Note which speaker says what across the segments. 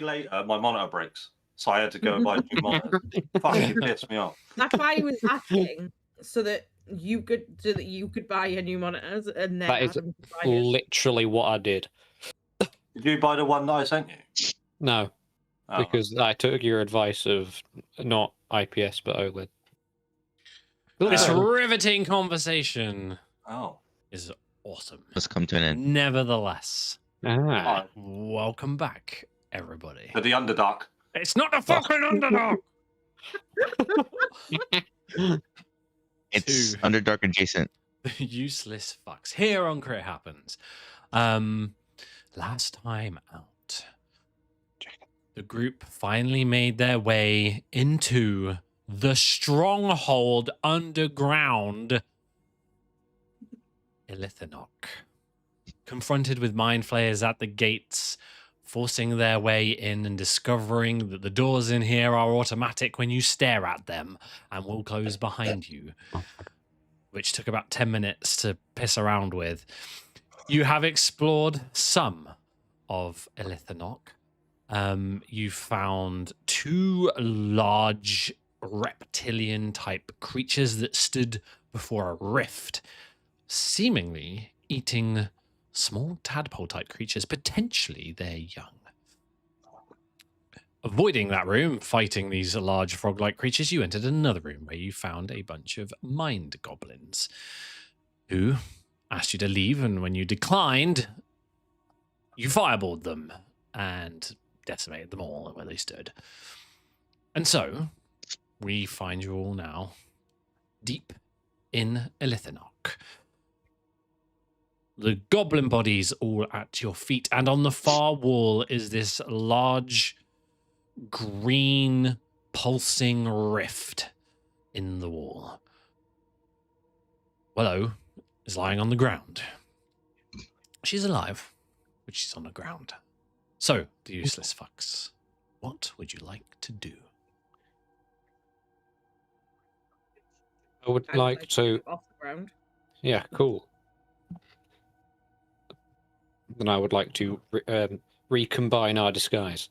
Speaker 1: later, my monitor breaks, so I had to go and buy new monitors. Fucking pissed me off.
Speaker 2: That's why I was asking, so that you could buy your new monitors, and then
Speaker 3: That is
Speaker 2: Adam could buy his.
Speaker 3: literally what I did.
Speaker 1: Did you buy the one that I sent you?
Speaker 3: No,
Speaker 1: Oh.
Speaker 3: because I took your advice of not IPS but OLED.
Speaker 4: This riveting conversation is awesome.
Speaker 5: Let's come to an end.
Speaker 4: Nevertheless,
Speaker 3: Ah.
Speaker 4: welcome back, everybody.
Speaker 1: To the Underdark.
Speaker 4: It's not a fucking Underdark!
Speaker 5: It's Underdark adjacent.
Speaker 4: Useless fucks. Here on Crit Happens. Last time out, the group finally made their way into the stronghold underground Elithanok. Confronted with mind flayers at the gates, forcing their way in and discovering that the doors in here are automatic when you stare at them and will close behind you, which took about 10 minutes to piss around with. You have explored some of Elithanok. You found 2 large reptilian-type creatures that stood before a rift, seemingly eating small tadpole-type creatures, potentially their young. Avoiding that room, fighting these large frog-like creatures, you entered another room where you found a bunch of mind goblins who asked you to leave, and when you declined, you fireballed them and decimated them all where they stood. And so, we find you all now deep in Elithanok. The goblin bodies all at your feet, and on the far wall is this large green pulsing rift in the wall. Willow is lying on the ground. She's alive, but she's on the ground. So, the useless fucks, what would you like to do?
Speaker 3: I would like to...
Speaker 2: Off the ground.
Speaker 3: Yeah, cool. Then I would like to recombine our disguise.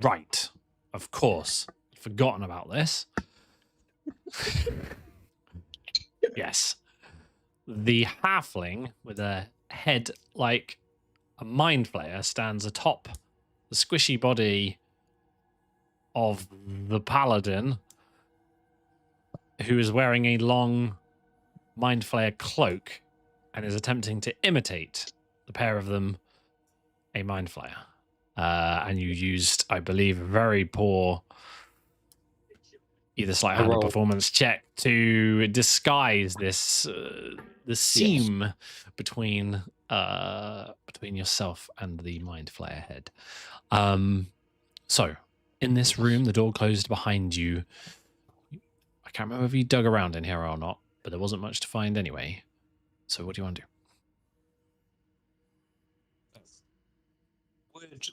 Speaker 4: Right. Of course. Forgotten about this. Yes. The halfling with a head like a mind flayer stands atop the squishy body of the paladin, who is wearing a long mind flayer cloak and is attempting to imitate the pair of them, a mind flayer. And you used, I believe, a very poor, either sleight-handed performance check to disguise this the seam between yourself and the mind flayer head. So, in this room, the door closed behind you. I can't remember if you dug around in here or not, but there wasn't much to find anyway. So, what do you want to do?
Speaker 3: Would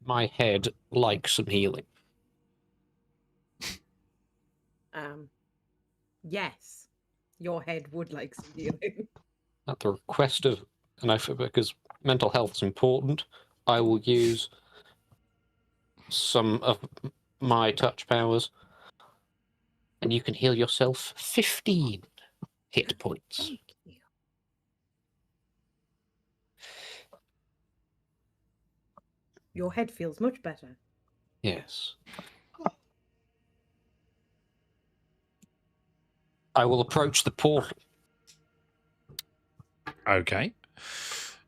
Speaker 3: my head like some healing?
Speaker 2: Yes, your head would like some healing.
Speaker 3: At the request of, and because mental health is important, I will use some of my touch powers, and you can heal yourself 15 hit points.
Speaker 2: Your head feels much better.
Speaker 3: Yes. I will approach the portal.
Speaker 4: Okay.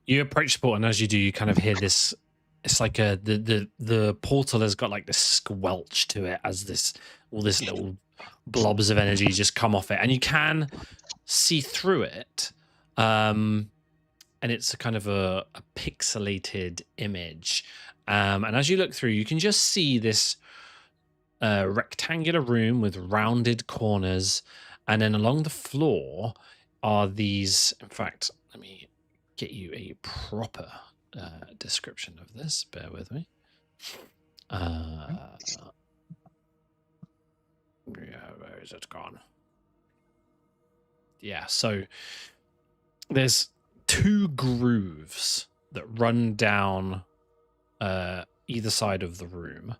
Speaker 4: You approach the portal, and as you do, you kind of hear this. It's like the portal has got like this squelch to it as all this little blobs of energy just come off it, and you can see through it. And it's a kind of a pixelated image. And as you look through, you can just see this rectangular room with rounded corners. And then along the floor are these, in fact, let me get you a proper description of this. Bear with me. Yeah, where is it gone? Yeah, so there's 2 grooves that run down either side of the room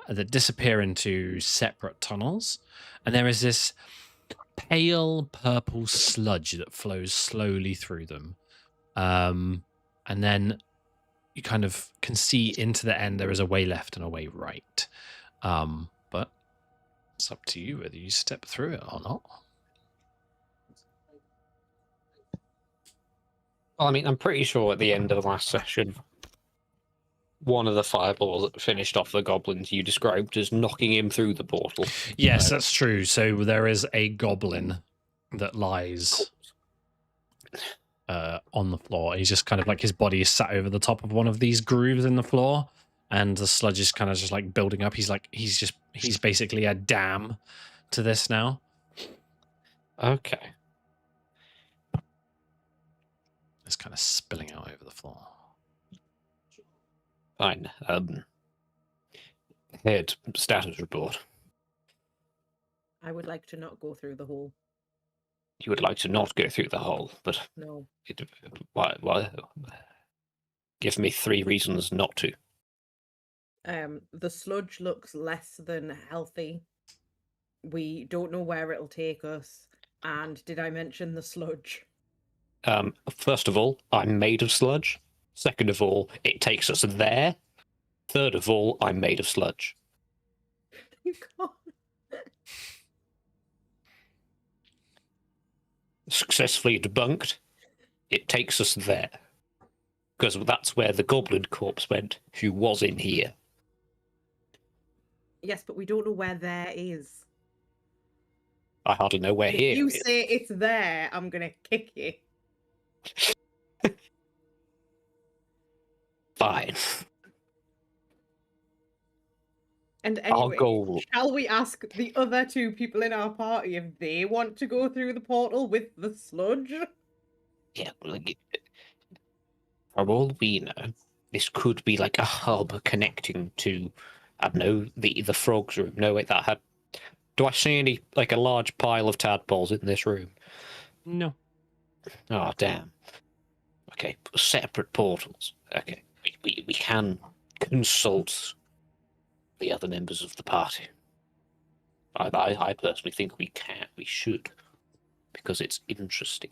Speaker 4: that disappear into separate tunnels, and there is this pale purple sludge that flows slowly through them. And then you kind of can see into the end there is a way left and a way right. But it's up to you whether you step through it or not.
Speaker 3: Well, I mean, I'm pretty sure at the end of the last session, one of the fireballs that finished off the goblins you described as knocking him through the portal.
Speaker 4: Yes, that's true. So there is a goblin that lies on the floor. He's just kind of like his body is sat over the top of one of these grooves in the floor, and the sludge is kind of just like building up. He's basically a dam to this now.
Speaker 3: Okay.
Speaker 4: It's kind of spilling out over the floor.
Speaker 3: Fine. Head status report.
Speaker 2: I would like to not go through the hole.
Speaker 3: You would like to not go through the hole, but
Speaker 2: No.
Speaker 3: why? Give me 3 reasons not to.
Speaker 2: The sludge looks less than healthy. We don't know where it'll take us. And did I mention the sludge?
Speaker 3: First of all, I'm made of sludge. Second of all, it takes us there. Third of all, I'm made of sludge.
Speaker 2: You can't.
Speaker 3: Successfully debunked. It takes us there. Because that's where the goblin corpse went, who was in here.
Speaker 2: Yes, but we don't know where there is.
Speaker 3: I hardly know where
Speaker 2: If
Speaker 3: here
Speaker 2: you
Speaker 3: is.
Speaker 2: say it's there, I'm gonna kick you.
Speaker 3: Fine.
Speaker 2: And
Speaker 3: I'll
Speaker 2: anyway,
Speaker 3: go.
Speaker 2: shall we ask the other 2 people in our party if they want to go through the portal with the sludge?
Speaker 3: Yeah, like, for all we know, this could be like a hub connecting to, I don't know, the frog's room. No, wait, that had. Do I see any, like, a large pile of tadpoles in this room?
Speaker 4: No.
Speaker 3: Oh, damn. Okay, separate portals. Okay, we can consult the other members of the party. I personally think we should, because it's interesting.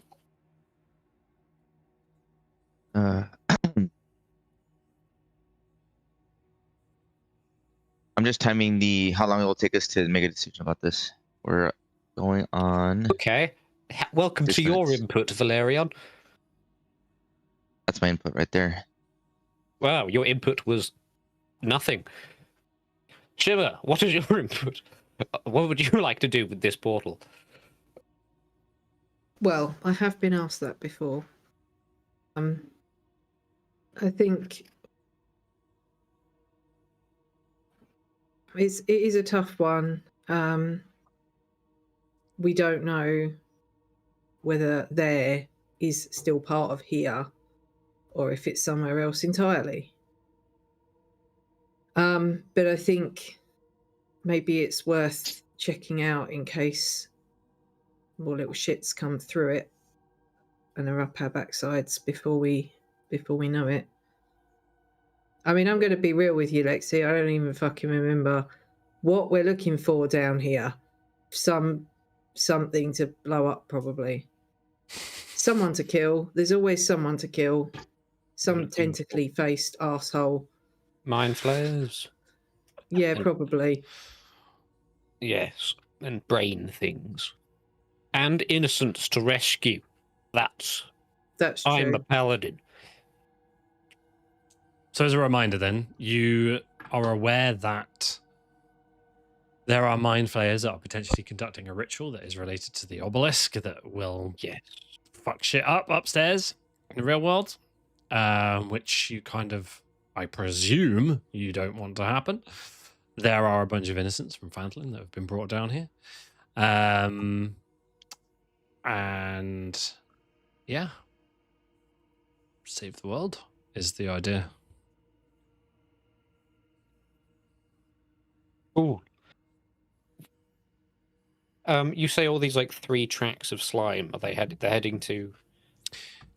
Speaker 5: I'm just timing how long it will take us to make a decision about this. We're going on.
Speaker 3: Okay, welcome
Speaker 5: 6
Speaker 3: to your
Speaker 5: minutes.
Speaker 3: input, Valerian.
Speaker 5: That's my input right there.
Speaker 3: Wow, your input was nothing. Shimmer, what is your input? What would you like to do with this portal?
Speaker 6: Well, I have been asked that before. I think it is a tough one. We don't know whether there is still part of here or if it's somewhere else entirely. But I think maybe it's worth checking out in case more little shits come through it and are up our backsides before we know it. I mean, I'm going to be real with you, Lexi. I don't even fucking remember what we're looking for down here. Something to blow up, probably. Someone to kill. There's always someone to kill. Some tentacly faced asshole.
Speaker 3: Mind flayers?
Speaker 6: Yeah, probably.
Speaker 3: Yes, and brain things. And innocents to rescue. That's
Speaker 6: true.
Speaker 3: I'm a paladin.
Speaker 4: So as a reminder then, you are aware that there are mind flayers that are potentially conducting a ritual that is related to the obelisk that will fuck shit up upstairs in the real world, which you kind of, I presume, you don't want to happen. There are a bunch of innocents from Phantlin that have been brought down here. And yeah, save the world is the idea.
Speaker 3: Ooh. You say all these like 3 tracks of slime. Are they're heading to?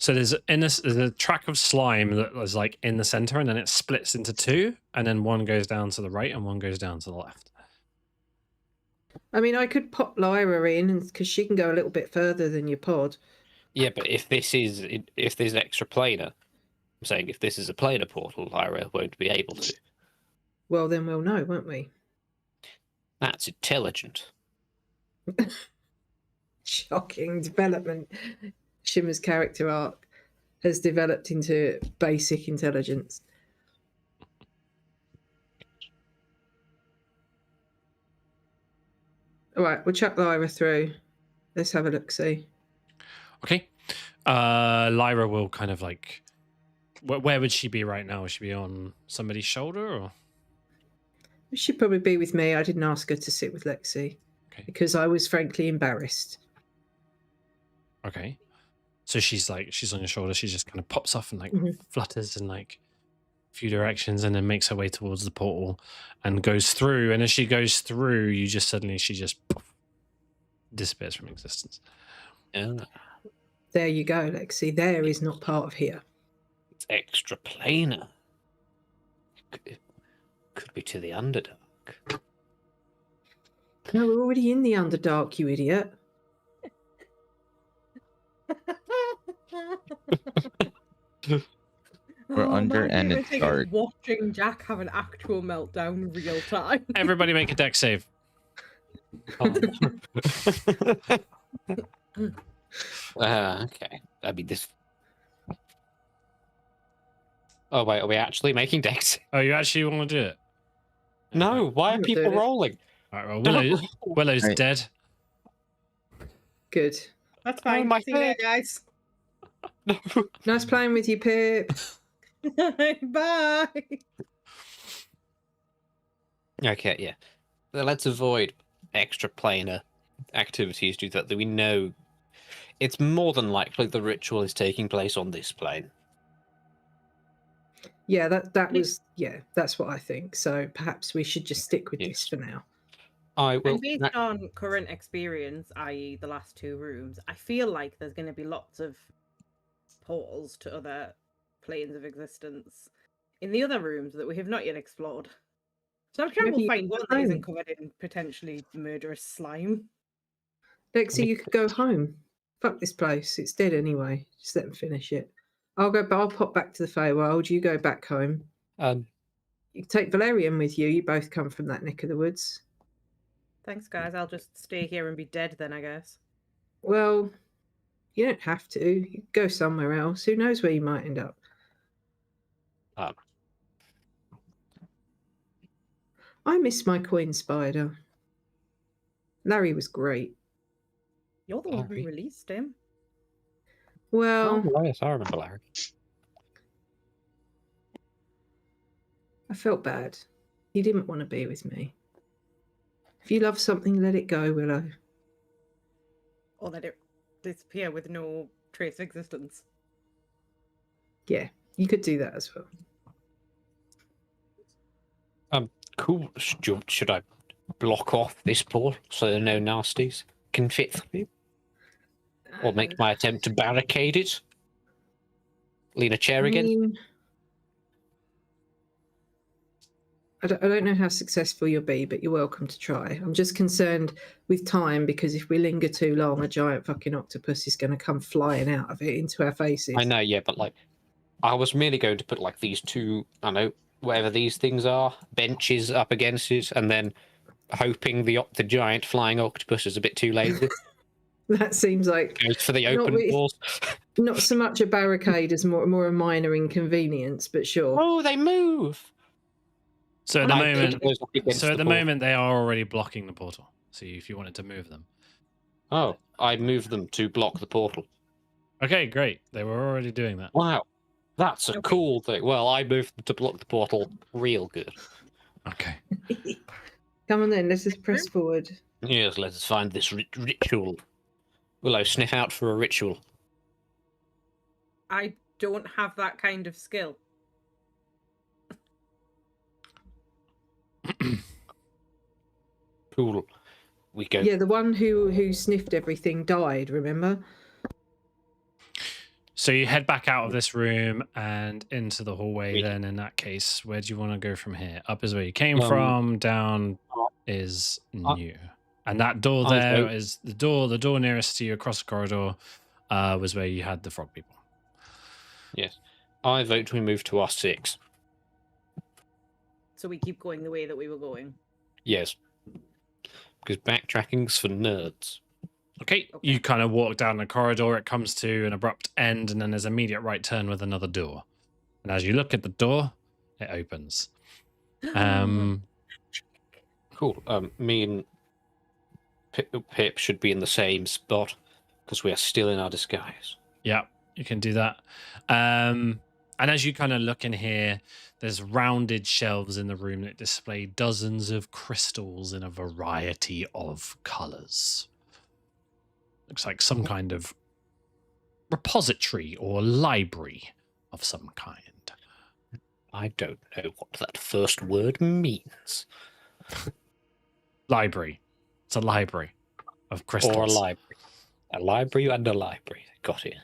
Speaker 4: So there's a track of slime that was like in the center, and then it splits into two, and then one goes down to the right and one goes down to the left.
Speaker 6: I mean, I could pop Lyra in because she can go a little bit further than your pod.
Speaker 3: Yeah, but if this is extra planar, I'm saying if this is a planar portal, Lyra won't be able to.
Speaker 6: Well, then we'll know, won't we?
Speaker 3: That's intelligent.
Speaker 6: Shocking development. Shimmer's character arc has developed into basic intelligence. All right, we'll chuck Lyra through. Let's have a look, see.
Speaker 4: Okay. Lyra will kind of like. Where would she be right now? Would she be on somebody's shoulder or?
Speaker 6: She'd probably be with me. I didn't ask her to sit with Lexi because I was frankly embarrassed.
Speaker 4: Okay. So she's on your shoulder. She just kind of pops off and like flutters in like a few directions and then makes her way towards the portal and goes through. And as she goes through, she just poof, disappears from existence.
Speaker 3: Yeah.
Speaker 6: There you go, Lexi. There is not part of here.
Speaker 3: It's extra planar. Could be to the Underdark.
Speaker 6: No, we're already in the Underdark, you idiot.
Speaker 5: We're under and it's
Speaker 2: favorite thing is
Speaker 5: dark.
Speaker 2: watching Jack have an actual meltdown real time.
Speaker 4: Everybody make a deck save.
Speaker 3: Okay. I mean this. Oh wait, are we actually making decks?
Speaker 4: Oh, you actually want to do it?
Speaker 3: No. Why are
Speaker 6: I'm not
Speaker 3: people
Speaker 6: doing it.
Speaker 3: rolling?
Speaker 4: All right, well, Willow's
Speaker 5: Right.
Speaker 4: dead.
Speaker 6: Good.
Speaker 2: That's fine.
Speaker 3: my
Speaker 2: See you later,
Speaker 3: head.
Speaker 2: guys.
Speaker 3: No.
Speaker 6: Nice playing with you, Pip.
Speaker 2: Bye.
Speaker 3: Okay, yeah. Well, let's avoid extra planar activities due to that we know it's more than likely the ritual is taking place on this plane.
Speaker 6: Yeah, that's what I think. So perhaps we should just stick with this for now.
Speaker 3: I will.
Speaker 2: And based on current experience, i.e. the last two rooms, I feel like there's going to be lots of portals to other planes of existence in the other rooms that we have not yet explored. So I'm sure
Speaker 6: Maybe
Speaker 2: we'll
Speaker 6: you
Speaker 2: find
Speaker 6: could
Speaker 2: one
Speaker 6: go
Speaker 2: that isn't
Speaker 6: home.
Speaker 2: covered in potentially murderous slime.
Speaker 6: Lexi, you could go home. Fuck this place. It's dead anyway. Just let them finish it. I'll pop back to the Feywild. You go back home. You can take Valerian with you. You both come from that neck of the woods.
Speaker 2: Thanks, guys. I'll just stay here and be dead then, I guess.
Speaker 6: Well, you don't have to. You can go somewhere else. Who knows where you might end up? I miss my coin spider. Larry was great.
Speaker 2: You're the one who
Speaker 3: Larry?
Speaker 2: released him.
Speaker 6: Well,
Speaker 3: Oh, yes, I remember Larry.
Speaker 6: I felt bad. He didn't want to be with me. If you love something, let it go, Willow.
Speaker 2: Or let it disappear with no trace of existence.
Speaker 6: Yeah, you could do that as well.
Speaker 3: Cool. Should I block off this portal so no nasties can fit through? Or make my attempt to barricade it? Lean a chair
Speaker 6: I
Speaker 3: again?
Speaker 6: mean, I don't know how successful you'll be, but you're welcome to try. I'm just concerned with time because if we linger too long, a giant fucking octopus is going to come flying out of it into our faces.
Speaker 3: I know, yeah, but like, I was merely going to put like these two, I don't know, whatever these things are, benches up against it, and then hoping the giant flying octopus is a bit too lazy.
Speaker 6: That seems like
Speaker 3: Goes for the
Speaker 6: Not
Speaker 3: open
Speaker 6: really.
Speaker 3: doors.
Speaker 6: not so much a barricade as more a minor inconvenience, but sure.
Speaker 3: Oh, they move!
Speaker 4: So at the
Speaker 3: I put
Speaker 4: moment,
Speaker 3: those up against
Speaker 4: so at the
Speaker 3: portal.
Speaker 4: moment they are already blocking the portal. So if you wanted to move them,
Speaker 3: Oh, I moved them to block the portal.
Speaker 4: okay, great. They were already doing that.
Speaker 3: Wow, that's a
Speaker 2: Okay.
Speaker 3: cool thing. Well, I moved them to block the portal real good.
Speaker 4: Okay.
Speaker 6: Come on then, let's just press forward.
Speaker 3: Yes, let us find this ritual. Willow, sniff out for a ritual.
Speaker 2: I don't have that kind of skill.
Speaker 3: Cool. We go.
Speaker 6: Yeah, the one who sniffed everything died, remember?
Speaker 4: So you head back out of this room and into the hallway.
Speaker 3: We-
Speaker 4: Then, in that case, where do you want to go from here? Up is where you came
Speaker 3: Um,
Speaker 4: from. Down is new. And that door
Speaker 3: I
Speaker 4: there
Speaker 3: vote-
Speaker 4: is the door. The door nearest to you across the corridor was where you had the frog people.
Speaker 3: Yes. I vote we move to R6.
Speaker 2: So we keep going the way that we were going.
Speaker 3: Yes. Because backtracking's for nerds.
Speaker 4: Okay,
Speaker 2: Okay.
Speaker 4: you kind of walk down the corridor. It comes to an abrupt end, and then there's an immediate right turn with another door. And as you look at the door, it opens.
Speaker 3: Cool. Me and Pip should be in the same spot because we are still in our disguise.
Speaker 4: Yeah, you can do that. And as you kind of look in here, there's rounded shelves in the room that display dozens of crystals in a variety of colors. Looks like some kind of repository or library of some kind.
Speaker 3: I don't know what that first word means.
Speaker 4: Library. It's a library of crystals.
Speaker 3: Or a library. A library and a library. Got it.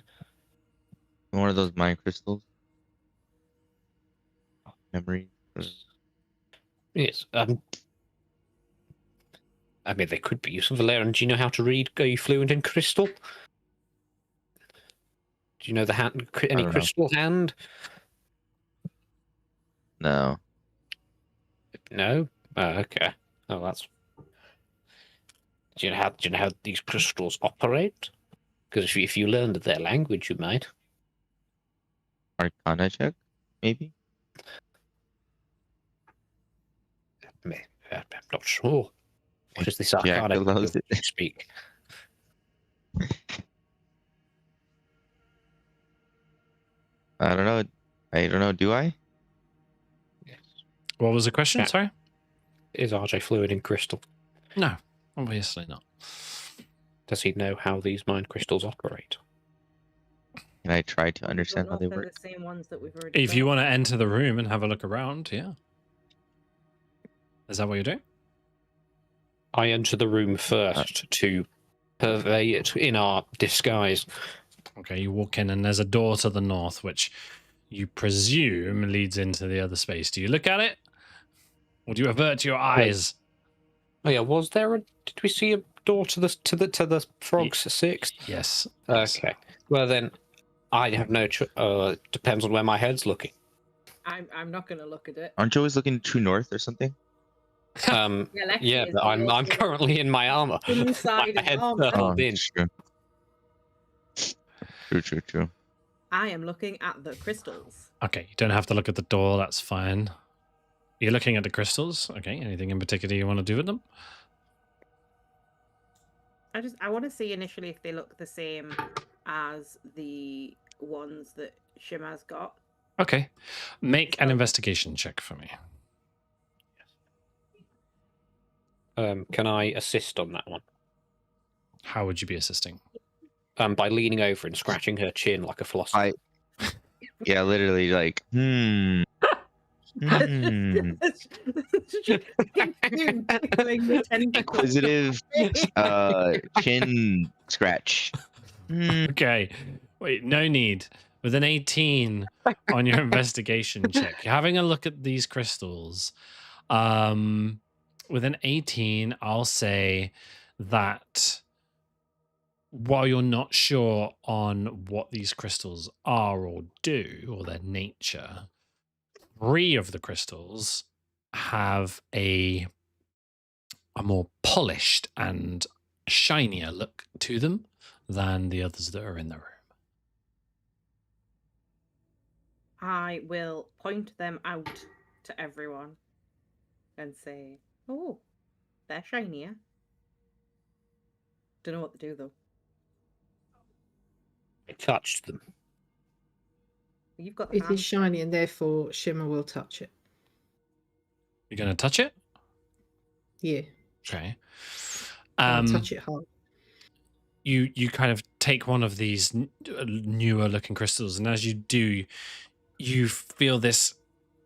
Speaker 5: One of those mind crystals. Memory.
Speaker 3: Yes. I mean, they could be useful. Valerian, do you know how to read? Are you fluent in crystal? Do you know the hand? Any
Speaker 5: don't know.
Speaker 3: crystal hand?
Speaker 5: No.
Speaker 3: No. Oh, okay. Oh, that's. Do you know how these crystals operate? Because if you learned their language, you might.
Speaker 5: Arcana check, maybe.
Speaker 3: I'm not sure. What is this
Speaker 5: Jack
Speaker 3: arcana
Speaker 5: allows it.
Speaker 3: you speak?
Speaker 5: I don't know. I don't know. Do I?
Speaker 3: Yes.
Speaker 4: What was the question?
Speaker 3: Jack.
Speaker 4: Sorry?
Speaker 3: Is RJ fluid in crystal?
Speaker 4: No, obviously not.
Speaker 3: Does he know how these mind crystals operate?
Speaker 5: Can I try to
Speaker 2: I don't
Speaker 5: understand
Speaker 2: know
Speaker 5: how
Speaker 2: if
Speaker 5: they
Speaker 2: they're
Speaker 5: work?
Speaker 2: the same ones that we've already
Speaker 4: If you
Speaker 2: got.
Speaker 4: want to enter the room and have a look around, yeah. Is that what you're doing?
Speaker 3: I enter the room first to purvey it in our disguise.
Speaker 4: Okay, you walk in and there's a door to the north, which you presume leads into the other space. Do you look at it? Or do you avert your eyes?
Speaker 3: Oh yeah, was there a? Did we see a door to the frogs six?
Speaker 4: Yes.
Speaker 3: Okay. Well then, I have no. Depends on where my head's looking.
Speaker 2: I'm not going to look at it.
Speaker 5: Aren't you always looking true north or something?
Speaker 3: Yeah,
Speaker 2: Lexi
Speaker 3: yeah,
Speaker 2: is
Speaker 3: but I'm
Speaker 2: also
Speaker 3: currently in my armor.
Speaker 2: inside
Speaker 3: My
Speaker 2: his
Speaker 3: head's
Speaker 2: armor.
Speaker 3: turned in.
Speaker 5: true. True.
Speaker 2: I am looking at the crystals.
Speaker 4: Okay, you don't have to look at the door, that's fine. You're looking at the crystals. Okay, anything in particular you want to do with them?
Speaker 2: I want to see initially if they look the same as the ones that Shima's got.
Speaker 4: Okay. Make an
Speaker 2: So-
Speaker 4: investigation check for me.
Speaker 3: Can I assist on that one?
Speaker 4: How would you be assisting?
Speaker 3: By leaning over and scratching her chin like a philosopher.
Speaker 5: Yeah, literally like, Inquisitive chin scratch.
Speaker 4: Okay. Wait, no need. With an 18 on your investigation check, you're having a look at these crystals. With an 18, I'll say that while you're not sure on what these crystals are or do or their nature, 3 of the crystals have a more polished and shinier look to them than the others that are in the room.
Speaker 2: I will point them out to everyone and say, "Oh, they're shinier." Don't know what to do though.
Speaker 3: I touched them.
Speaker 2: You've got the
Speaker 6: It is
Speaker 2: hand.
Speaker 6: shiny, and therefore Shimmer will touch it.
Speaker 4: You're going to touch it?
Speaker 6: Yeah,
Speaker 4: Okay.
Speaker 6: I'll touch it hard.
Speaker 4: You kind of take one of these newer looking crystals, and as you do, you feel this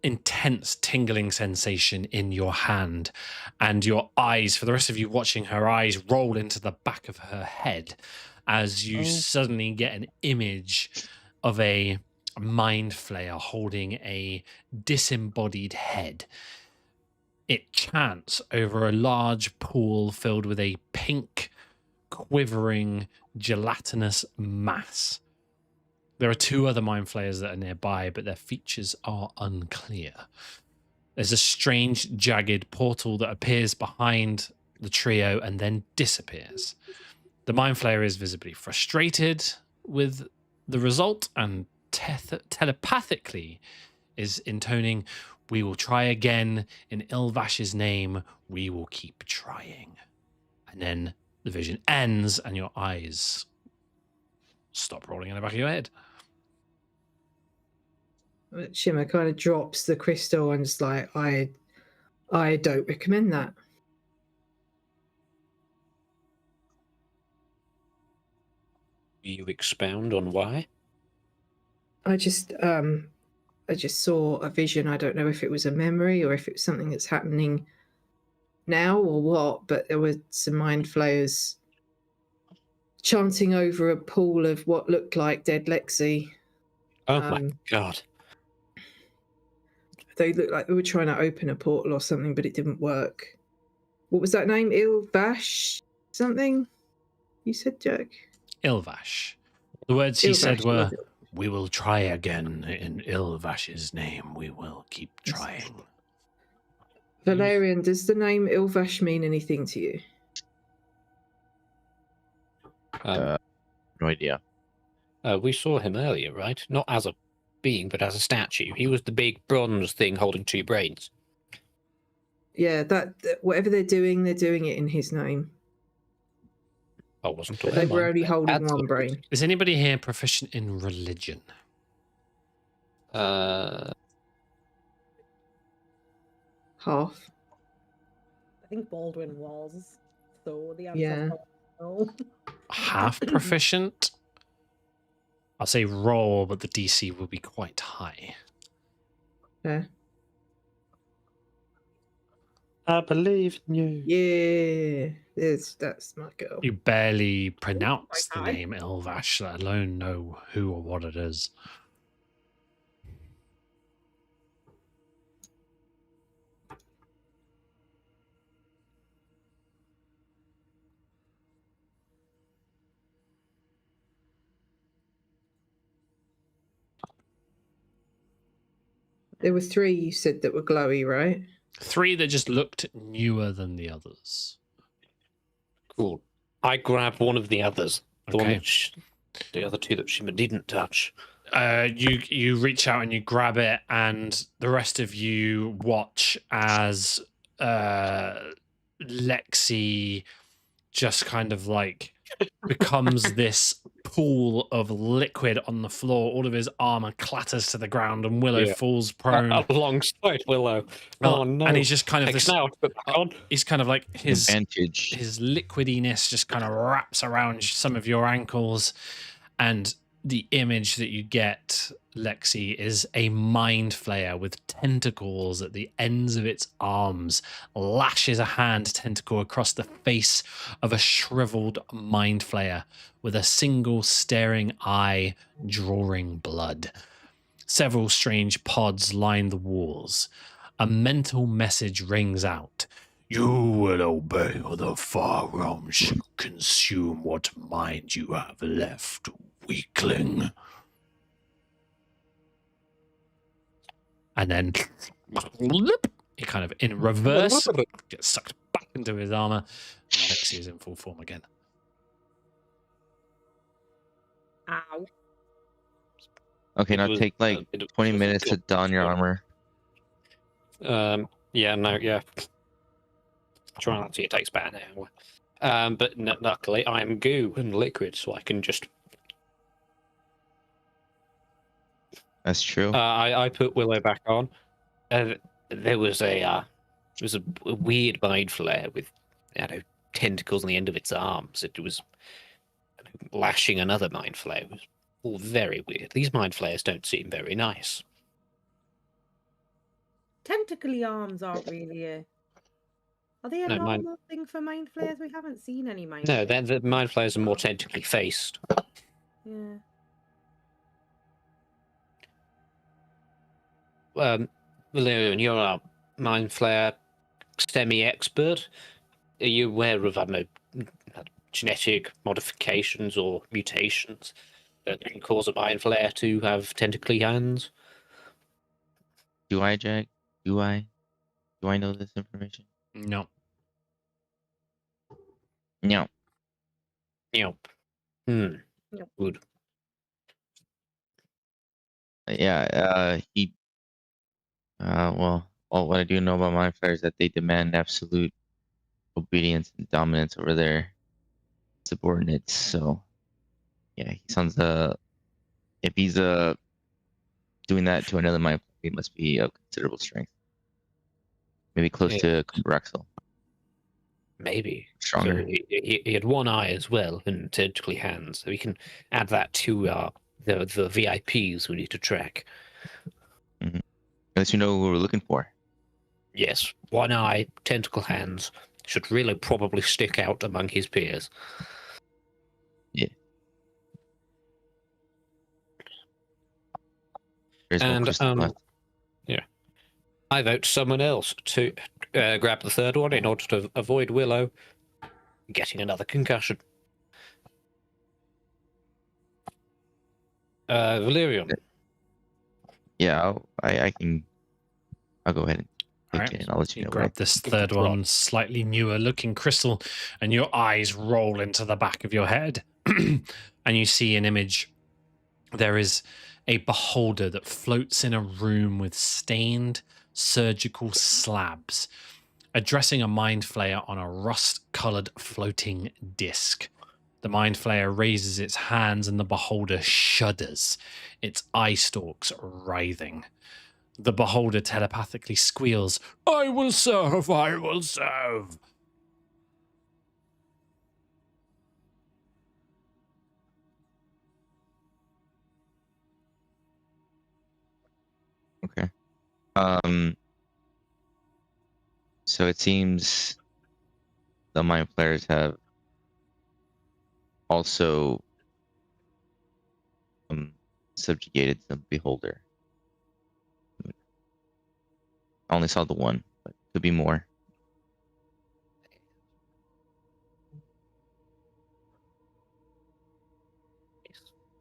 Speaker 4: intense tingling sensation in your hand, and your eyes, for the rest of you watching, her eyes roll into the back of her head as you suddenly get an image of a mind flayer holding a disembodied head. It chants over a large pool filled with a pink, quivering, gelatinous mass. There are two other mind flayers that are nearby, but their features are unclear. There's a strange, jagged portal that appears behind the trio and then disappears. The mind flayer is visibly frustrated with the result and telepathically is intoning, "We will try again in Ilvash's name. We will keep trying." And then the vision ends and your eyes stop rolling in the back of your head.
Speaker 6: Shimmer kind of drops the crystal and is like, I don't recommend that.
Speaker 3: Will you expound on why?
Speaker 6: I just saw a vision. I don't know if it was a memory or if it was something that's happening now or what, but there were some mind flayers chanting over a pool of what looked like dead Lexi.
Speaker 3: Oh my god.
Speaker 6: They looked like they were trying to open a portal or something, but it didn't work. What was that name? Ilvash something? You said, Jack?
Speaker 4: Ilvash. The words he said
Speaker 6: Ilvash,
Speaker 4: were,
Speaker 6: was it?
Speaker 4: "We will try again in Ilvash's name. We will keep trying."
Speaker 6: Valerian, does the name Ilvash mean anything to you?
Speaker 5: No idea.
Speaker 3: We saw him earlier, right? Not as a being, but as a statue. He was the big bronze thing holding two brains.
Speaker 6: Yeah, that whatever they're doing it in his name.
Speaker 3: I wasn't
Speaker 6: But
Speaker 3: aware.
Speaker 6: they were only holding
Speaker 3: That's
Speaker 6: one
Speaker 3: what-
Speaker 6: brain.
Speaker 4: Is anybody here proficient in religion?
Speaker 6: Half.
Speaker 2: I think Baldwin was. So the answer
Speaker 6: Yeah.
Speaker 2: is no.
Speaker 4: Half proficient? I'll say roll, but the DC will be quite high.
Speaker 6: Yeah.
Speaker 1: I believe in you.
Speaker 6: Yeah. That's my girl.
Speaker 4: You barely pronounce the
Speaker 2: high.
Speaker 4: name Ilvash, let alone know who or what it is.
Speaker 6: There were 3 you said that were glowy, right?
Speaker 4: 3 that just looked newer than the others.
Speaker 3: Cool. I grabbed one of the others. The one
Speaker 4: Okay.
Speaker 3: that the other two that Shimmer didn't touch.
Speaker 4: You reach out and you grab it, and the rest of you watch as Lexi just kind of like becomes this pool of liquid on the floor. All of his armor clatters to the ground, and Willow
Speaker 3: Yeah.
Speaker 4: falls prone.
Speaker 3: Alongside Willow. Oh no.
Speaker 4: And he's just kind of
Speaker 3: Takes
Speaker 4: this.
Speaker 3: an hour to put back on.
Speaker 4: He's kind of like his
Speaker 5: Advantage.
Speaker 4: liquidiness just kind of wraps around some of your ankles, and the image that you get, Lexi, is a mind flayer with tentacles at the ends of its arms, lashes a hand tentacle across the face of a shriveled mind flayer with a single staring eye drawing blood. Several strange pods line the walls. A mental message rings out. "You will obey, or the far realm shall consume what mind you have left, weakling." And then he kind of in reverse gets sucked back into his armor. And Lexi is in full form again.
Speaker 2: Ow.
Speaker 5: Okay,
Speaker 3: It
Speaker 5: now
Speaker 3: was
Speaker 5: take
Speaker 3: a
Speaker 5: like
Speaker 3: bit of-
Speaker 5: 20
Speaker 3: it was a
Speaker 5: minutes to
Speaker 3: bit-
Speaker 5: don your armor.
Speaker 3: Yeah, no, yeah. Try not to. It takes about an hour. But luckily, I'm goo and liquid, so I can just.
Speaker 5: That's true.
Speaker 3: I put Willow back on. There was a weird mind flare with, tentacles on the end of its arms. It was lashing another mind flare. It was all very weird. These mind flares don't seem very nice.
Speaker 2: Tentacly arms aren't really a. Are they a
Speaker 3: No, mine-
Speaker 2: normal thing for mind flares? We haven't seen any mind
Speaker 3: No,
Speaker 2: flares.
Speaker 3: the mind flares are more tentacly faced.
Speaker 2: Yeah.
Speaker 3: Valerian, you're a mind flare semi-expert. Are you aware of, I don't know, genetic modifications or mutations that can cause a mind flare to have tentacly hands?
Speaker 5: Do I, Jack? Do I know this information?
Speaker 4: No.
Speaker 5: No.
Speaker 3: Yep. Hmm.
Speaker 2: Yep.
Speaker 3: Good.
Speaker 5: Yeah. Well, all what I do know about mind flayer is that they demand absolute obedience and dominance over their subordinates. So, yeah, he sounds if he's doing that to another mind flayer, he must be of considerable strength. Maybe close
Speaker 3: Yeah.
Speaker 5: to Kumbraxel.
Speaker 3: Maybe.
Speaker 5: Stronger.
Speaker 3: So he had one eye as well and tentacly hands. So we can add that to the VIPs we need to track.
Speaker 5: Unless you know who we're looking for.
Speaker 3: Yes, one eye, tentacle hands should really probably stick out among his peers.
Speaker 5: There's no
Speaker 3: And
Speaker 5: crystal left.
Speaker 3: yeah, I vote someone else to grab the third one in order to avoid Willow getting another concussion. Valerian.
Speaker 5: Yeah, I'll go ahead and
Speaker 4: All
Speaker 5: take
Speaker 4: right.
Speaker 5: it, and I'll let you
Speaker 4: You
Speaker 5: know.
Speaker 4: grab this third one, slightly newer looking crystal, and your eyes roll into the back of your head, and you see an image. There is a beholder that floats in a room with stained surgical slabs, addressing a mind flayer on a rust-colored floating disc. The mind flayer raises its hands, and the beholder shudders, its eye stalks writhing. The beholder telepathically squeals, "I will serve, I will serve."
Speaker 5: Okay. So it seems the mind players have also subjugated the beholder. I only saw the one, but could be more.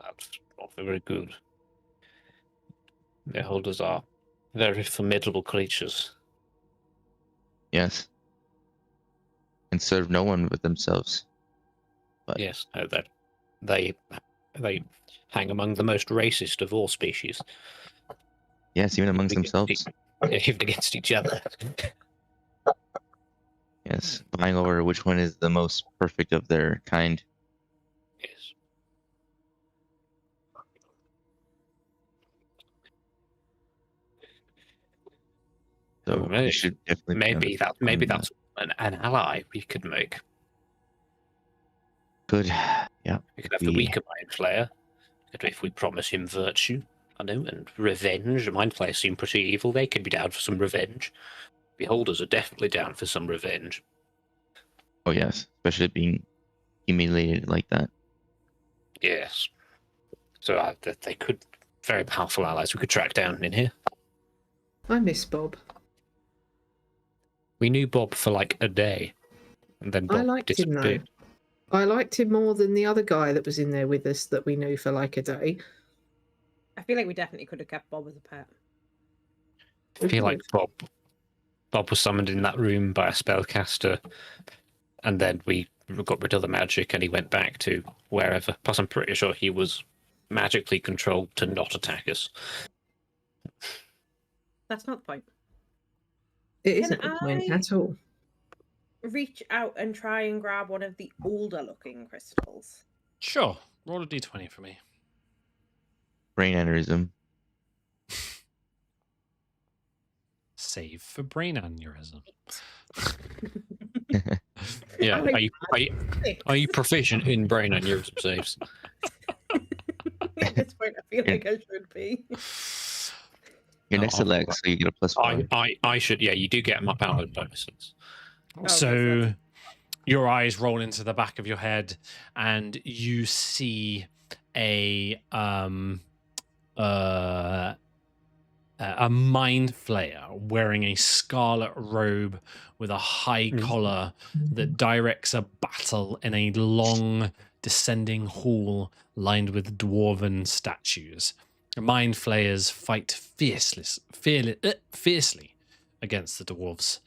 Speaker 3: That's not very good. Beholders are very formidable creatures.
Speaker 5: Yes. And serve no one but themselves. But
Speaker 3: Yes, no, that they hang among the most racist of all species.
Speaker 5: yes, even amongst themselves.
Speaker 3: Even against each other.
Speaker 5: Yes. Vying over which one is the most perfect of their kind.
Speaker 3: Yes.
Speaker 5: So
Speaker 3: Maybe-
Speaker 5: we should definitely be on the
Speaker 3: maybe
Speaker 5: on the-
Speaker 3: that's an ally we could make.
Speaker 5: good. Yeah.
Speaker 3: We could have the weaker mind flayer. If we promise him virtue, I know, and revenge. The mind flayers seem pretty evil. They could be down for some revenge. Beholders are definitely down for some revenge.
Speaker 5: Oh yes. Especially being humiliated like that.
Speaker 3: Yes. So they could very powerful allies we could track down in here.
Speaker 6: I miss Bob.
Speaker 3: We knew Bob for like a day, and then Bob
Speaker 6: I liked him though.
Speaker 3: disappeared.
Speaker 6: I liked him more than the other guy that was in there with us that we knew for like a day.
Speaker 2: I feel like we definitely could have kept Bob as a pet.
Speaker 3: I feel like Bob was summoned in that room by a spellcaster, and then we got rid of the magic, and he went back to wherever. Plus, I'm pretty sure he was magically controlled to not attack us.
Speaker 2: That's not the point.
Speaker 6: It isn't
Speaker 2: Can
Speaker 6: the point
Speaker 2: I-
Speaker 6: at all.
Speaker 2: Reach out and try and grab one of the older looking crystals.
Speaker 4: Sure. Roll a d20 for me.
Speaker 5: Brain aneurysm.
Speaker 4: Save for brain aneurysm.
Speaker 3: Yeah,
Speaker 2: I-
Speaker 3: are you proficient in brain aneurysm saves?
Speaker 2: At this point, I feel like I should be.
Speaker 5: You're next to Lex, so you get a +1.
Speaker 3: I should. Yeah, you do get my power bonuses.
Speaker 2: Okay,
Speaker 4: So your eyes roll into the back of your head, and you see a a mind flayer wearing a scarlet robe with a high collar that directs a battle in a long descending hall lined with dwarven statues. Mind flayers fight fiercely against the dwarves,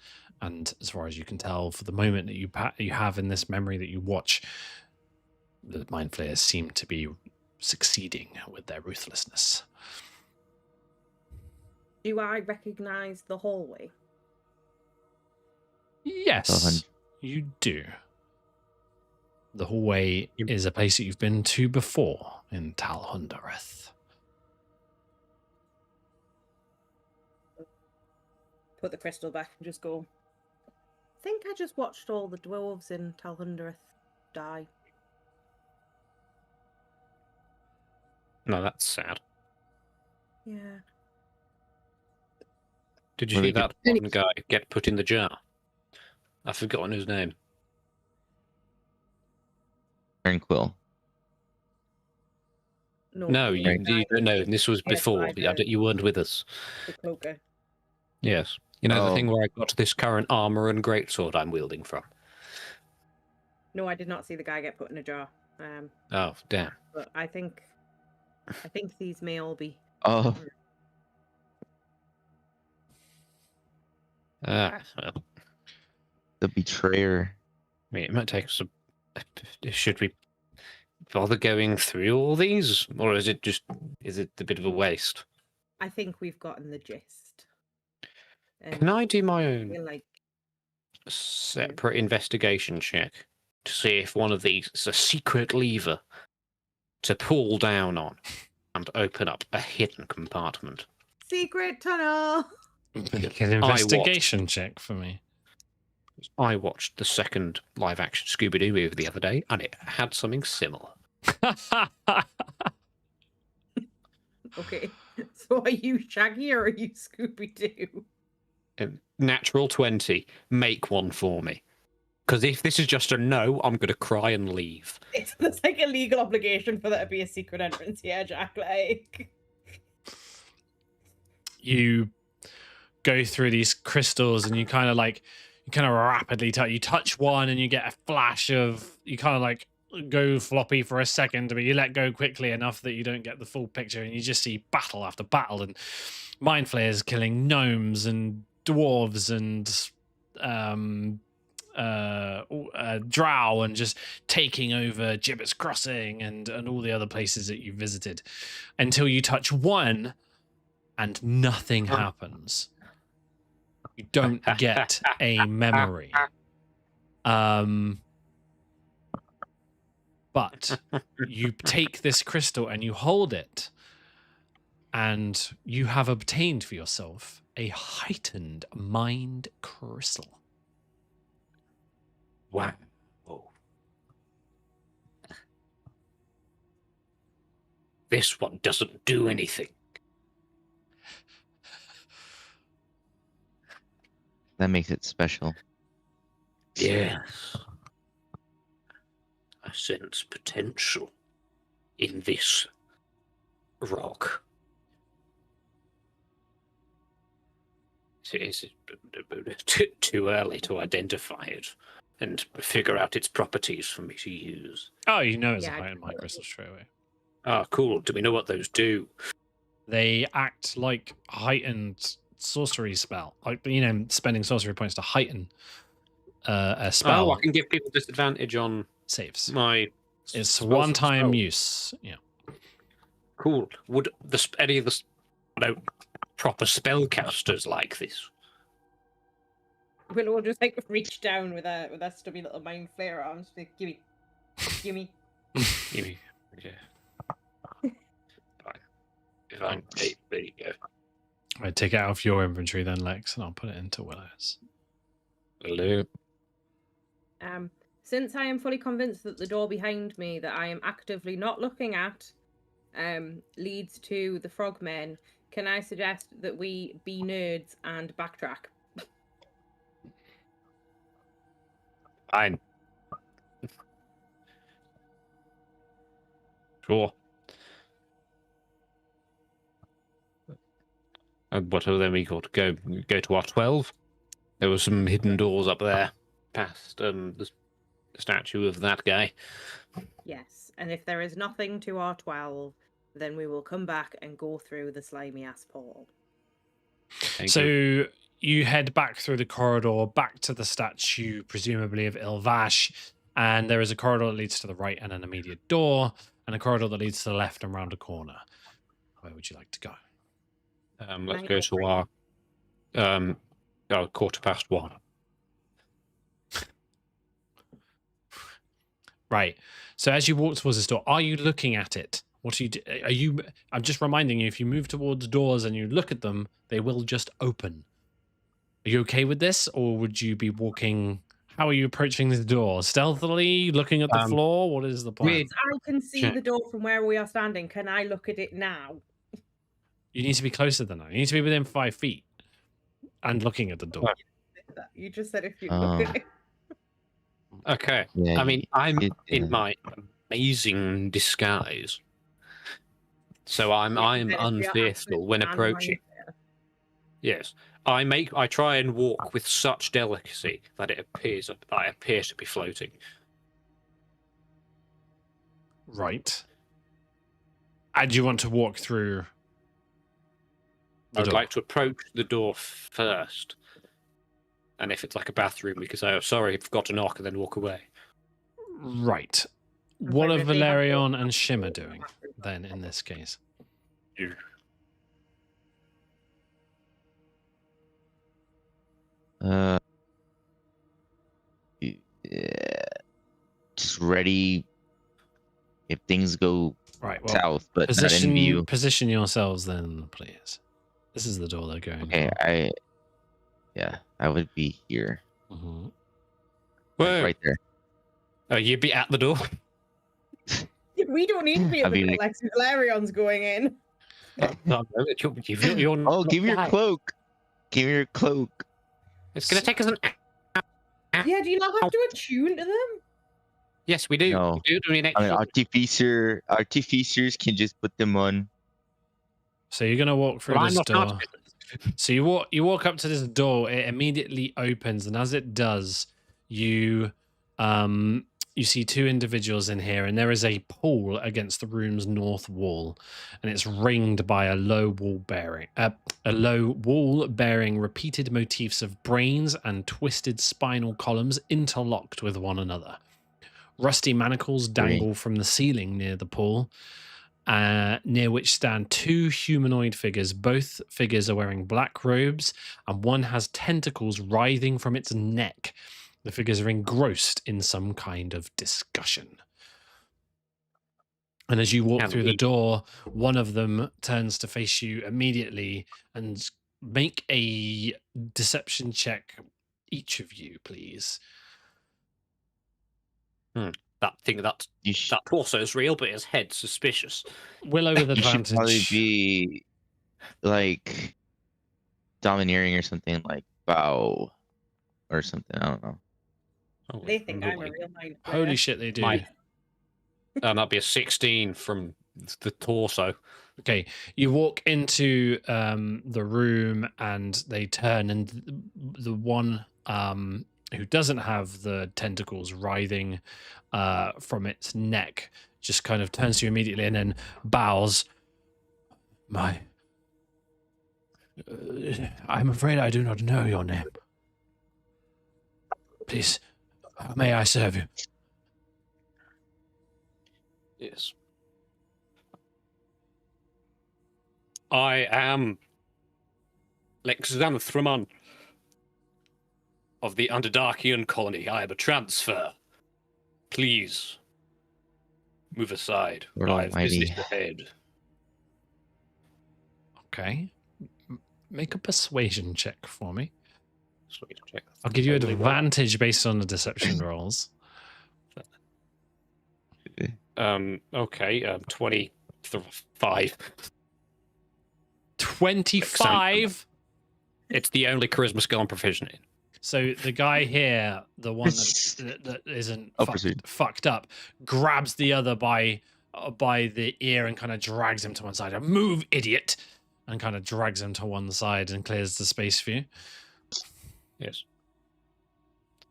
Speaker 4: and as far as you can tell, for the moment that you have in this memory that you watch, the mind flayers seem to be succeeding with their ruthlessness.
Speaker 2: Do I recognize the hallway?
Speaker 4: Yes, you do. The hallway is a place that you've been to before in Talhundareth.
Speaker 2: Put the crystal back and just go. I think I just watched all the dwarves in Talhundareth die.
Speaker 3: No, that's sad.
Speaker 2: Yeah.
Speaker 3: Did you
Speaker 5: Well,
Speaker 3: see
Speaker 5: we could-
Speaker 3: that one guy get put in the jar? I've forgotten his name.
Speaker 5: Tranquil.
Speaker 3: No, you don't know. This was before. You weren't with us.
Speaker 2: The cloaker.
Speaker 3: Yes. You know the
Speaker 5: Oh.
Speaker 3: thing where I got this current armor and greatsword I'm wielding from?
Speaker 2: No, I did not see the guy get put in a jar.
Speaker 3: Oh, damn.
Speaker 2: But I think these may all be.
Speaker 5: Oh,
Speaker 3: Well,
Speaker 5: the betrayer.
Speaker 3: I mean, it might take us a... Should we bother going through all these? Or is it a bit of a waste?
Speaker 2: I think we've gotten the gist.
Speaker 3: Can I do my
Speaker 2: I
Speaker 3: own
Speaker 2: feel like
Speaker 3: separate investigation check to see if one of these is a secret lever to pull down on and open up a hidden compartment?
Speaker 2: secret tunnel.
Speaker 4: Make an investigation check for me.
Speaker 3: I watched the second live-action Scooby-Doo movie the other day, and it had something similar.
Speaker 2: Okay, so are you Shaggy or are you Scooby Doo?
Speaker 3: Natural 20. Make one for me. Because if this is just a no, I'm going to cry and leave.
Speaker 2: There's like a legal obligation for there to be a secret entrance here, Jack. Like,
Speaker 4: You go through these crystals and you kind of rapidly touch one and you get a flash of, you kind of like go floppy for a second, but you let go quickly enough that you don't get the full picture, and you just see battle after battle and mind flayers killing gnomes and dwarves and drow and just taking over Gibbet's Crossing and all the other places that you visited, until you touch one and nothing happens. You don't get a memory. But you take this crystal and you hold it, and you have obtained for yourself a heightened mind crystal.
Speaker 3: Wow. This one doesn't do anything.
Speaker 5: That makes it special.
Speaker 3: Yes. I sense potential in this rock. Is it too early to identify it and figure out its properties for me to use?
Speaker 4: Oh, you know it's
Speaker 2: Yeah,
Speaker 4: a heightened mind crystal straight away.
Speaker 3: Ah, cool. Do we know what those do?
Speaker 4: They act like heightened sorcery spell. Like, you know, spending sorcery points to heighten a spell.
Speaker 3: Oh, I can give people disadvantage on
Speaker 4: Saves.
Speaker 3: my...
Speaker 4: It's
Speaker 3: spell
Speaker 4: one-time
Speaker 3: spell.
Speaker 4: use. Yeah.
Speaker 3: Cool. Would any of the proper spellcasters like this?
Speaker 2: Willow will just like reach down with a stubby little mind flare arms. Like, gimme.
Speaker 3: Yeah. Fine. There you go.
Speaker 4: I take it out of your inventory then, Lex, and I'll put it into Willow's.
Speaker 3: Hello.
Speaker 2: Since I am fully convinced that the door behind me that I am actively not looking at leads to the frogmen, can I suggest that we be nerds and backtrack?
Speaker 3: Fine. Sure. what are they called? Go to R12. There were some hidden doors up there, past the statue of that guy.
Speaker 2: Yes, and if there is nothing to R12, then we will come back and go through the slimy ass portal.
Speaker 3: Thank
Speaker 4: So
Speaker 3: you.
Speaker 4: you head back through the corridor, back to the statue, presumably of Ilvash, and there is a corridor that leads to the right and an immediate door, and a corridor that leads to the left and round a corner. Where would you like to go?
Speaker 3: Let's go to our 1:15.
Speaker 4: Right. So as you walk towards this door, are you looking at it? What are you? Are you? I'm just reminding you. If you move towards doors and you look at them, they will just open. Are you okay with this, or would you be walking? How are you approaching this door? Stealthily, looking at the floor. What is the plan?
Speaker 2: I can see the door from where we are standing. Can I look at it now?
Speaker 4: You need to be closer than that. You need to be within 5 feet and looking at the door.
Speaker 2: You just said if you look at it.
Speaker 3: Okay.
Speaker 5: Yeah,
Speaker 3: I mean, I'm in
Speaker 5: yeah.
Speaker 3: my amazing disguise, so I'm unfaithful when approaching. Yes, I try and walk with such delicacy that it appears that I appear to be floating.
Speaker 4: Right. And you want to walk through
Speaker 3: I would like to approach the door first, and if it's like a bathroom, we could say, "Oh, sorry, I forgot to knock," and then walk away.
Speaker 4: Right. What are Valerion and Shimmer doing then in this case?
Speaker 5: Yeah, just ready if things go
Speaker 4: Right. Well,
Speaker 5: south, but not in view.
Speaker 4: position yourselves then, please. This is the door they're going.
Speaker 5: Okay, I would be here,
Speaker 4: Mm-hmm.
Speaker 3: Whoa.
Speaker 5: right there.
Speaker 3: You'd be at the door.
Speaker 2: We don't need to be at
Speaker 5: I'll
Speaker 2: the
Speaker 5: be
Speaker 2: door.
Speaker 5: like-
Speaker 2: Lexi Valerion's going in.
Speaker 3: No, you're
Speaker 5: Oh, give me your
Speaker 3: not-
Speaker 5: cloak. Give me your cloak.
Speaker 3: It's going to take us an.
Speaker 2: Yeah, do you not have to attune to them?
Speaker 3: Yes, we do.
Speaker 5: No.
Speaker 3: We do. I mean,
Speaker 5: I mean, artificers can just put them on.
Speaker 4: So you're gonna walk through
Speaker 3: Well, I'm
Speaker 4: this
Speaker 3: not
Speaker 4: door.
Speaker 3: artificial.
Speaker 4: So you walk up to this door. It immediately opens, and as it does, you see two individuals in here, and there is a pole against the room's north wall, and it's ringed by a low wall bearing repeated motifs of brains and twisted spinal columns interlocked with one another. Rusty manacles dangle from the ceiling near the pole, near which stand two humanoid figures. Both figures are wearing black robes, and one has tentacles writhing from its neck. The figures are engrossed in some kind of discussion. And as you walk through the door, one of them turns to face you immediately and make a deception check, each of you, please.
Speaker 3: That thing, that torso is real, but his head's suspicious.
Speaker 4: Willow with
Speaker 5: You should
Speaker 4: advantage.
Speaker 5: probably be like domineering or something, like bow or something. I don't know.
Speaker 3: Oh,
Speaker 2: They think I'm a
Speaker 3: like-
Speaker 2: real mind player.
Speaker 4: Holy shit, they do.
Speaker 3: That'd be a 16 from the torso.
Speaker 4: Okay, you walk into the room and they turn, and the one who doesn't have the tentacles writhing from its neck just kind of turns to you immediately and then bows. I'm afraid I do not know your name. Please, may I serve you?
Speaker 3: Yes. I am Lexanthramon of the Underdarkian colony. I am a transfer. Please move aside.
Speaker 5: Lord
Speaker 3: I have business
Speaker 5: almighty.
Speaker 3: ahead.
Speaker 4: Okay. Make a persuasion check for me.
Speaker 3: Sweet, check.
Speaker 4: I'll give you
Speaker 3: Only one.
Speaker 4: advantage based on the deception rolls.
Speaker 3: Okay. 25.
Speaker 4: 25.
Speaker 3: It's the only charisma skill I'm proficient in.
Speaker 4: So the guy here, the one that isn't
Speaker 5: Oh, proceed.
Speaker 4: fucked up, grabs the other by the ear and kind of drags him to one side. Move, idiot! and kind of drags him to one side and clears the space for you.
Speaker 3: Yes.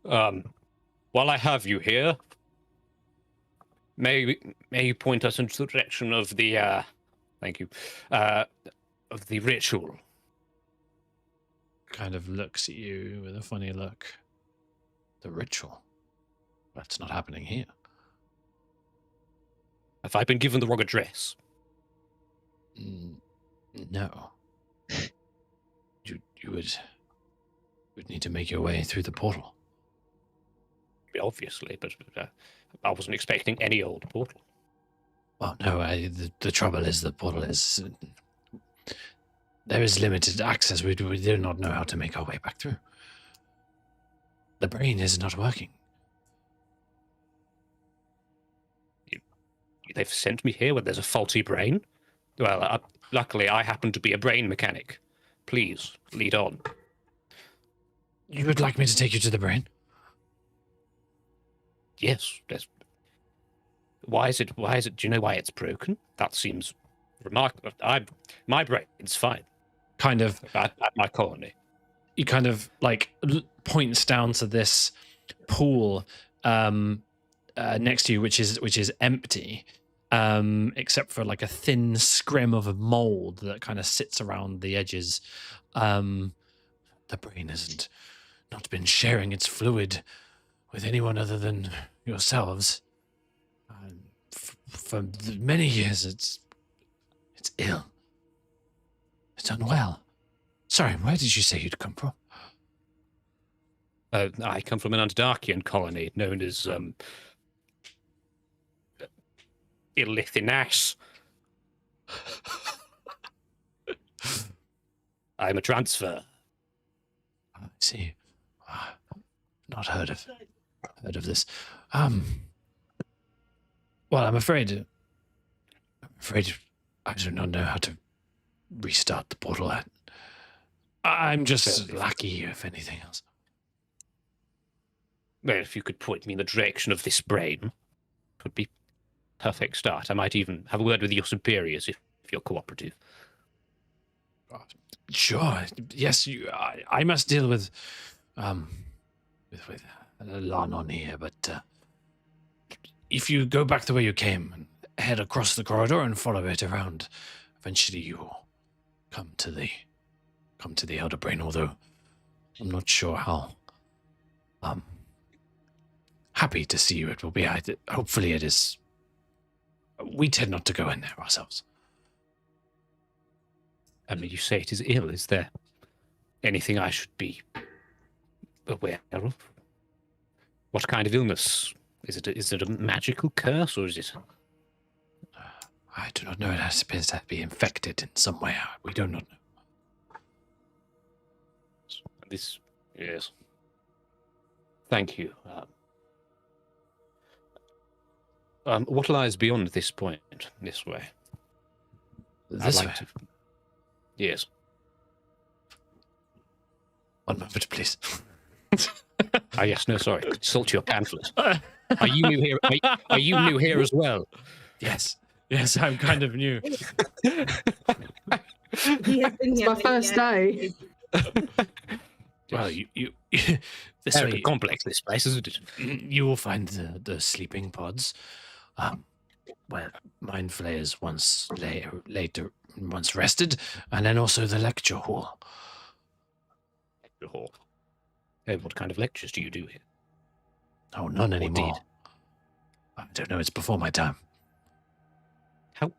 Speaker 3: While I have you here, may you point us into the direction of the thank you, of the ritual.
Speaker 4: Kind of looks at you with a funny look. The ritual? That's not happening here.
Speaker 3: Have I been given the wrong address?
Speaker 4: No. You would need to make your way through the portal.
Speaker 3: Obviously, but I wasn't expecting any old portal.
Speaker 4: Well, no, the trouble is the portal is... there is limited access. We do not know how to make our way back through. The brain is not working.
Speaker 3: They've sent me here where there's a faulty brain? Well, luckily I happen to be a brain mechanic. Please, lead on.
Speaker 4: You would like me to take you to the brain?
Speaker 3: Yes. Why is it, do you know why it's broken? That seems remarkable. My brain's fine.
Speaker 4: Kind of.
Speaker 3: At my colony.
Speaker 4: He kind of like points down to this pool next to you, which is empty, except for like a thin scrim of a mold that kind of sits around the edges. The brain hasn't not been sharing its fluid with anyone other than yourselves. For many years, it's ill. It's unwell. Sorry, where did you say you'd come from?
Speaker 3: I come from an Underdarkian colony known as Illithinash. I'm a transfer.
Speaker 4: I see. Not heard of this. Well, I'm afraid I do not know how to restart the portal. I'm just lucky, if anything else.
Speaker 3: Well, if you could point me in the direction of this brain, would be perfect start. I might even have a word with your superiors if you're cooperative.
Speaker 4: Sure. Yes, I must deal with Lanon here, but if you go back the way you came and head across the corridor and follow it around, eventually you will come to the Elder Brain, although I'm not sure how happy to see you it will be. Hopefully it is. We tend not to go in there ourselves.
Speaker 3: I mean, you say it is ill. Is there anything I should be aware of? What kind of illness? Is it a magical curse, or is it?
Speaker 4: I do not know. It appears to be infected in some way. We do not know.
Speaker 3: Yes. Thank you. What lies beyond this point? This way.
Speaker 4: This way?
Speaker 3: Yes.
Speaker 4: One moment, please.
Speaker 3: Yes. No. Sorry. Consult your pamphlet. Are you new here? Are you new here as well?
Speaker 4: Yes. Yes, I'm kind of new.
Speaker 6: It's my first day.
Speaker 4: Well, you this
Speaker 3: Very
Speaker 4: way,
Speaker 3: complex, this place, isn't it?
Speaker 4: you will find the sleeping pods, where mind flayers once rested, and then also the lecture hall.
Speaker 3: Lecture hall. Hey, what kind of lectures do you do here?
Speaker 4: Oh, none anymore.
Speaker 3: did?
Speaker 4: I don't know. It's before my time.
Speaker 3: How?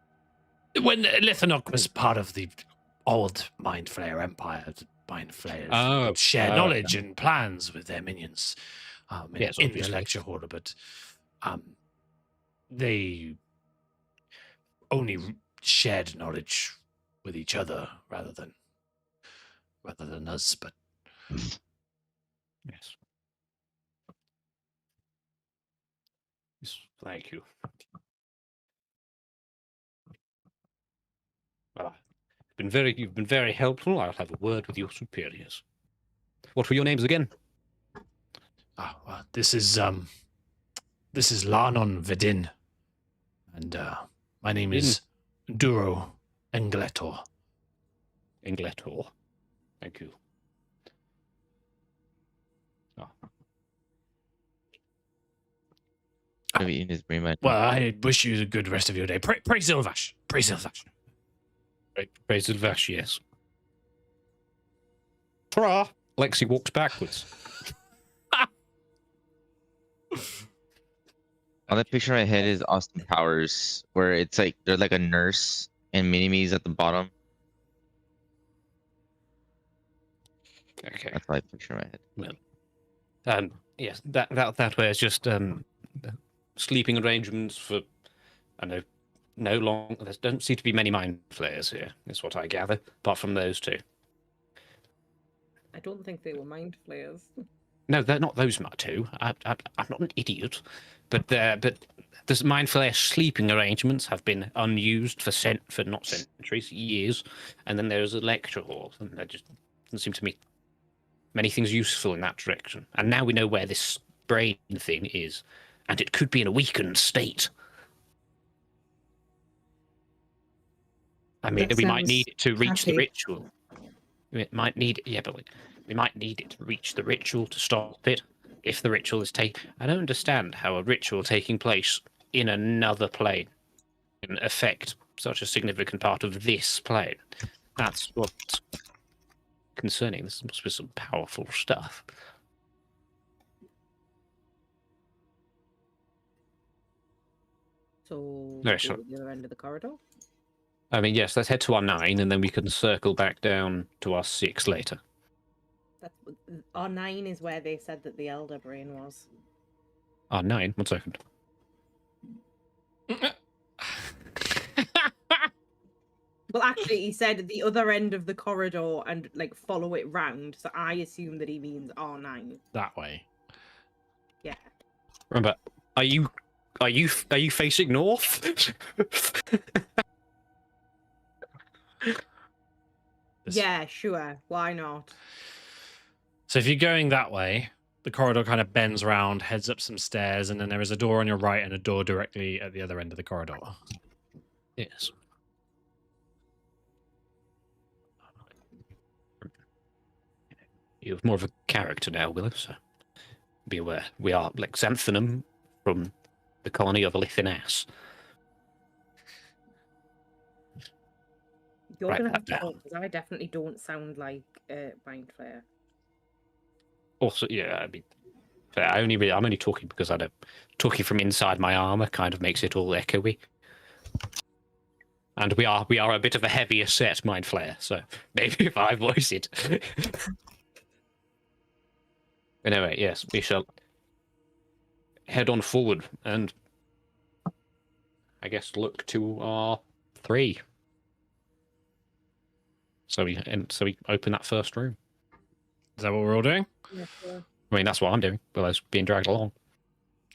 Speaker 4: When Lithanok was part of the old Mind Flayer Empire, the Mind Flayers would share knowledge and plans with their minions
Speaker 3: Yes,
Speaker 4: in the
Speaker 3: obviously.
Speaker 4: lecture hall, but they only shared knowledge with each other rather than us. But
Speaker 3: Yes. Yes, thank you. Well, you've been very helpful. I'll have a word with your superiors. What were your names again?
Speaker 4: well, this is Larnon Vedin, and my name is Duro Engletor.
Speaker 3: Ingletor. Thank you. Oh.
Speaker 5: I've eaten his brain by
Speaker 4: Well, I wish you a good rest of your day. Pray Silvash. Pray Silvash.
Speaker 3: Praise the Vash, yes. Hurrah! Lexi walks backwards.
Speaker 5: On the picture in my head is Austin Powers, where it's like they're like a nurse and Mini-Me's at the bottom.
Speaker 3: Okay.
Speaker 5: That's what I picture in my head.
Speaker 3: Yes, that way is just sleeping arrangements for, I know, no long. There don't seem to be many mind flayers here. Is what I gather, apart from those two.
Speaker 2: I don't think they were mind flayers.
Speaker 3: No, they're not those two. I'm not an idiot, but the mind flayer sleeping arrangements have been unused for not centuries, years, and then there's a lecture hall, and there just doesn't seem to me many things useful in that direction. And now we know where this brain thing is, and it could be in a weakened state. I mean,
Speaker 6: That
Speaker 3: we might
Speaker 6: sounds
Speaker 3: need it to reach the
Speaker 6: happy.
Speaker 3: ritual. It might need, yeah, but we might need it to reach the ritual to stop it. If the ritual is I don't understand how a ritual taking place in another plane can affect such a significant part of this plane. That's what's concerning. This must be some powerful stuff.
Speaker 2: So
Speaker 3: No,
Speaker 2: go
Speaker 3: sure.
Speaker 2: to the other end of the corridor.
Speaker 3: I mean, yes, let's head to our 9, and then we can circle back down to our 6 later.
Speaker 2: That's our 9 is where they said that the elder brain was.
Speaker 3: Our 9? 1 second.
Speaker 2: Well, actually, he said the other end of the corridor and like follow it round. So I assume that he means R9.
Speaker 4: That way.
Speaker 2: Yeah.
Speaker 3: Remember, are you facing north?
Speaker 2: Yeah, sure. Why not?
Speaker 4: So if you're going that way, the corridor kind of bends around, heads up some stairs, and then there is a door on your right and a door directly at the other end of the corridor.
Speaker 3: Yes. You have more of a character now, Willow, so be aware. We are like Xanthanum from the colony of Lithinas.
Speaker 2: You're
Speaker 3: Write
Speaker 2: gonna have
Speaker 3: that
Speaker 2: to
Speaker 3: down.
Speaker 2: because I definitely don't sound like Mind Flayer.
Speaker 3: Also, yeah, I mean, I'm only talking because I don't. Talking from inside my armor kind of makes it all echoey. And we are a bit of a heavier set mind flayer, so maybe if I voice it. Anyway, yes, we shall head on forward and I guess look to our 3. So we open that first room.
Speaker 4: Is that what we're all doing?
Speaker 2: Yeah, sure.
Speaker 3: I mean, that's what I'm doing. Well, I was being dragged along.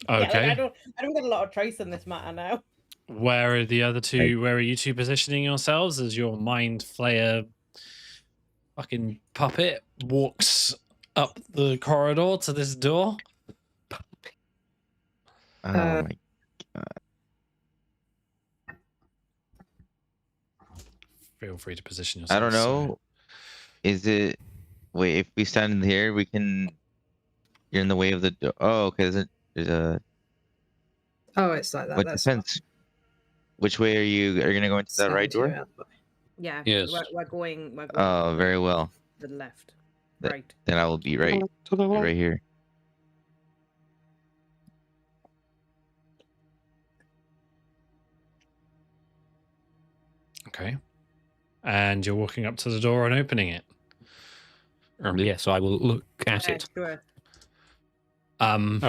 Speaker 4: Okay.
Speaker 2: Yeah, like, I don't get a lot of choice in this matter now.
Speaker 4: Where are the other two? Where are you two positioning yourselves as your mind flayer fucking puppet walks up the corridor to this door?
Speaker 5: Oh my god.
Speaker 4: Feel free to position yourself.
Speaker 5: I don't know. Is it? Wait, if we stand in here, we can. You're in the way of the door. Oh, okay. There's a.
Speaker 6: Oh, it's like that.
Speaker 5: What
Speaker 6: That's
Speaker 5: defense? Which way are you? Are you gonna go into that right
Speaker 6: stand you
Speaker 5: door?
Speaker 6: out, but-
Speaker 2: Yeah,
Speaker 3: Yes.
Speaker 2: we're going
Speaker 5: Oh, very well.
Speaker 2: to the left.
Speaker 5: That-
Speaker 2: Right.
Speaker 5: Then I will be right here.
Speaker 4: Okay. And you're walking up to the door and opening it.
Speaker 3: Yeah, so I will look at
Speaker 2: Yeah,
Speaker 3: it.
Speaker 2: sure.
Speaker 3: Oh,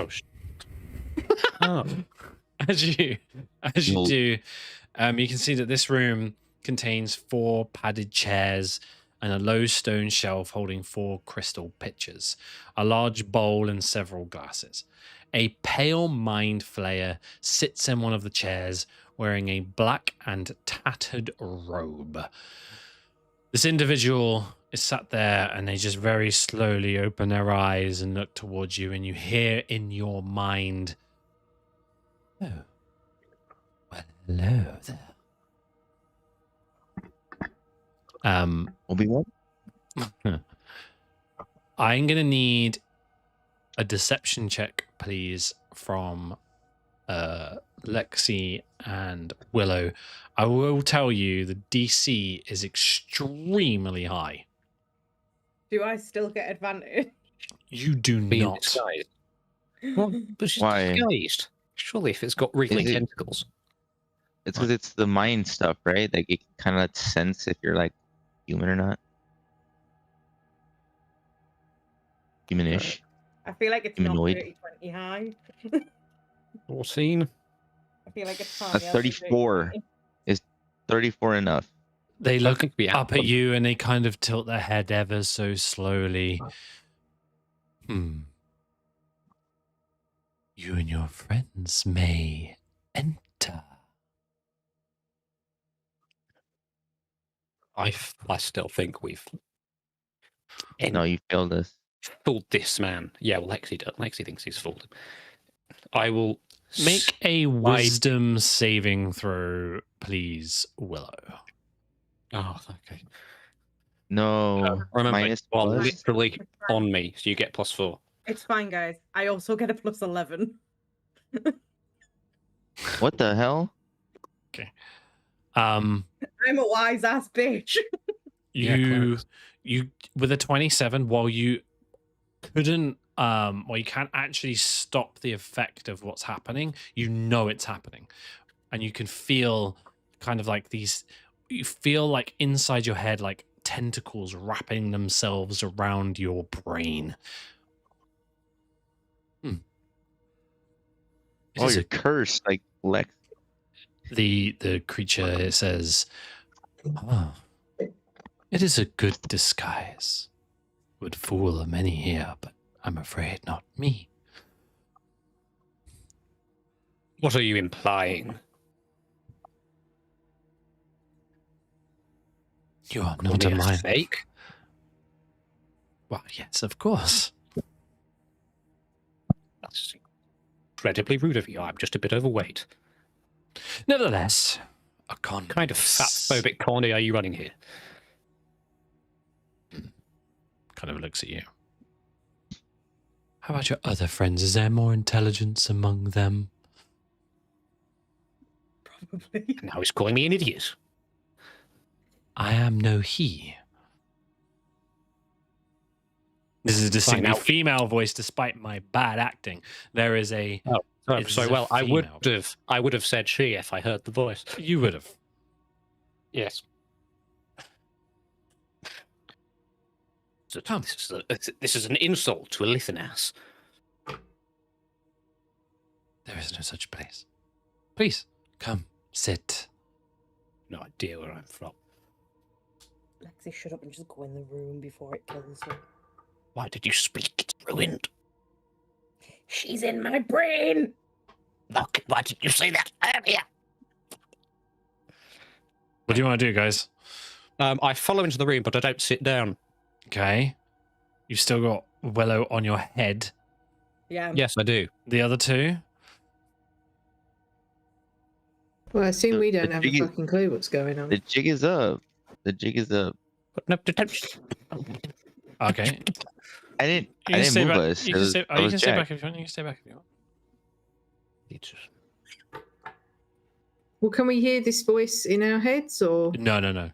Speaker 3: oh.
Speaker 4: as you
Speaker 5: Well-
Speaker 4: do, you can see that this room contains 4 padded chairs and a low stone shelf holding 4 crystal pitchers, a large bowl and several glasses. A pale mind flayer sits in one of the chairs wearing a black and tattered robe. This individual is sat there and they just very slowly open their eyes and look towards you, and you hear in your mind, "Oh, well, hello there."
Speaker 5: Obi-Wan?
Speaker 4: I'm gonna need a deception check, please, from Lexi and Willow. I will tell you the DC is extremely high.
Speaker 2: Do I still get advantage?
Speaker 4: You do
Speaker 3: Being
Speaker 4: not.
Speaker 3: disguised. Well, but she's
Speaker 5: Why?
Speaker 3: disguised. Surely, if it's got wriggling
Speaker 5: Is it-
Speaker 3: tentacles.
Speaker 5: It's because it's the mind stuff, right? Like it can kind of sense if you're like human or not. Humanish.
Speaker 2: I feel like it's
Speaker 5: Humanoid.
Speaker 2: not 30-20 high.
Speaker 3: 14.
Speaker 2: I feel like it's
Speaker 5: A
Speaker 2: higher than
Speaker 5: 34
Speaker 2: 30-20.
Speaker 5: is 34 enough.
Speaker 4: They
Speaker 3: I
Speaker 4: look
Speaker 3: think we have
Speaker 4: up at
Speaker 3: them.
Speaker 4: you and they kind of tilt their head ever so slowly. You and your friends may enter.
Speaker 3: I still think we've
Speaker 5: No, you failed us.
Speaker 3: fooled this man. Yeah, well, Lexi does. Lexi thinks he's fooled him. I will
Speaker 4: Make a wisdom saving throw, please, Willow.
Speaker 3: Oh, okay.
Speaker 5: No.
Speaker 3: Remember,
Speaker 5: minus
Speaker 3: well,
Speaker 5: plus?
Speaker 3: literally on me, so you get +4.
Speaker 2: It's fine, guys. I also get a +11.
Speaker 5: What the hell?
Speaker 4: Um,
Speaker 2: I'm a wise ass bitch.
Speaker 3: Yeah,
Speaker 4: you
Speaker 3: close.
Speaker 4: you with a 27, while you couldn't well, you can't actually stop the effect of what's happening, you know it's happening, and you can feel kind of like these, you feel like inside your head like tentacles wrapping themselves around your brain. It
Speaker 5: Oh,
Speaker 4: is
Speaker 5: you're cursed, like Lex.
Speaker 4: the creature says, "Oh, it is a good disguise. Would fool many here, but I'm afraid not me."
Speaker 3: What are you implying?
Speaker 4: You are
Speaker 3: Call
Speaker 4: not
Speaker 3: me
Speaker 4: a mind.
Speaker 3: fake?
Speaker 4: Well, yes, of course.
Speaker 3: That's incredibly rude of you. I'm just a bit overweight.
Speaker 4: Nevertheless, a con.
Speaker 3: Kind of fat-phobic colony are you running here?
Speaker 4: Kind of looks at you. How about your other friends? Is there more intelligence among them?
Speaker 2: Probably.
Speaker 3: Now he's calling me an idiot.
Speaker 4: I am no he. This is a distinctly
Speaker 3: now-
Speaker 4: female voice, despite my bad acting. There is a.
Speaker 3: Oh,
Speaker 4: It is
Speaker 3: so
Speaker 4: a
Speaker 3: well,
Speaker 4: female.
Speaker 3: I would have said she if I heard the voice.
Speaker 4: You would have.
Speaker 3: Yes. So
Speaker 4: Come.
Speaker 3: this is an insult to a Lithanas.
Speaker 4: There is no such place. Please, come, sit.
Speaker 3: No idea where I'm from.
Speaker 2: Lexi, shut up and just go in the room before it kills her.
Speaker 3: Why did you speak? It's ruined.
Speaker 2: She's in my brain!
Speaker 3: Look, why did you say that earlier?
Speaker 4: What do you want to do, guys?
Speaker 3: I follow into the room, but I don't sit down.
Speaker 4: Okay. You've still got Willow on your head.
Speaker 2: Yeah.
Speaker 3: Yes, I do.
Speaker 4: The other two?
Speaker 6: Well, I assume we don't
Speaker 5: The
Speaker 6: have a
Speaker 5: jig is-
Speaker 6: fucking clue what's going on.
Speaker 5: The jig is up. The jig is up.
Speaker 3: But no, don't.
Speaker 4: Okay.
Speaker 5: I didn't
Speaker 4: You can stay
Speaker 5: move
Speaker 4: back.
Speaker 5: us.
Speaker 4: You
Speaker 5: It
Speaker 4: can
Speaker 5: was-
Speaker 4: stay,
Speaker 5: that
Speaker 4: you
Speaker 5: was
Speaker 4: can stay
Speaker 5: Jack.
Speaker 4: back if you want. You can stay back if you want.
Speaker 6: Well, can we hear this voice in our heads, or
Speaker 4: No.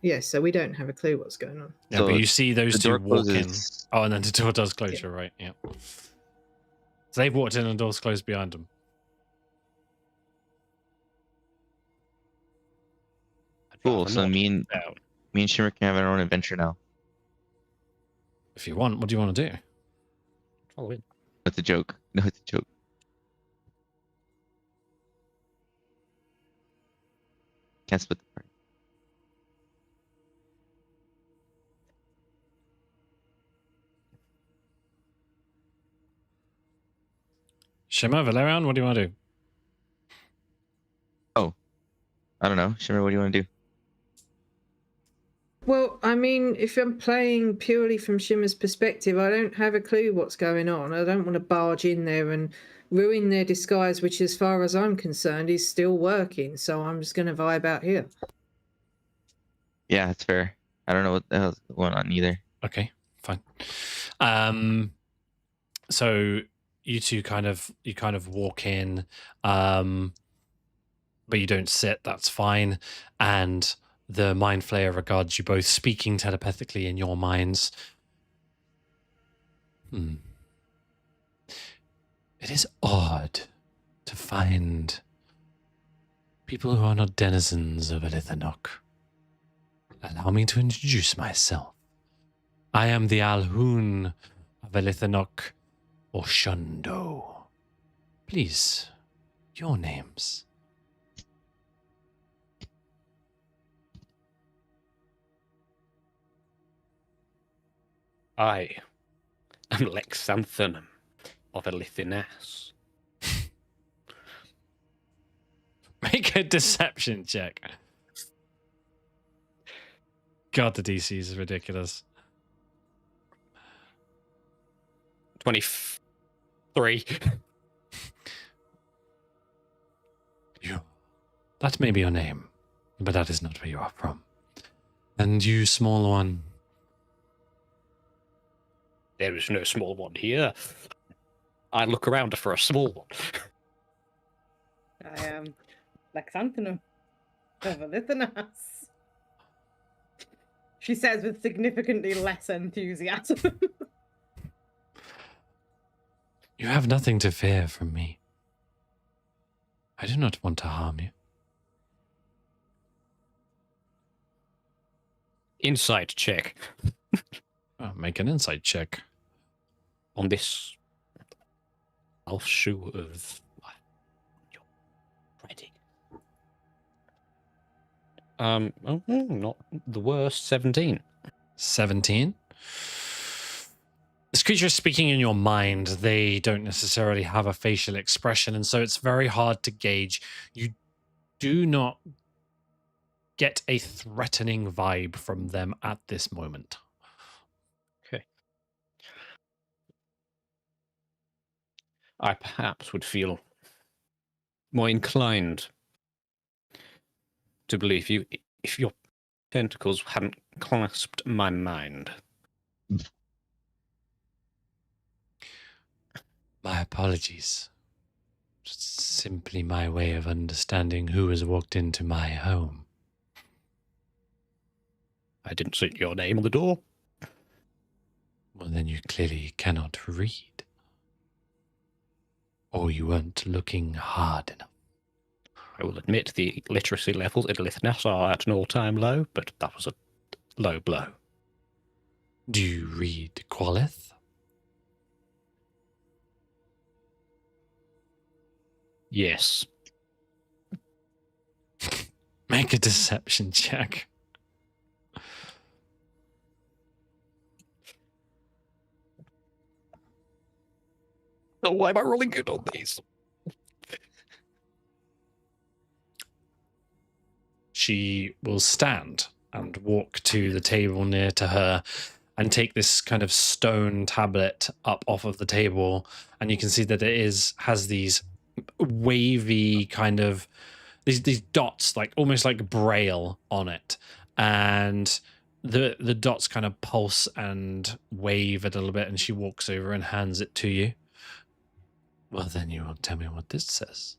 Speaker 6: yeah? So we don't have a clue what's going on.
Speaker 4: Yeah,
Speaker 5: So
Speaker 4: but you see those
Speaker 5: The
Speaker 4: two
Speaker 5: door
Speaker 4: walk in.
Speaker 5: closes.
Speaker 4: Oh, and then the door does close. You're right. Yeah. So they've walked in and the door's closed behind them.
Speaker 5: Cool. So me and Shimmer can have our own adventure now.
Speaker 4: If you want, what do you want to do?
Speaker 3: Follow in.
Speaker 5: That's a joke. No, it's a joke. Can't split the party.
Speaker 4: Shimmer, Valerian, what do you want to do?
Speaker 5: I don't know. Shimmer, what do you want to do?
Speaker 6: Well, I mean, if I'm playing purely from Shimmer's perspective, I don't have a clue what's going on. I don't want to barge in there and ruin their disguise, which, as far as I'm concerned, is still working. So I'm just going to vibe out here.
Speaker 5: Yeah, it's fair. I don't know what the hell's going on either.
Speaker 4: Okay, fine. So you two kind of walk in, but you don't sit. That's fine. And the mind flayer regards you both, speaking telepathically in your minds. It is odd to find people who are not denizens of Elithanok. Allow me to introduce myself. I am the Alhoon of Elithanok Oshundo. Please, your names.
Speaker 3: I am Lexanthanum of Elithinas.
Speaker 4: Make a deception check. God, the DC is ridiculous.
Speaker 3: 23.
Speaker 4: That may be your name, but that is not where you are from. And you, small one.
Speaker 3: There is no small one here. I look around for a small one.
Speaker 2: I am Lexanthanum of Elithanas. She says with significantly less enthusiasm.
Speaker 4: You have nothing to fear from me. I do not want to harm you.
Speaker 3: Insight check
Speaker 4: Oh, make an insight check.
Speaker 3: on this elf shoe of your writing. Not the worst. 17.
Speaker 4: 17. This creature is speaking in your mind. They don't necessarily have a facial expression, and so it's very hard to gauge. You do not get a threatening vibe from them at this moment.
Speaker 3: Okay. I perhaps would feel more inclined to believe you if your tentacles hadn't clasped my mind.
Speaker 4: My apologies. Just simply my way of understanding who has walked into my home.
Speaker 3: I didn't see your name on the door.
Speaker 4: Well, then you clearly cannot read. Or you weren't looking hard enough.
Speaker 3: I will admit the literacy levels in Elithanas are at an all-time low, but that was a low blow.
Speaker 4: Do you read Qualith?
Speaker 3: Yes.
Speaker 4: Make a deception check.
Speaker 3: Oh, why am I rolling good on these?
Speaker 4: She will stand and walk to the table near to her and take this kind of stone tablet up off of the table, and you can see that it has these wavy kind of these dots, like almost like braille on it, and the dots kind of pulse and wave a little bit, and she walks over and hands it to you. Well, then you will tell me what this says.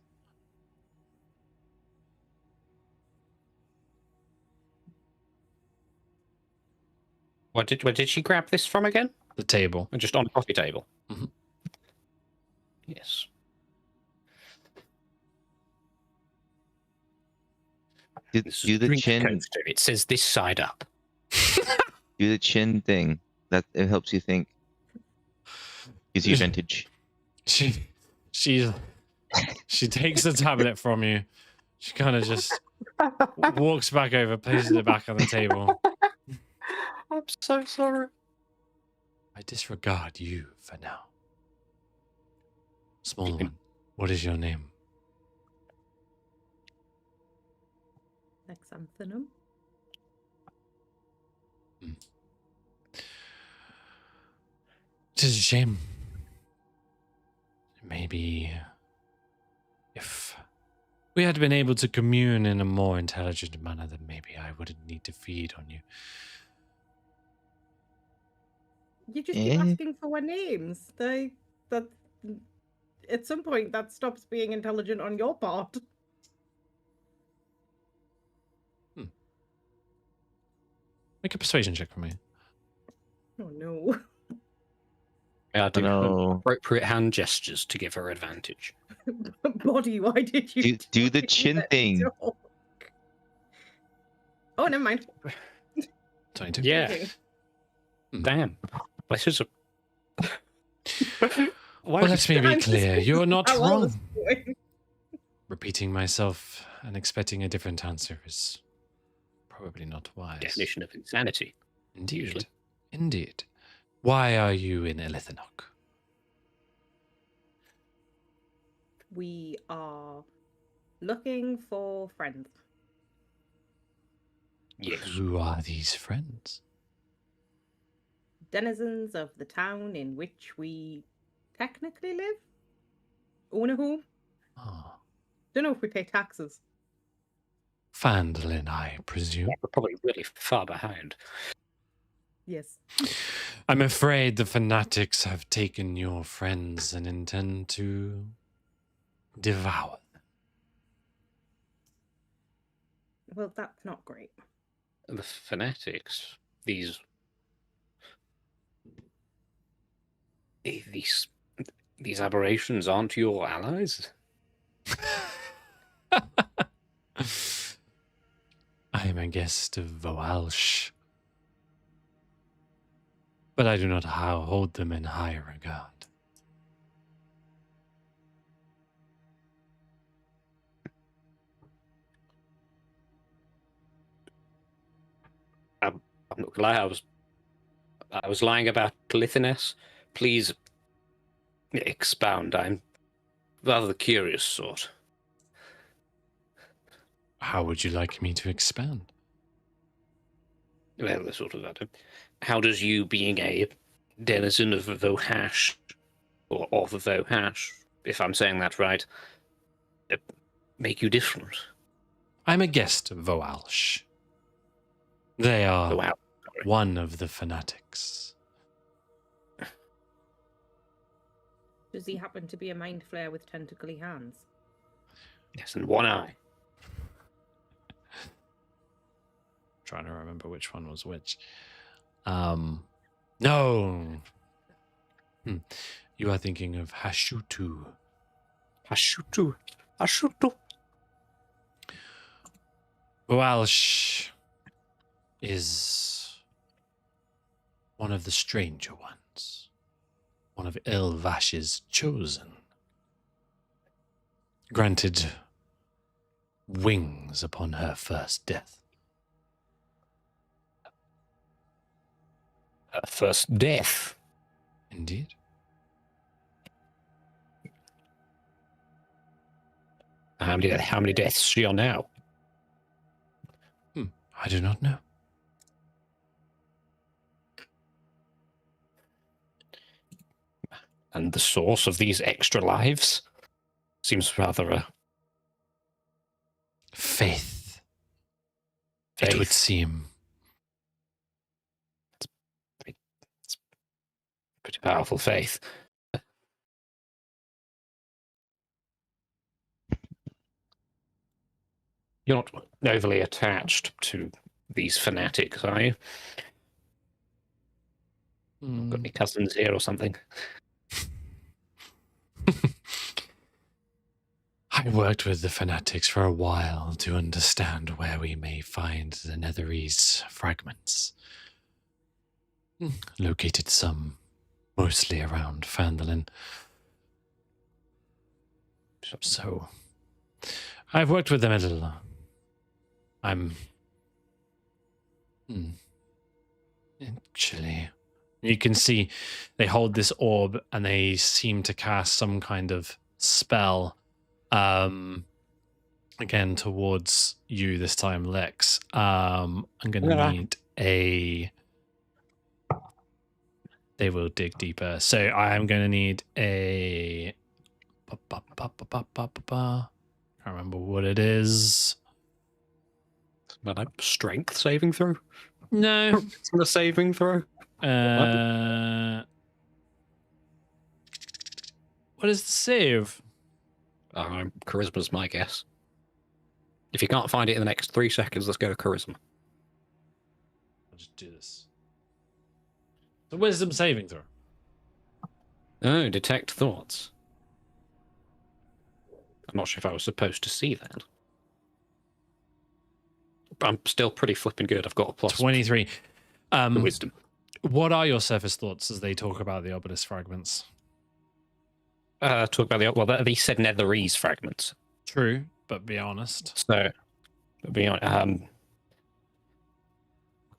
Speaker 3: Where did she grab this from again?
Speaker 4: The table.
Speaker 3: Just on a coffee table.
Speaker 4: Mhm.
Speaker 3: Yes.
Speaker 5: Do the
Speaker 3: Drink
Speaker 5: chin.
Speaker 3: coaster. It says this side up.
Speaker 5: Do the chin thing. That it helps you think. Gives you vintage.
Speaker 4: She takes the tablet from you. She kind of just walks back over, places it back on the table.
Speaker 3: I'm so sorry.
Speaker 4: I disregard you for now. Small
Speaker 3: You can-
Speaker 4: one, what is your name?
Speaker 2: Lexanthanum.
Speaker 4: It is a shame. Maybe if we had been able to commune in a more intelligent manner, then maybe I wouldn't need to feed on you.
Speaker 2: You just keep asking for our names. That at some point that stops being intelligent on your part.
Speaker 4: Make a persuasion check for me.
Speaker 2: Oh no.
Speaker 3: I do
Speaker 5: No.
Speaker 3: appropriate hand gestures to give her advantage.
Speaker 2: Body, why did you
Speaker 5: Do the
Speaker 2: let
Speaker 5: chin
Speaker 2: me
Speaker 5: thing.
Speaker 2: talk? Oh, never mind.
Speaker 4: 22.
Speaker 3: Yeah.
Speaker 2: Okay.
Speaker 3: Damn. This is a. Why
Speaker 4: Well,
Speaker 3: is
Speaker 4: let me be
Speaker 2: I'm just
Speaker 4: clear. You're
Speaker 2: thinking
Speaker 4: not
Speaker 2: how well this
Speaker 4: wrong.
Speaker 2: is going.
Speaker 4: Repeating myself and expecting a different answer is probably not wise.
Speaker 3: definition of insanity?
Speaker 4: Indeed.
Speaker 3: usually.
Speaker 4: Indeed. Why are you in Elithanok?
Speaker 2: We are looking for friends.
Speaker 3: Yes.
Speaker 4: Who are these friends?
Speaker 2: Denizens of the town in which we technically live. Own a home.
Speaker 4: Ah,
Speaker 2: Don't know if we pay taxes.
Speaker 4: Fandolin, I presume.
Speaker 3: We're probably really far behind.
Speaker 2: Yes.
Speaker 4: I'm afraid the fanatics have taken your friends and intend to devour them.
Speaker 2: Well, that's not great.
Speaker 3: The fanatics, these aberrations aren't your allies?
Speaker 4: I am a guest of Voalsh, but I do not hold them in high regard.
Speaker 3: I'm not gonna lie, I was lying about Lithiness. Please expound. I'm rather the curious sort.
Speaker 4: How would you like me to expand?
Speaker 3: Well, sort of that. How does you, being a denizen of Vohash, or of Vohash, if I'm saying that right, make you different?
Speaker 4: I'm a guest of Voalsh. They are
Speaker 3: Oh, wow.
Speaker 4: one of the fanatics.
Speaker 2: Does he happen to be a mind flayer with tentacly hands?
Speaker 3: Yes, and one eye.
Speaker 4: Trying to remember which one was which. No. You are thinking of Hashutu.
Speaker 3: Hashutu.
Speaker 4: Voalsh is one of the stranger ones. One of Elvash's chosen. Granted wings upon her first death.
Speaker 3: First death.
Speaker 4: Indeed.
Speaker 3: How many deaths is she on now?
Speaker 4: I do not know.
Speaker 3: And the source of these extra lives seems rather a
Speaker 4: Faith.
Speaker 3: faith.
Speaker 4: It would seem.
Speaker 3: Pretty powerful faith. You're not overly attached to these fanatics, are you? Got any cousins here or something?
Speaker 4: I worked with the fanatics for a while to understand where we may find the Netherese fragments. Located some mostly around Fandolin. So, I've worked with them a little. Actually, you can see they hold this orb and they seem to cast some kind of spell. Again, towards you this time, Lex. I'm going to need a... They will dig deeper. So I am going to need a... Can't remember what it is.
Speaker 3: Strength saving throw?
Speaker 4: No.
Speaker 3: It's not a saving throw.
Speaker 4: What is the save?
Speaker 3: Charisma's my guess. If you can't find it in the next 3 seconds, let's go to charisma.
Speaker 4: I'll just do this. The wisdom saving throw.
Speaker 3: Oh, detect thoughts. I'm not sure if I was supposed to see that. But I'm still pretty flipping good. I've got a plus
Speaker 4: 23.
Speaker 3: to wisdom.
Speaker 4: What are your surface thoughts as they talk about the obelisk fragments?
Speaker 3: Talk about they said netherese fragments.
Speaker 4: True, but be honest.
Speaker 3: So, be honest,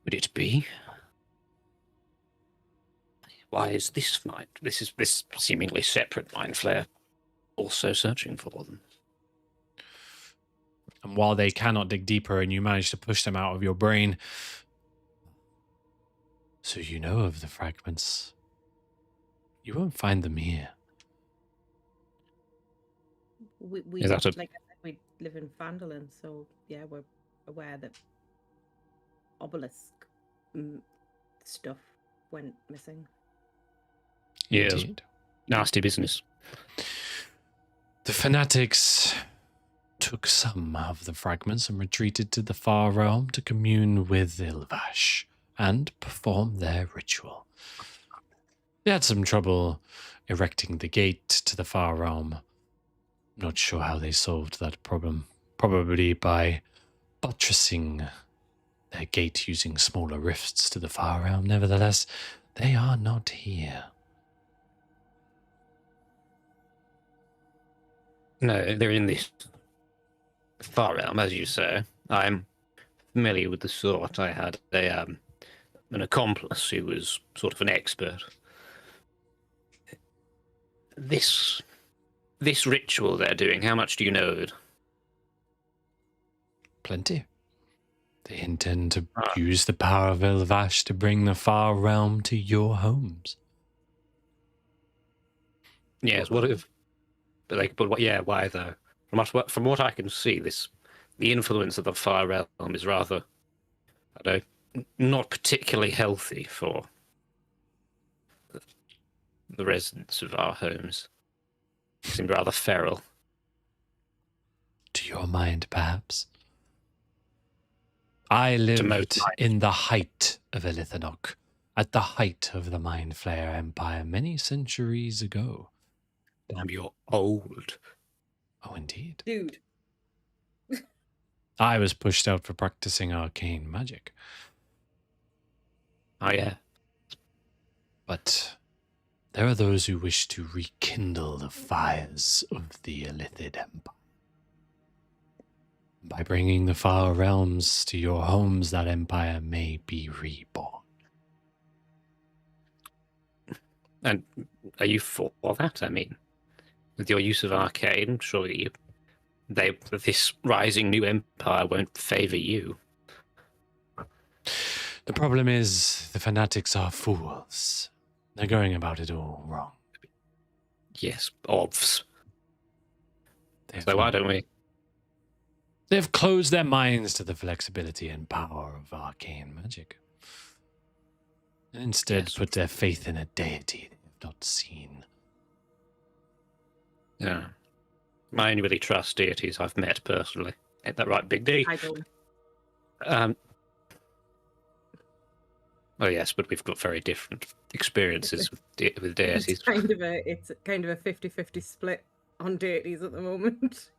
Speaker 3: would it be? Why is this seemingly separate mind flare also searching for them?
Speaker 4: And while they cannot dig deeper and you manage to push them out of your brain, so you know of the fragments, you won't find them here.
Speaker 2: We
Speaker 3: Is that
Speaker 2: like I said, we live in Phandalin, so yeah, we're aware that obelisk stuff went missing.
Speaker 3: Yes.
Speaker 4: Indeed.
Speaker 3: Nasty business.
Speaker 4: The fanatics took some of the fragments and retreated to the far realm to commune with Ilvash and perform their ritual. They had some trouble erecting the gate to the far realm. Not sure how they solved that problem. Probably by buttressing their gate using smaller rifts to the far realm. Nevertheless, they are not here.
Speaker 3: No, they're in this far realm, as you say. I'm familiar with the sort. I had an accomplice who was sort of an expert. This ritual they're doing, how much do you know of it?
Speaker 4: Plenty. They intend to use the power of Ilvash to bring the far realm to your homes.
Speaker 3: Yes, what if... yeah, why though? From what I can see, the influence of the far realm is rather, not particularly healthy for the residents of our homes. They seem rather feral.
Speaker 4: To your mind, perhaps? I lived in the height of Elithanok, at the height of the Mind Flayer Empire many centuries ago.
Speaker 3: Damn, you're old.
Speaker 4: Oh, indeed.
Speaker 2: Dude.
Speaker 4: I was pushed out for practicing arcane magic.
Speaker 3: Oh, yeah.
Speaker 4: But there are those who wish to rekindle the fires of the Elithid Empire. By bringing the far realms to your homes, that empire may be reborn.
Speaker 3: And are you for that? I mean, with your use of arcane, surely this rising new empire won't favour you.
Speaker 4: The problem is the fanatics are fools. They're going about it all wrong.
Speaker 3: Yes, obvs. So why don't we?
Speaker 4: They've closed their minds to the flexibility and power of arcane magic. And instead put their faith in a deity they have not seen.
Speaker 3: Yeah. I only really trust deities I've met personally. Ain't that right, Big D?
Speaker 2: I don't.
Speaker 3: Oh yes, but we've got very different experiences with deities.
Speaker 2: It's kind of a 50-50 split on deities at the moment.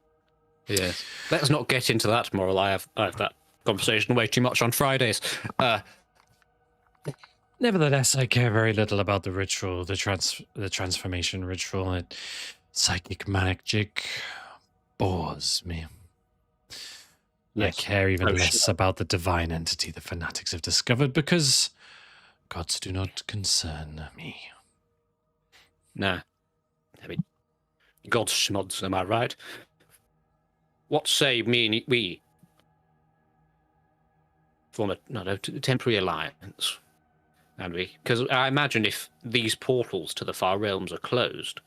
Speaker 3: Yes. Let's not get into that, Moral. I have that conversation way too much on Fridays.
Speaker 4: Nevertheless, I care very little about the ritual, the transformation ritual. Psychic magic bores me. Yes. I care even less about the divine entity the fanatics have discovered because gods do not concern me.
Speaker 3: Nah. I mean, gods schmods, am I right? What say we form a temporary alliance? And because I imagine if these portals to the far realms are closed,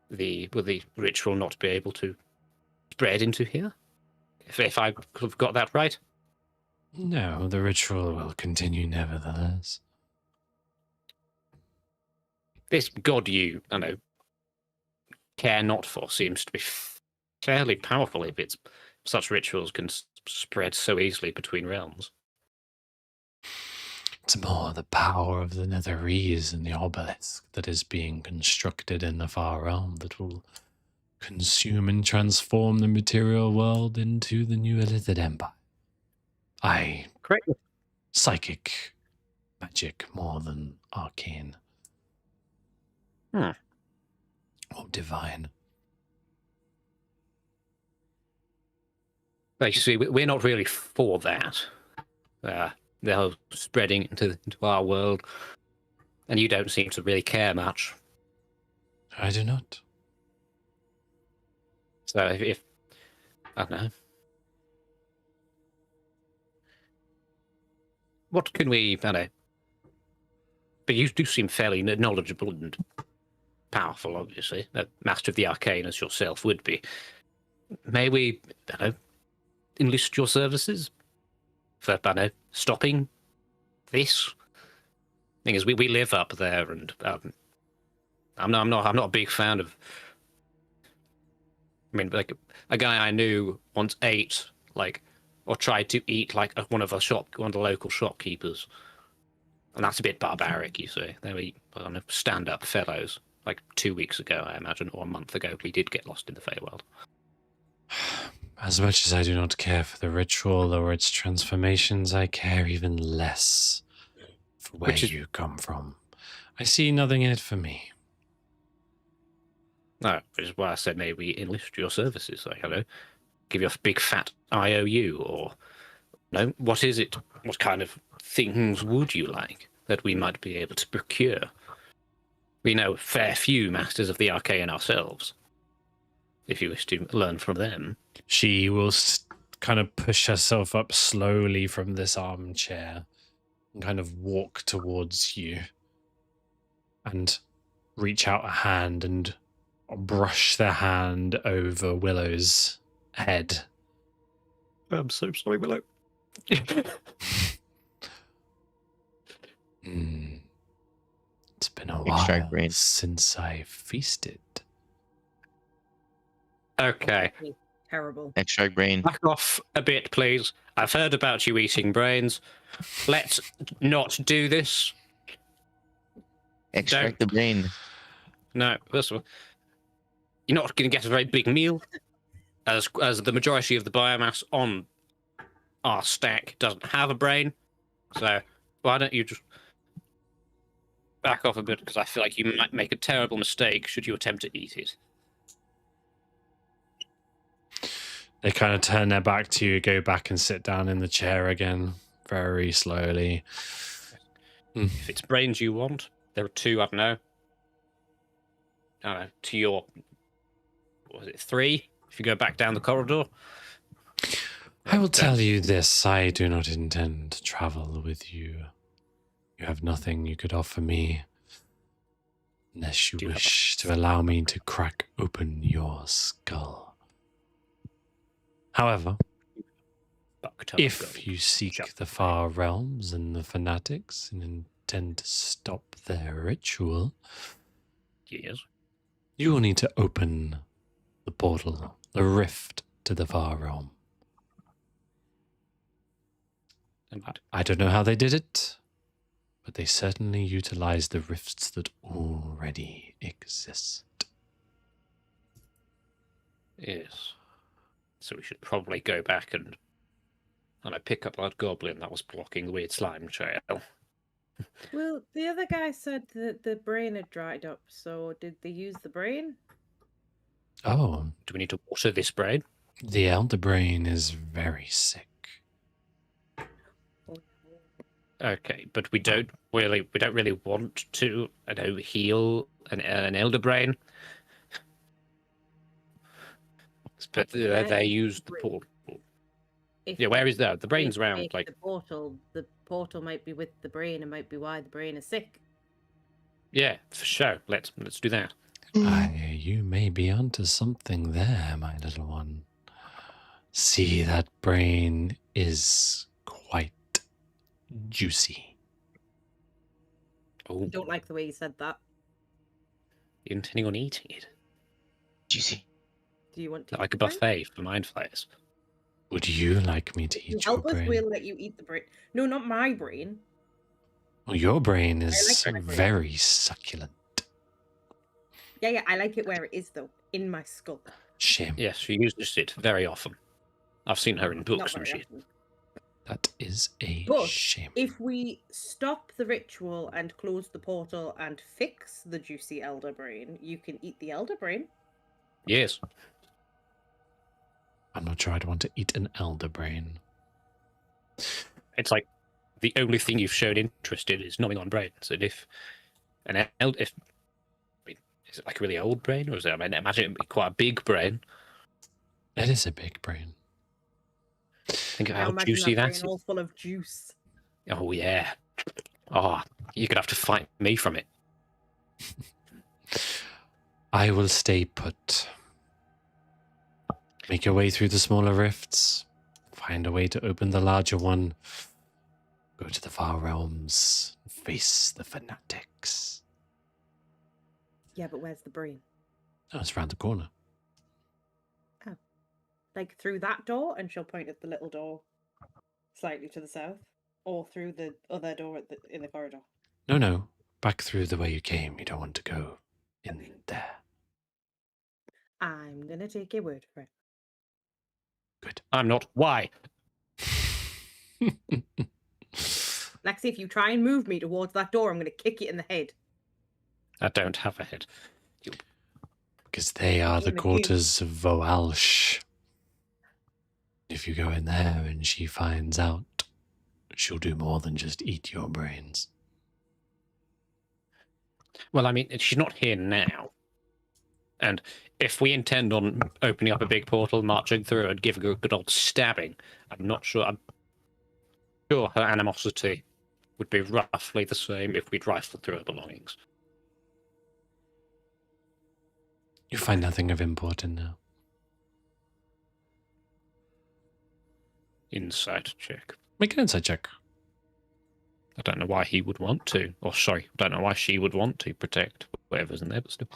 Speaker 3: will the ritual not be able to spread into here. If I have got that right.
Speaker 4: No, the ritual will continue nevertheless.
Speaker 3: This god you, I know, care not for seems to be fairly powerful if it's such rituals can spread so easily between realms.
Speaker 4: It's more the power of the Netherese and the obelisk that is being constructed in the far realm that will consume and transform the material world into the new Illithid Empire.
Speaker 3: Correct.
Speaker 4: Psychic magic more than arcane.
Speaker 3: Hmm.
Speaker 4: Or divine.
Speaker 3: Like you see, we're not really for that. The whole spreading into our world, and you don't seem to really care much.
Speaker 4: I do not.
Speaker 3: So if I don't know, what can we? I don't know. But you do seem fairly knowledgeable and powerful, obviously. A master of the arcane as yourself would be. May we, I don't know, enlist your services for, I don't know, stopping this? Thing is, we live up there, and I'm not a big fan of. I mean, like a guy I knew once ate or tried to eat one of the local shopkeepers, and that's a bit barbaric, you see. They were on a stand-up fellows 2 weeks ago, I imagine, or a month ago. We did get lost in the Feywild.
Speaker 4: As much as I do not care for the ritual or its transformations, I care even less for where you come from. I see nothing in it for me.
Speaker 3: No, which is why I said maybe we enlist your services. Give you a big fat IOU, or no, what is it? What kind of things would you like that we might be able to procure? We know a fair few masters of the arcane ourselves. If you wish to learn from them.
Speaker 4: She will kind of push herself up slowly from this armchair and kind of walk towards you and reach out a hand and brush their hand over Willow's head.
Speaker 3: I'm so sorry, Willow.
Speaker 4: It's been a
Speaker 5: Extract
Speaker 4: while
Speaker 5: brain.
Speaker 4: since I feasted.
Speaker 3: Okay.
Speaker 2: Terrible.
Speaker 5: Extract brain.
Speaker 3: Back off a bit, please. I've heard about you eating brains. Let's not do this.
Speaker 5: Extract the brain.
Speaker 3: No, first of all, you're not going to get a very big meal, as the majority of the biomass on our stack doesn't have a brain. So why don't you just back off a bit, because I feel like you might make a terrible mistake should you attempt to eat it.
Speaker 4: They kind of turn their back to you, go back and sit down in the chair again, very slowly.
Speaker 3: If it's brains you want, there are two, I don't know, to your, what was it, 3? If you go back down the corridor.
Speaker 4: I will tell you this, I do not intend to travel with you. You have nothing you could offer me, unless you wish to allow me to crack open your skull. However, if you seek the far realms and the fanatics and intend to stop their ritual,
Speaker 3: yes,
Speaker 4: you will need to open the portal, the rift to the far realm. I don't know how they did it, but they certainly utilized the rifts that already exist.
Speaker 3: Yes. So we should probably go back and pick up that goblin that was blocking the weird slime trail.
Speaker 2: Well, the other guy said that the brain had dried up, so did they use the brain?
Speaker 4: Oh.
Speaker 3: Do we need to water this brain?
Speaker 4: The elder brain is very sick.
Speaker 3: Okay, but we don't really want to, heal an elder brain. But they used the portal. Yeah, where is that? The brain's around.
Speaker 2: The portal might be with the brain, and might be why the brain is sick.
Speaker 3: Yeah, for sure. Let's do that.
Speaker 4: You may be onto something there, my little one. See, that brain is quite juicy.
Speaker 3: Oh,
Speaker 2: I don't like the way you said that.
Speaker 3: you're intending on eating it?
Speaker 5: Juicy.
Speaker 2: Do you want to
Speaker 3: Like
Speaker 2: eat
Speaker 3: a
Speaker 2: the brain?
Speaker 3: buffet for mind flayers.
Speaker 4: Would you like me to
Speaker 2: If you
Speaker 4: eat your
Speaker 2: help us,
Speaker 4: brain?
Speaker 2: we'll let you eat the brain. No, not my brain.
Speaker 4: Well, your brain
Speaker 2: like
Speaker 4: is
Speaker 2: my brain.
Speaker 4: very succulent.
Speaker 2: Yeah, I like it where it is though, in my skull.
Speaker 4: Shame.
Speaker 3: Yes, she uses it very often. I've seen her in
Speaker 2: Not
Speaker 3: books and
Speaker 2: very
Speaker 3: shit.
Speaker 2: often.
Speaker 4: That is a
Speaker 2: But
Speaker 4: shame.
Speaker 2: if we stop the ritual and close the portal and fix the juicy elder brain, you can eat the elder brain.
Speaker 3: Yes.
Speaker 4: I'm not sure I'd want to eat an elder brain.
Speaker 3: It's like the only thing you've shown interest in is gnawing on brains. And if I mean, is it like a really old brain, or is it? I mean, imagine it'd be quite a big brain.
Speaker 4: It is a big brain.
Speaker 3: Think of
Speaker 2: Now
Speaker 3: how
Speaker 2: imagine
Speaker 3: juicy
Speaker 2: that
Speaker 3: that
Speaker 2: brain
Speaker 3: is.
Speaker 2: all full of juice.
Speaker 3: Oh yeah. Oh, you're gonna have to fight me from it.
Speaker 4: I will stay put. Make your way through the smaller rifts. Find a way to open the larger one. Go to the far realms. Face the fanatics.
Speaker 2: Yeah, but where's the brain?
Speaker 4: Oh, it's around the corner.
Speaker 2: Like through that door, and she'll point at the little door slightly to the south, or through the other door in the corridor.
Speaker 4: No. Back through the way you came. You don't want to go in there.
Speaker 2: I'm gonna take your word for it.
Speaker 4: Good.
Speaker 3: I'm not. Why?
Speaker 2: Lexi, if you try and move me towards that door, I'm gonna kick you in the head.
Speaker 3: I don't have a head.
Speaker 4: Because they are the
Speaker 2: In the
Speaker 4: quarters of Voalsh. If you go in there and she finds out, she'll do more than just eat your brains.
Speaker 3: Well, I mean, she's not here now. And if we intend on opening up a big portal, marching through, and giving her a good old stabbing, I'm sure her animosity would be roughly the same if we'd rifled through her belongings.
Speaker 4: You find nothing of import in there.
Speaker 3: Insight check.
Speaker 4: Make an insight check.
Speaker 3: I don't know why he would want to. Or, sorry, I don't know why she would want to protect whatever's in there, but still.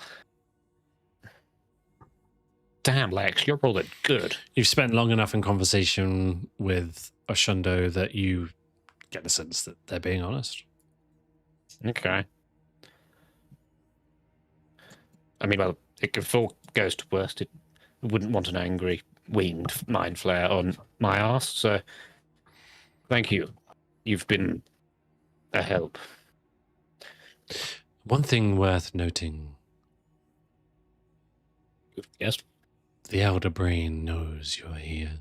Speaker 3: Damn, Lex, you're rolling good.
Speaker 4: You've spent long enough in conversation with Oshundo that you get the sense that they're being honest.
Speaker 3: Okay. I mean, well, if all goes to worst, it wouldn't want an angry winged mind flare on my ass, so thank you. You've been a help.
Speaker 4: One thing worth noting,
Speaker 3: Yes?
Speaker 4: the Elder Brain knows you're here.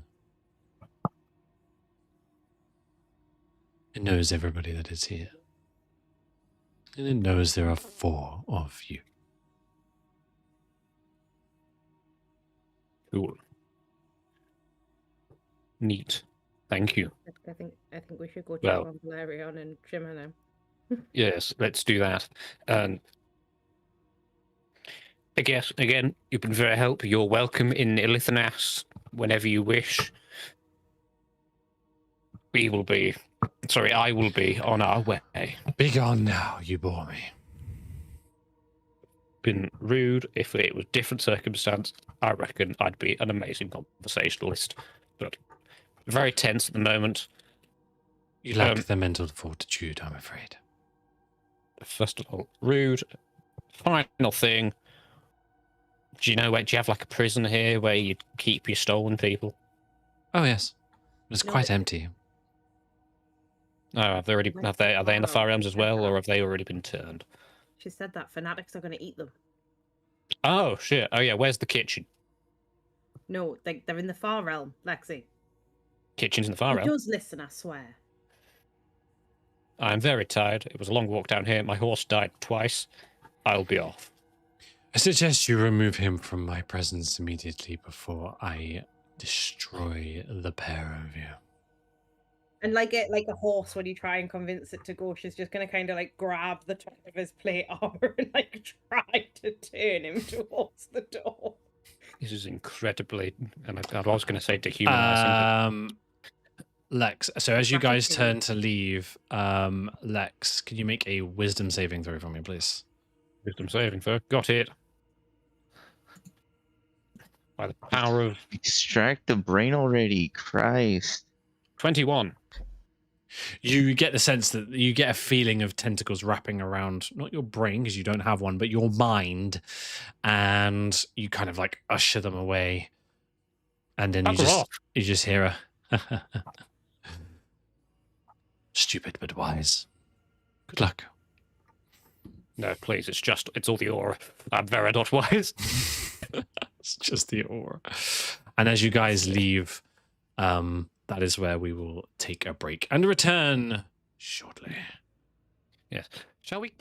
Speaker 4: It knows everybody that is here. And it knows there are 4 of you.
Speaker 3: Cool. Neat. Thank you.
Speaker 2: I think we should go check
Speaker 3: Well-
Speaker 2: on Valerion and Shimmer now.
Speaker 3: Yes, let's do that. I guess, again, you've been very helpful. You're welcome in Ilithanas whenever you wish. I will be on our way.
Speaker 4: Be gone now, you bore me.
Speaker 3: Been rude. If it was different circumstance, I reckon I'd be an amazing conversationalist. But very tense at the moment.
Speaker 4: You lack the mental fortitude, I'm afraid.
Speaker 3: First of all, rude. Final thing. Do you have like a prison here where you keep your stolen people?
Speaker 4: Oh, yes. It's
Speaker 2: No,
Speaker 4: quite
Speaker 2: it's-
Speaker 4: empty.
Speaker 3: Oh, are they in the Far Realms as well, or have they already been turned?
Speaker 2: She said that fanatics are gonna eat them.
Speaker 3: Oh shit! Oh yeah, where's the kitchen?
Speaker 2: No, they're in the far realm, Lexi.
Speaker 3: Kitchen's in the Far
Speaker 2: He
Speaker 3: Realm.
Speaker 2: does listen, I swear.
Speaker 3: I'm very tired. It was a long walk down here. My horse died twice. I'll be off.
Speaker 4: I suggest you remove him from my presence immediately before I destroy the pair of you.
Speaker 2: And like a horse, when you try and convince it to go, she's just gonna kind of like grab the top of his plate armor and like try to turn him towards the door.
Speaker 3: This is incredibly. And I was going to say dehumanizing.
Speaker 4: Lex, so as you guys
Speaker 2: Trafficking.
Speaker 4: turn to leave, Lex, can you make a wisdom saving throw for me, please?
Speaker 3: Wisdom saving throw. Got it. By the power of
Speaker 5: Extract the brain already, Christ.
Speaker 3: 21.
Speaker 4: You get the sense that you get a feeling of tentacles wrapping around not your brain because you don't have one, but your mind, and you kind of like usher them away, and then
Speaker 3: Bugger off.
Speaker 4: you just hear a stupid but wise. Good luck.
Speaker 3: No, please. It's all the aura. I'm very not wise.
Speaker 4: It's just the aura. And as you guys leave, that is where we will take a break and return shortly.
Speaker 3: Yes. Shall we?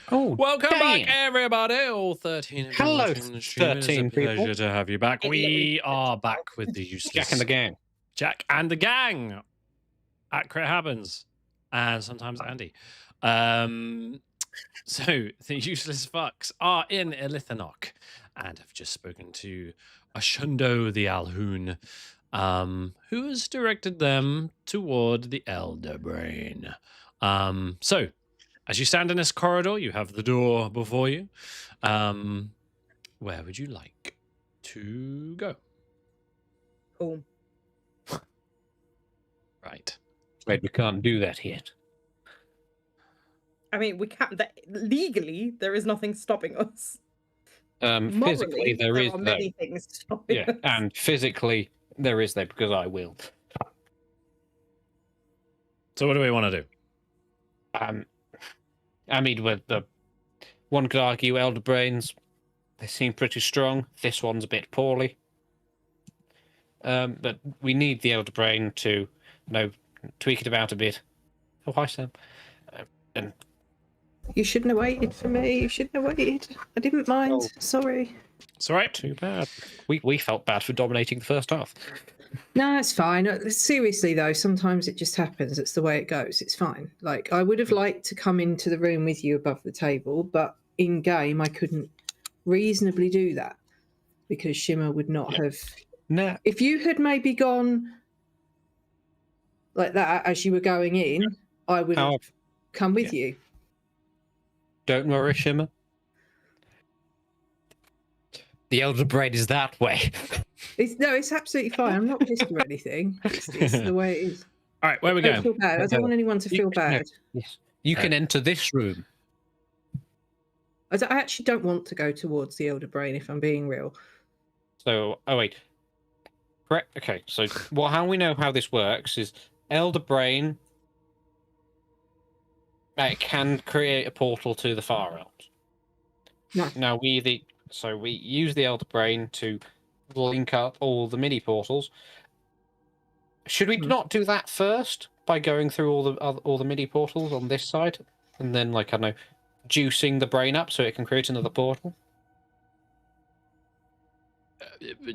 Speaker 3: Oh,
Speaker 4: Welcome back,
Speaker 3: damn.
Speaker 4: everybody. All 13 of you
Speaker 3: Hello,
Speaker 4: watching the stream. It is a
Speaker 3: 13 people.
Speaker 4: pleasure to have you back. We are back with the useless
Speaker 3: Jack and the gang.
Speaker 4: Jack and the gang at Crit Happens, and sometimes Andy. So the useless fucks are in Elithanok and have just spoken to Ashundo the Alhoon, who has directed them toward the Elder Brain. So as you stand in this corridor, you have the door before you. Where would you like to go?
Speaker 2: Home.
Speaker 4: Right.
Speaker 3: Wait, we can't do that yet.
Speaker 2: I mean, we can't. Legally, there is nothing stopping us.
Speaker 3: Physically,
Speaker 2: Morally,
Speaker 3: there is
Speaker 2: are
Speaker 3: though.
Speaker 2: many things stopping
Speaker 3: Yeah,
Speaker 2: us.
Speaker 3: and physically, there is though, because I will.
Speaker 4: So what do we want to do?
Speaker 3: I mean, with the one could argue Elder Brains, they seem pretty strong. This one's a bit poorly. But we need the Elder Brain to, tweak it about a bit. Oh, hi, Sam. And
Speaker 6: You shouldn't have waited for me. You shouldn't have waited. I didn't mind.
Speaker 3: Oh.
Speaker 6: Sorry.
Speaker 4: It's all right.
Speaker 3: too bad. We felt bad for dominating the first half.
Speaker 6: No, it's fine. Seriously, though, sometimes it just happens. It's the way it goes. It's fine. Like, I would have liked to come into the room with you above the table, but in game, I couldn't reasonably do that because Shimmer would not have.
Speaker 3: No.
Speaker 6: If you had maybe gone like that as you were going in, I would have come with you.
Speaker 3: Don't worry, Shimmer. The Elder Brain is that way.
Speaker 6: It's absolutely fine. I'm not pissed or anything. It's the way it is.
Speaker 4: All right, where are we
Speaker 6: I don't
Speaker 4: going?
Speaker 6: feel bad. I don't want anyone to feel bad.
Speaker 3: Yes. You can enter this room.
Speaker 6: I actually don't want to go towards the Elder Brain, if I'm being real.
Speaker 3: So, wait. Correct. Okay, so how we know how this works is Elder Brain can create a portal to the Far Realms.
Speaker 6: No.
Speaker 3: Now we use the Elder Brain to link up all the mini portals. Should we not do that first by going through all the mini portals on this side, and then I don't know, juicing the brain up so it can create another portal?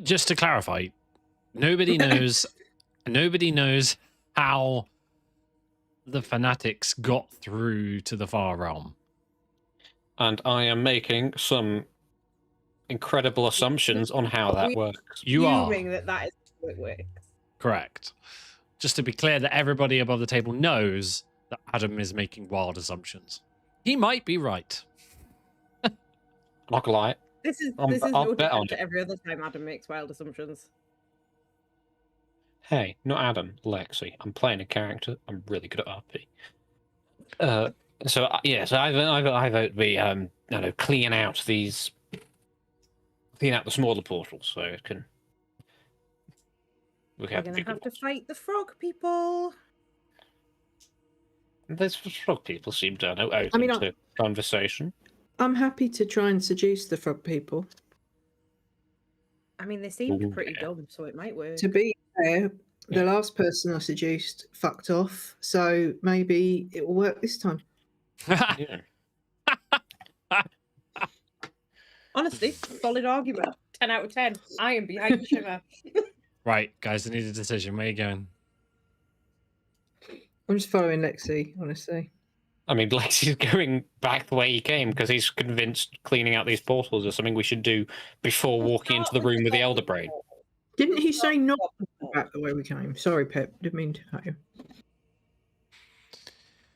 Speaker 4: Just to clarify, nobody knows how the fanatics got through to the Far Realm.
Speaker 3: And I am making some incredible assumptions on how that works.
Speaker 4: You are
Speaker 2: Assuming that is how it works.
Speaker 4: correct. Just to be clear that everybody above the table knows that Adam is making wild assumptions. He might be right.
Speaker 3: I'm not gonna lie.
Speaker 2: This is
Speaker 3: I'll
Speaker 2: no
Speaker 3: bet on
Speaker 2: different to
Speaker 3: it.
Speaker 2: every other time Adam makes wild assumptions.
Speaker 3: Hey, not Adam, Lexi. I'm playing a character. I'm really good at RP. So I vote we clean out the smaller portals so it can.
Speaker 2: We're gonna have to fight the frog people.
Speaker 3: Those frog people seem to open to conversation.
Speaker 6: I'm happy to try and seduce the frog people.
Speaker 2: I mean, they seemed
Speaker 3: Ooh,
Speaker 2: pretty
Speaker 3: yeah.
Speaker 2: dumb, so it might work.
Speaker 6: To be fair, the last person I seduced fucked off, so maybe it will work this time.
Speaker 3: Yeah.
Speaker 2: Honestly, solid argument. 10 out of 10. I am behind Shimmer.
Speaker 4: Right, guys, I need a decision. Where are you going?
Speaker 6: I'm just following Lexi, honestly.
Speaker 3: I mean, Lexi's going back the way he came because he's convinced cleaning out these portals is something we should do before walking into the room with the Elder Brain.
Speaker 6: Didn't he say not to go back the way we came? Sorry, Pep. Didn't mean to cut you.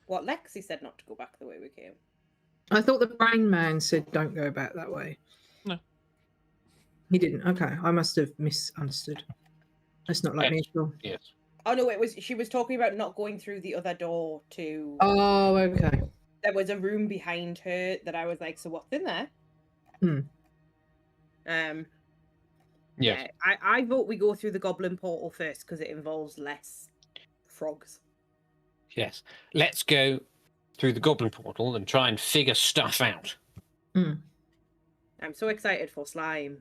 Speaker 2: What, Lexi said not to go back the way we came?
Speaker 6: I thought the brain man said don't go back that way.
Speaker 4: No.
Speaker 6: He didn't. Okay, I must have misunderstood. That's not like me at all.
Speaker 3: Yes.
Speaker 2: Oh no, she was talking about not going through the other door to.
Speaker 6: Oh, okay.
Speaker 2: There was a room behind her that I was like, so what's in there?
Speaker 3: Yes.
Speaker 2: Yeah, I vote we go through the goblin portal first because it involves less frogs.
Speaker 3: Yes. Let's go through the Goblin portal and try and figure stuff out.
Speaker 2: I'm so excited for slime.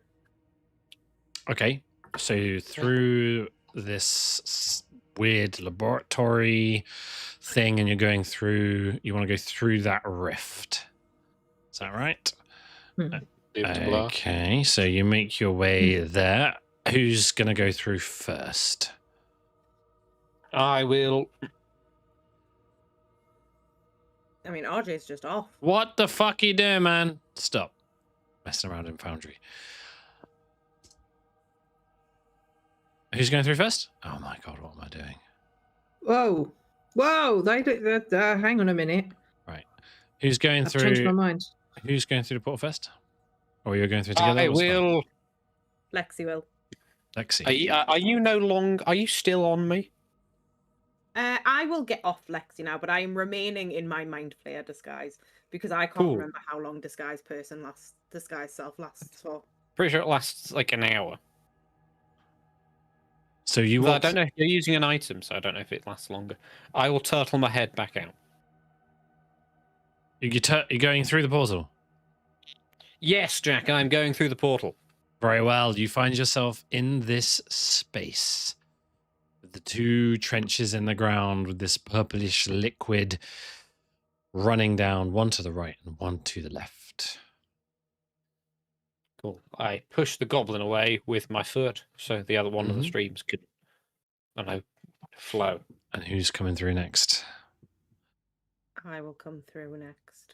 Speaker 4: Okay, so through this weird laboratory thing, and you're going through. You want to go through that rift. Is that right?
Speaker 3: Okay.
Speaker 4: Okay, so you make your way there. Who's going to go through first?
Speaker 3: I will.
Speaker 2: I mean, RJ's just off.
Speaker 4: What the fuck you doing, man? Stop messing around in Foundry. Who's going through first? Oh my god, what am I doing?
Speaker 6: Whoa. Whoa. Hang on a minute.
Speaker 4: Right. Who's going
Speaker 6: I've changed my
Speaker 4: through?
Speaker 6: mind.
Speaker 4: Who's going through the portal first? Or you're going through together?
Speaker 3: I
Speaker 4: What's the plan?
Speaker 3: will.
Speaker 2: Lexi will.
Speaker 4: Lexi.
Speaker 3: Are you no longer? Are you still on me?
Speaker 2: I will get off Lexi now, but I am remaining in my mind flayer disguise because I can't
Speaker 3: Cool.
Speaker 2: remember how long disguise self lasts for.
Speaker 3: Pretty sure it lasts like an hour.
Speaker 4: So you
Speaker 3: But I
Speaker 4: walk.
Speaker 3: don't know if you're using an item, so I don't know if it lasts longer. I will turtle my head back out.
Speaker 4: You're going through the portal.
Speaker 3: Yes, Jack, I'm going through the portal.
Speaker 4: Very well. You find yourself in this space. With the two trenches in the ground with this purplish liquid running down, one to the right and one to the left.
Speaker 3: Cool. I push the goblin away with my foot, so the other one of the
Speaker 4: Mhm.
Speaker 3: streams could, I don't know, flow.
Speaker 4: And who's coming through next?
Speaker 2: I will come through next.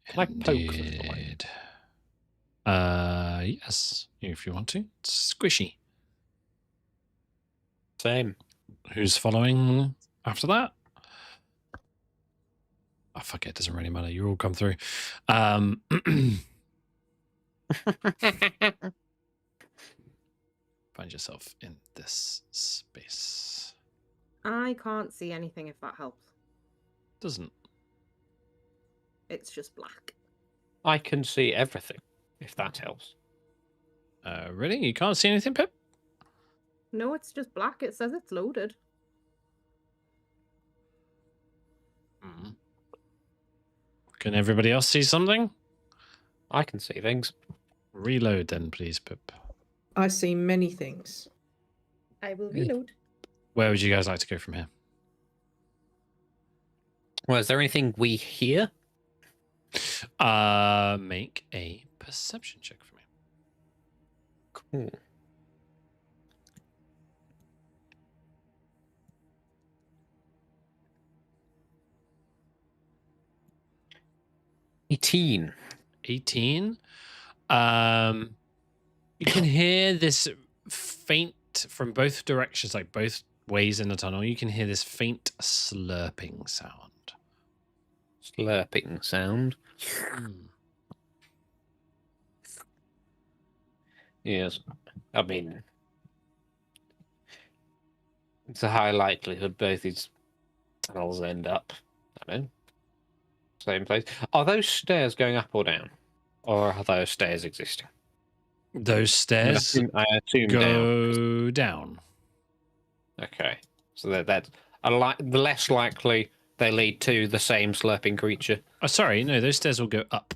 Speaker 3: Can I poke them away?
Speaker 4: Indeed. Yes, if you want to. It's squishy.
Speaker 3: Same.
Speaker 4: Who's following after that? Oh, fuck it. Doesn't really matter. You all come through. Find yourself in this space.
Speaker 2: I can't see anything if that helps.
Speaker 4: Doesn't.
Speaker 2: It's just black.
Speaker 3: I can see everything, if that helps.
Speaker 4: Really? You can't see anything, Pip?
Speaker 2: No, it's just black. It says it's loaded.
Speaker 4: Mm. Can everybody else see something?
Speaker 3: I can see things.
Speaker 4: Reload then, please, Pip.
Speaker 6: I see many things.
Speaker 2: I will
Speaker 3: Yeah.
Speaker 2: reload.
Speaker 4: Where would you guys like to go from here?
Speaker 3: Well, is there anything we hear?
Speaker 4: Make a perception check for me.
Speaker 3: Cool. $18.
Speaker 4: 18. You can hear this faint from both directions, like both ways in the tunnel. You can hear this faint slurping sound.
Speaker 3: Slurping sound. Yes. I mean, it's a high likelihood both these tunnels end up, I don't know, same place. Are those stairs going up or down? Or are those stairs existing?
Speaker 4: Those stairs
Speaker 3: I assume down.
Speaker 4: go down.
Speaker 3: Okay. So that's the less likely they lead to the same slurping creature.
Speaker 4: Oh, sorry. No, those stairs will go up.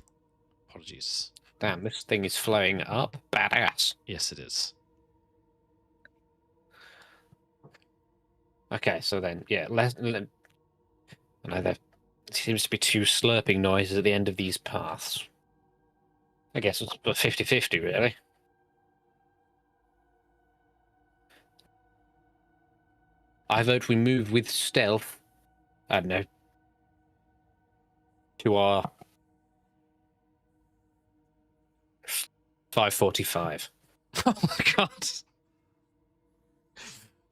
Speaker 4: Apologies.
Speaker 3: Damn, this thing is flowing up. Badass.
Speaker 4: Yes, it is.
Speaker 3: Okay, so then, yeah, I know there seems to be two slurping noises at the end of these paths. I guess it's about 50-50, really. I vote we move with stealth. I don't know. To our 5:45.
Speaker 4: Oh my god.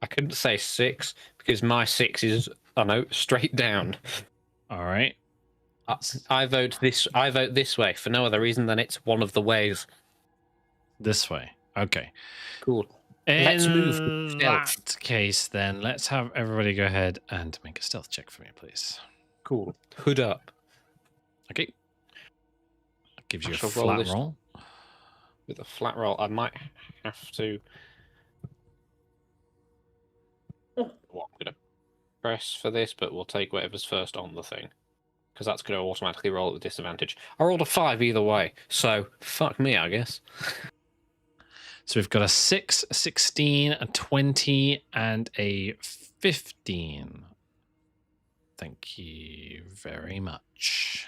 Speaker 3: I couldn't say 6 because my 6 is, I don't know, straight down.
Speaker 4: All right.
Speaker 3: I vote this way for no other reason than it's one of the ways.
Speaker 4: This way. Okay.
Speaker 3: Cool.
Speaker 4: In
Speaker 3: Let's move with stealth.
Speaker 4: that case, then, let's have everybody go ahead and make a stealth check for me, please.
Speaker 3: Cool. Hood up.
Speaker 4: Okay. That gives you
Speaker 3: I
Speaker 4: a
Speaker 3: shall roll
Speaker 4: flat
Speaker 3: this.
Speaker 4: roll.
Speaker 3: With a flat roll, I might have to.
Speaker 2: Oh.
Speaker 3: Well, I'm gonna press for this, but we'll take whatever's first on the thing, because that's going to automatically roll at a disadvantage. I rolled a 5 either way, so fuck me, I guess.
Speaker 4: So we've got a 6, a 16, a 20, and a 15. Thank you very much.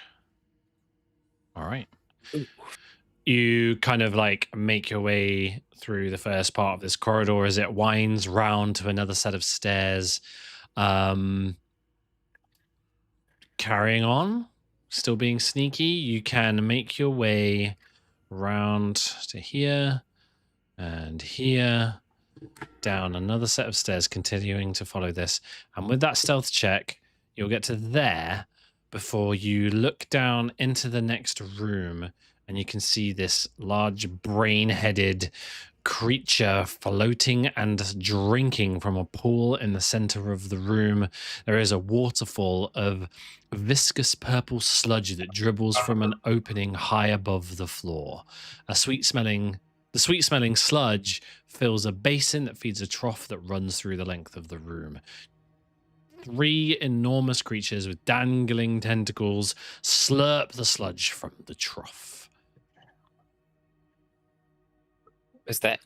Speaker 4: All right.
Speaker 3: Ooh.
Speaker 4: You kind of like make your way through the first part of this corridor as it winds round to another set of stairs. Carrying on, still being sneaky, you can make your way round to here and here, down another set of stairs, continuing to follow this. And with that stealth check, you'll get to there before you look down into the next room and you can see this large brain-headed creature floating and drinking from a pool in the center of the room. There is a waterfall of viscous purple sludge that dribbles from an opening high above the floor. The sweet-smelling sludge fills a basin that feeds a trough that runs through the length of the room. 3 enormous creatures with dangling tentacles slurp the sludge from the trough.
Speaker 3: Is there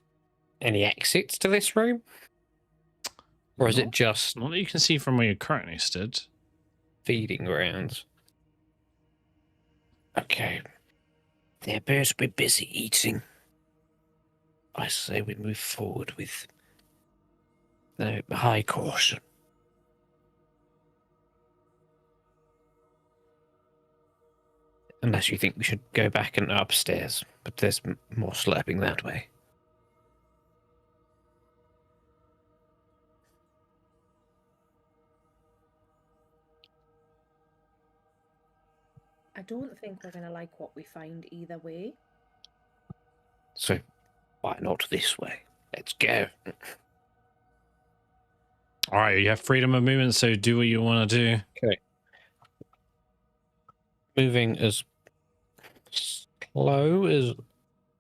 Speaker 3: any exits to this room? Or is it just
Speaker 4: Not that you can see from where you currently stood.
Speaker 3: feeding grounds? Okay. They appear to be busy eating. I say we move forward with high caution. Unless you think we should go back and upstairs, but there's more slurping that way.
Speaker 2: I don't think we're going to like what we find either way.
Speaker 3: So, why not this way? Let's go.
Speaker 4: All right, you have freedom of movement, so do what you want to do.
Speaker 3: Okay. Moving as slow as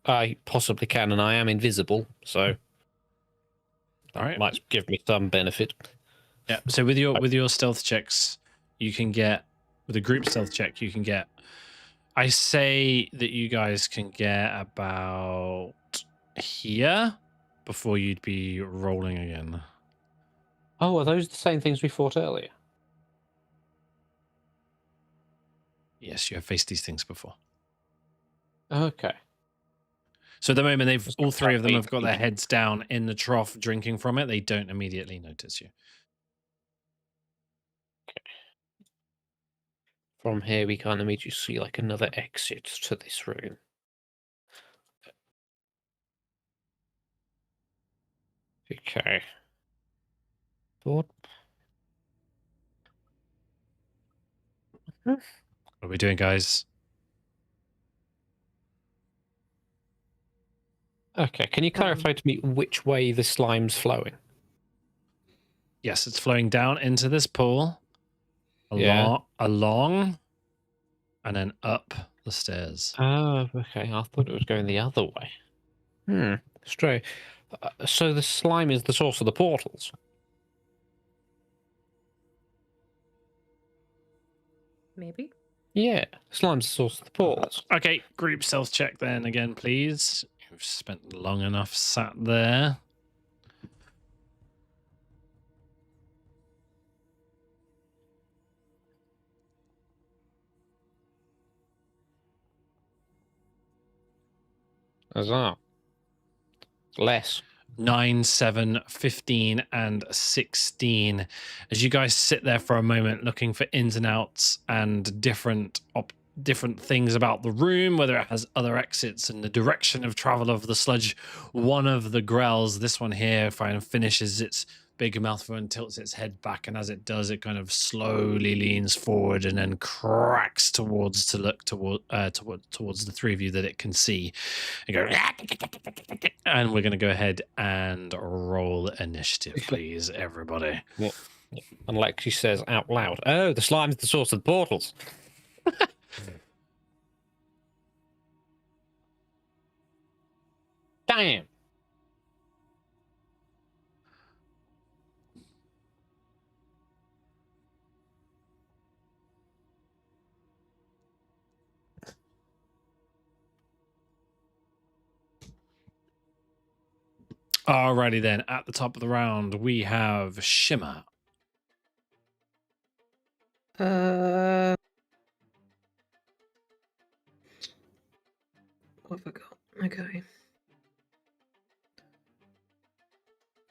Speaker 3: I possibly can, and I am invisible, so
Speaker 4: All right.
Speaker 3: might give me some benefit.
Speaker 4: Yeah. So with your stealth checks, you can get, with a group stealth check, you can get, I say that you guys can get about here before you'd be rolling again.
Speaker 3: Oh, are those the same things we fought earlier?
Speaker 4: Yes, you have faced these things before.
Speaker 3: Okay.
Speaker 4: So at the moment,
Speaker 3: Just
Speaker 4: all 3 of them
Speaker 3: wait
Speaker 4: have got
Speaker 3: for
Speaker 4: their
Speaker 3: you.
Speaker 4: heads down in the trough drinking from it. They don't immediately notice you.
Speaker 3: From here, we kind of made you see like another exit to this room. Okay. Thought.
Speaker 4: What are we doing, guys?
Speaker 3: Okay, can you clarify to me which way the slime's flowing?
Speaker 4: Yes, it's flowing down into this pool,
Speaker 3: Yeah.
Speaker 4: along, and then up the stairs.
Speaker 3: Oh, okay. I thought it was going the other way. Strange. So the slime is the source of the portals?
Speaker 2: Maybe.
Speaker 3: Yeah, slime's the source of the portals.
Speaker 4: Okay, group stealth check then again, please. You've spent long enough sat there.
Speaker 3: Huzzah. Less.
Speaker 4: 9, 7, 15, and 16. As you guys sit there for a moment looking for ins and outs and different things about the room, whether it has other exits and the direction of travel of the sludge, one of the growls, this one here, finishes its big mouthful and tilts its head back, and as it does, it kind of slowly leans forward and then cracks towards to look towards the 3 of you that it can see, and go, and we're going to go ahead and roll initiative, please, everybody.
Speaker 3: Yeah. And like she says out loud, oh, the slime's the source of the portals. Damn.
Speaker 4: Alrighty then, at the top of the round, we have Shimmer.
Speaker 6: What have I got? Okay.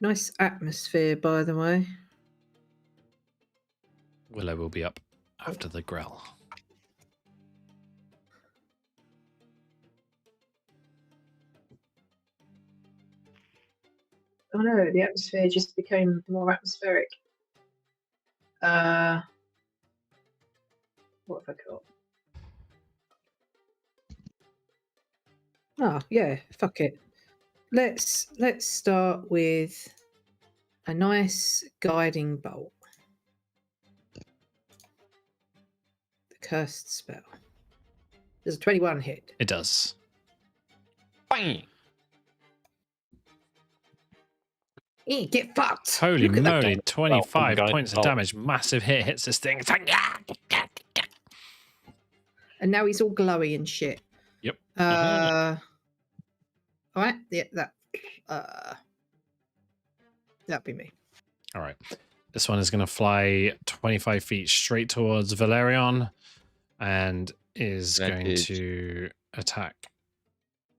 Speaker 6: Nice atmosphere, by the way.
Speaker 4: Willow will be up after the growl.
Speaker 6: Oh no, the atmosphere just became more atmospheric. What have I got? Oh yeah, fuck it. Let's start with a nice guiding bolt. The cursed spell. There's a 21 hit.
Speaker 4: It does.
Speaker 3: Bang!
Speaker 6: Get fucked!
Speaker 4: Holy
Speaker 6: Look at that
Speaker 4: moly,
Speaker 6: guy.
Speaker 4: 25
Speaker 3: guy-
Speaker 4: points of
Speaker 3: oh.
Speaker 4: damage. Massive hit hits this thing. It's like,
Speaker 6: And now he's all glowy and shit.
Speaker 4: Yep.
Speaker 6: All right. Yeah, that'd be me.
Speaker 4: All right. This one is going to fly 25 feet straight towards Valerion and is going
Speaker 5: Advantage.
Speaker 4: to attack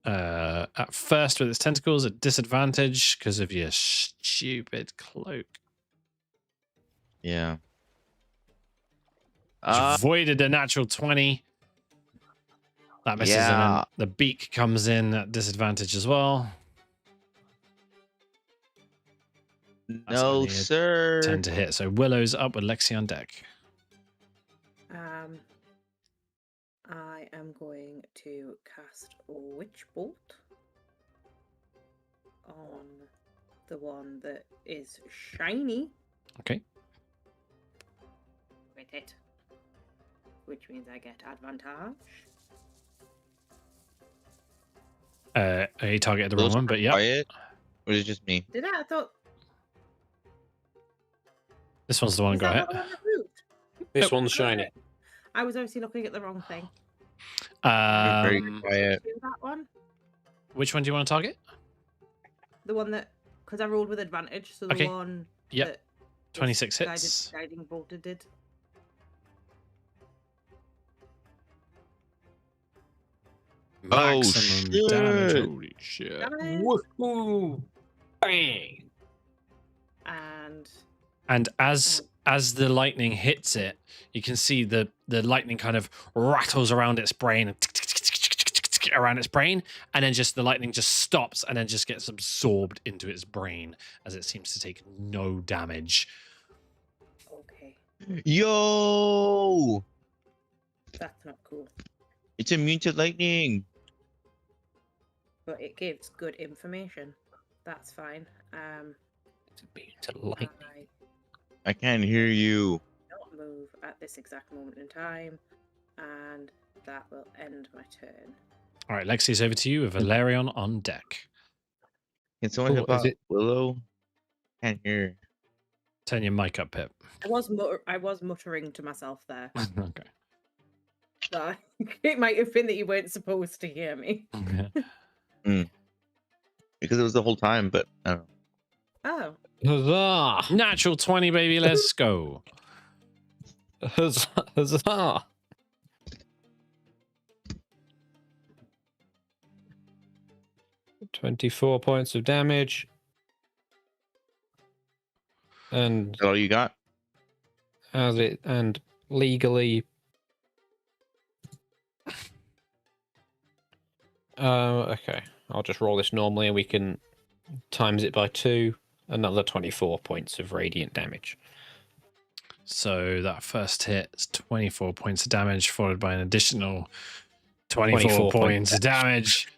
Speaker 4: at first with its tentacles at disadvantage because of your stupid cloak.
Speaker 5: Yeah.
Speaker 4: Which avoided a natural 20. That misses, and
Speaker 5: Yeah.
Speaker 4: then the beak comes in at disadvantage as well. That's
Speaker 5: No,
Speaker 4: only a
Speaker 5: sir.
Speaker 4: 10 to hit. So Willow's up with Lexi on deck.
Speaker 2: I am going to cast Witch Bolt on the one that is shiny.
Speaker 4: Okay.
Speaker 2: With it, which means I get advantage.
Speaker 4: He targeted the wrong
Speaker 5: Those
Speaker 4: one,
Speaker 5: are
Speaker 4: but yeah.
Speaker 5: quiet. Or is it just me?
Speaker 2: Did I? I thought.
Speaker 4: This one's the one.
Speaker 2: Is
Speaker 4: Go
Speaker 2: that
Speaker 4: ahead.
Speaker 2: not the one that moved?
Speaker 3: This one's shiny.
Speaker 2: I was obviously looking at the wrong thing.
Speaker 5: You're very
Speaker 4: Um,
Speaker 5: quiet.
Speaker 2: Do that one.
Speaker 4: which one do you want to target?
Speaker 2: The one that, because I rolled with advantage, so the
Speaker 4: Okay.
Speaker 2: one.
Speaker 4: Yep.
Speaker 2: that this
Speaker 4: 26 hits.
Speaker 2: Guiding bolted did.
Speaker 5: Oh,
Speaker 4: Maximum damage.
Speaker 5: shit.
Speaker 4: Holy shit.
Speaker 2: Damage.
Speaker 3: Woohoo! Bang!
Speaker 2: And
Speaker 4: And as the lightning hits it, you can see the lightning kind of rattles around its brain around its brain, and then just the lightning just stops and then just gets absorbed into its brain as it seems to take no damage.
Speaker 2: okay,
Speaker 5: Yo!
Speaker 2: that's not cool,
Speaker 5: It's immune to lightning.
Speaker 2: but it gives good information. That's fine.
Speaker 3: It's immune to lightning.
Speaker 2: I
Speaker 5: I can't hear you.
Speaker 2: not move at this exact moment in time, and that will end my turn.
Speaker 4: All right, Lexi's over to you with Valerion on deck.
Speaker 5: Can someone
Speaker 3: Oh,
Speaker 5: help
Speaker 3: is
Speaker 5: out
Speaker 3: it-
Speaker 5: Willow? Can't hear.
Speaker 4: Turn your mic up, Pip.
Speaker 2: I was muttering to myself there.
Speaker 4: Okay.
Speaker 2: That it might have been that you weren't supposed to hear me.
Speaker 5: Because it was the whole time, but I don't know.
Speaker 2: Oh,
Speaker 3: Huzzah!
Speaker 4: Natural 20, baby. Let's go.
Speaker 3: Huzzah! Huzzah! $24 points of damage. And
Speaker 5: Is that all you got?
Speaker 3: legally okay, I'll just roll this normally and we can times it by 2. Another 24 points of radiant damage.
Speaker 4: So that first hit is 24 points of damage, followed by an additional 24
Speaker 3: 24
Speaker 4: points of damage.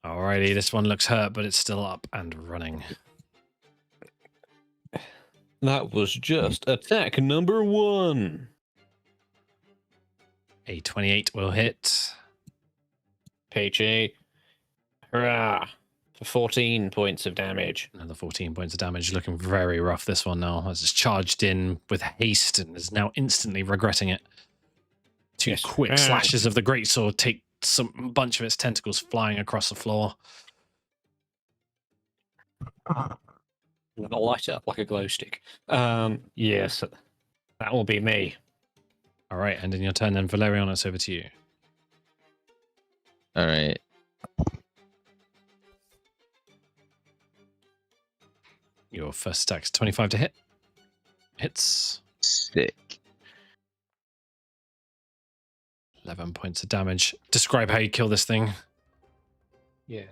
Speaker 4: Alrighty, this one looks hurt, but it's still up and running.
Speaker 3: That was just attack number 1.
Speaker 4: A 28 will hit.
Speaker 3: Page 8. Hurrah! For 14 points of damage.
Speaker 4: Another 14 points of damage. Looking very rough, this one now. As it's charged in with haste and is now instantly regretting it. Two
Speaker 3: Yes.
Speaker 4: quick
Speaker 3: Ah.
Speaker 4: slashes of the greatsword take some bunch of its tentacles flying across the floor.
Speaker 3: I'll light it up like a glow stick. Yes, that will be me.
Speaker 4: All right, and in your turn then, Valerion, it's over to you.
Speaker 5: All right.
Speaker 4: your first attack is 25 to hit. Hits.
Speaker 5: Sick.
Speaker 4: 11 points of damage. Describe how you kill this thing.
Speaker 3: Yeah.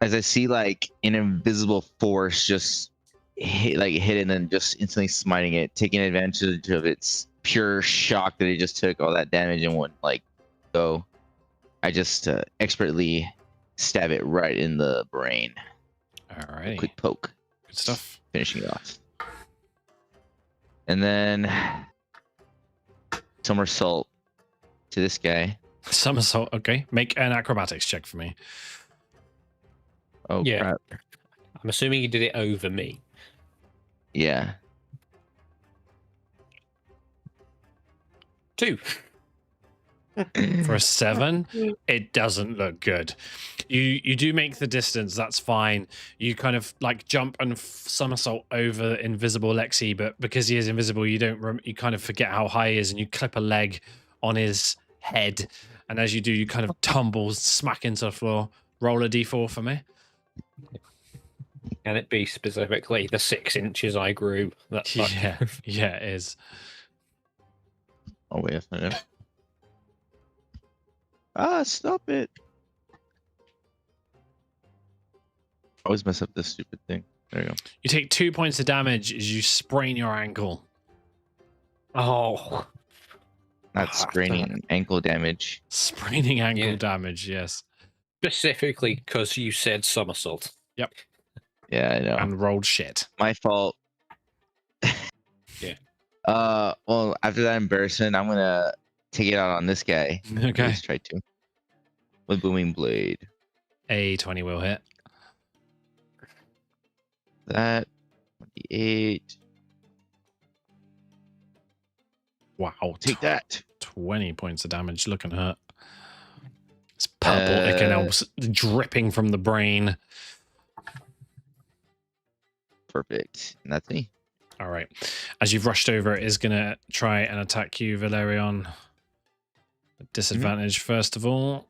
Speaker 5: As I see like an invisible force just hit it and then just instantly smiting it, taking advantage of its pure shock that it just took all that damage and wouldn't like go. I just expertly stab it right in the brain.
Speaker 4: All right.
Speaker 5: Quick poke.
Speaker 4: Good stuff.
Speaker 5: Finishing it off. And then somersault to this guy.
Speaker 4: Somersault. Okay. Make an acrobatics check for me.
Speaker 5: Oh,
Speaker 3: Yeah.
Speaker 5: crap.
Speaker 3: I'm assuming you did it over me.
Speaker 5: Yeah.
Speaker 3: 2.
Speaker 4: For a 7, it doesn't look good. You do make the distance, that's fine. You kind of like jump and somersault over invisible Lexi, but because he is invisible, you kind of forget how high he is, and you clip a leg on his head. And as you do, you kind of tumble, smack into the floor. Roll a d4 for me.
Speaker 3: Can it be specifically the 6 inches I grew? That's
Speaker 4: Yeah, yeah, it is.
Speaker 5: Oh, wait, that's not it. Ah, stop it. I always mess up this stupid thing. There you go.
Speaker 4: You take 2 points of damage as you sprain your ankle.
Speaker 3: Oh.
Speaker 5: Not spraining, ankle damage.
Speaker 4: Spraining ankle
Speaker 3: Yeah.
Speaker 4: damage, yes.
Speaker 3: Specifically because you said somersault.
Speaker 5: Yeah, I know.
Speaker 4: And rolled shit.
Speaker 5: My fault.
Speaker 3: Yeah.
Speaker 5: Well, after that embarrassment, I'm gonna take it out on this guy.
Speaker 4: Okay.
Speaker 5: Let's try to. With booming blade.
Speaker 4: A 20 will hit.
Speaker 5: That 28.
Speaker 4: Wow.
Speaker 5: Take that.
Speaker 4: 20 points of damage. Looking hurt. It's purple echinopsis dripping from the brain.
Speaker 5: Perfect. And that's me.
Speaker 4: All right. As you've rushed over, it is going to try and attack you, Valerion. Disadvantage, first of all.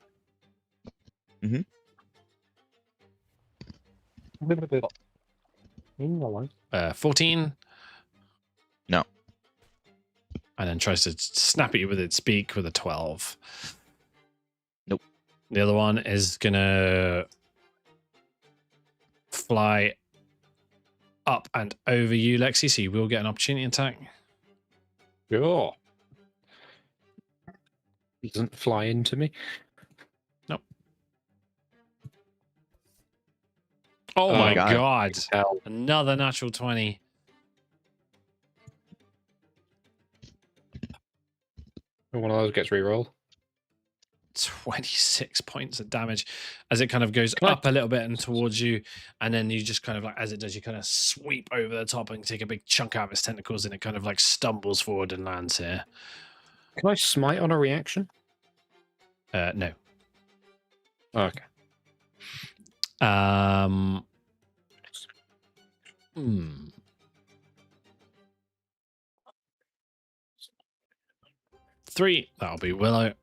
Speaker 4: 14.
Speaker 5: No.
Speaker 4: And then tries to snap at you with its beak with a 12.
Speaker 5: Nope.
Speaker 4: The other one is going to fly up and over you, Lexi, so you will get an opportunity attack.
Speaker 3: Sure. It doesn't fly into me.
Speaker 4: Nope. Oh,
Speaker 3: Oh,
Speaker 4: my
Speaker 5: God.
Speaker 4: God.
Speaker 3: Hell.
Speaker 4: Another natural 20.
Speaker 3: One of those gets re-rolled.
Speaker 4: 26 points of damage as it kind of goes
Speaker 3: Can I-
Speaker 4: up a little bit and towards you, and then you just kind of like, as it does, you kind of sweep over the top and take a big chunk out of its tentacles, and it kind of like stumbles forward and lands here.
Speaker 3: Can I smite on a reaction?
Speaker 4: No.
Speaker 3: Okay.
Speaker 4: Hmm. Three. That'll be Willow.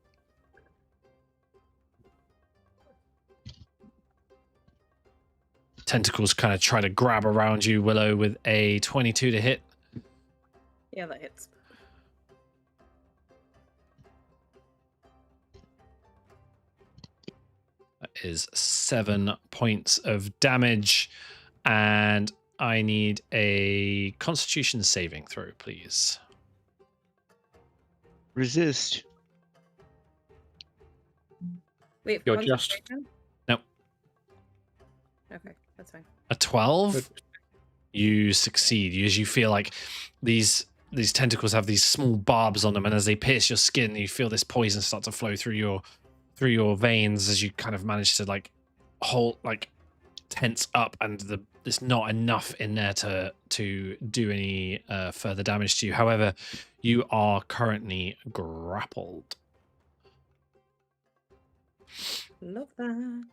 Speaker 4: Tentacles kind of try to grab around you, Willow, with a 22 to hit.
Speaker 2: Yeah, that hits.
Speaker 4: That is 7 points of damage. And I need a Constitution saving throw, please.
Speaker 5: Resist.
Speaker 2: Wait,
Speaker 3: You're
Speaker 2: concentration?
Speaker 4: Nope.
Speaker 2: Okay, that's fine.
Speaker 4: A 12. You succeed as you feel like these tentacles have these small barbs on them, and as they pierce your skin, you feel this poison start to flow through your veins as you kind of manage to like tense up, and there's not enough in there to do any further damage to you. However, you are currently grappled.
Speaker 2: Love that.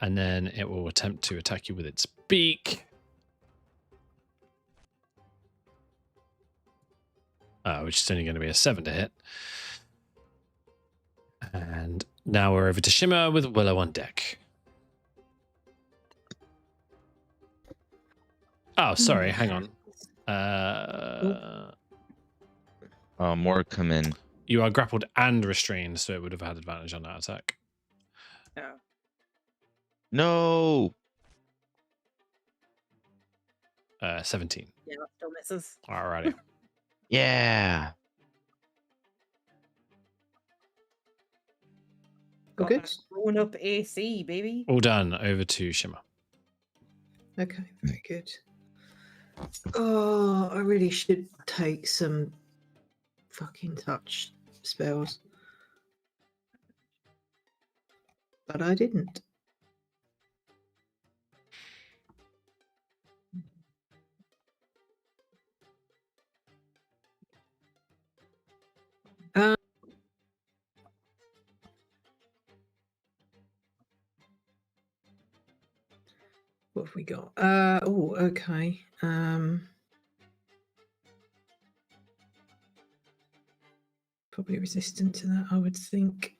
Speaker 4: And then it will attempt to attack you with its beak. Which is only going to be a 7 to hit. And now we're over to Shimmer with Willow on deck. Oh, sorry. Hang on.
Speaker 5: More come in.
Speaker 4: You are grappled and restrained, so it would have had advantage on that attack.
Speaker 2: Oh.
Speaker 5: No.
Speaker 4: 17.
Speaker 2: Yeah, that still misses.
Speaker 4: Alrighty.
Speaker 5: Yeah.
Speaker 2: Got
Speaker 6: good.
Speaker 2: that growing up AC, baby.
Speaker 4: All done. Over to Shimmer.
Speaker 6: Okay, very good. Oh, I really should take some fucking touch spells. But I didn't. What have we got? Oh, okay. Probably resistant to that, I would think.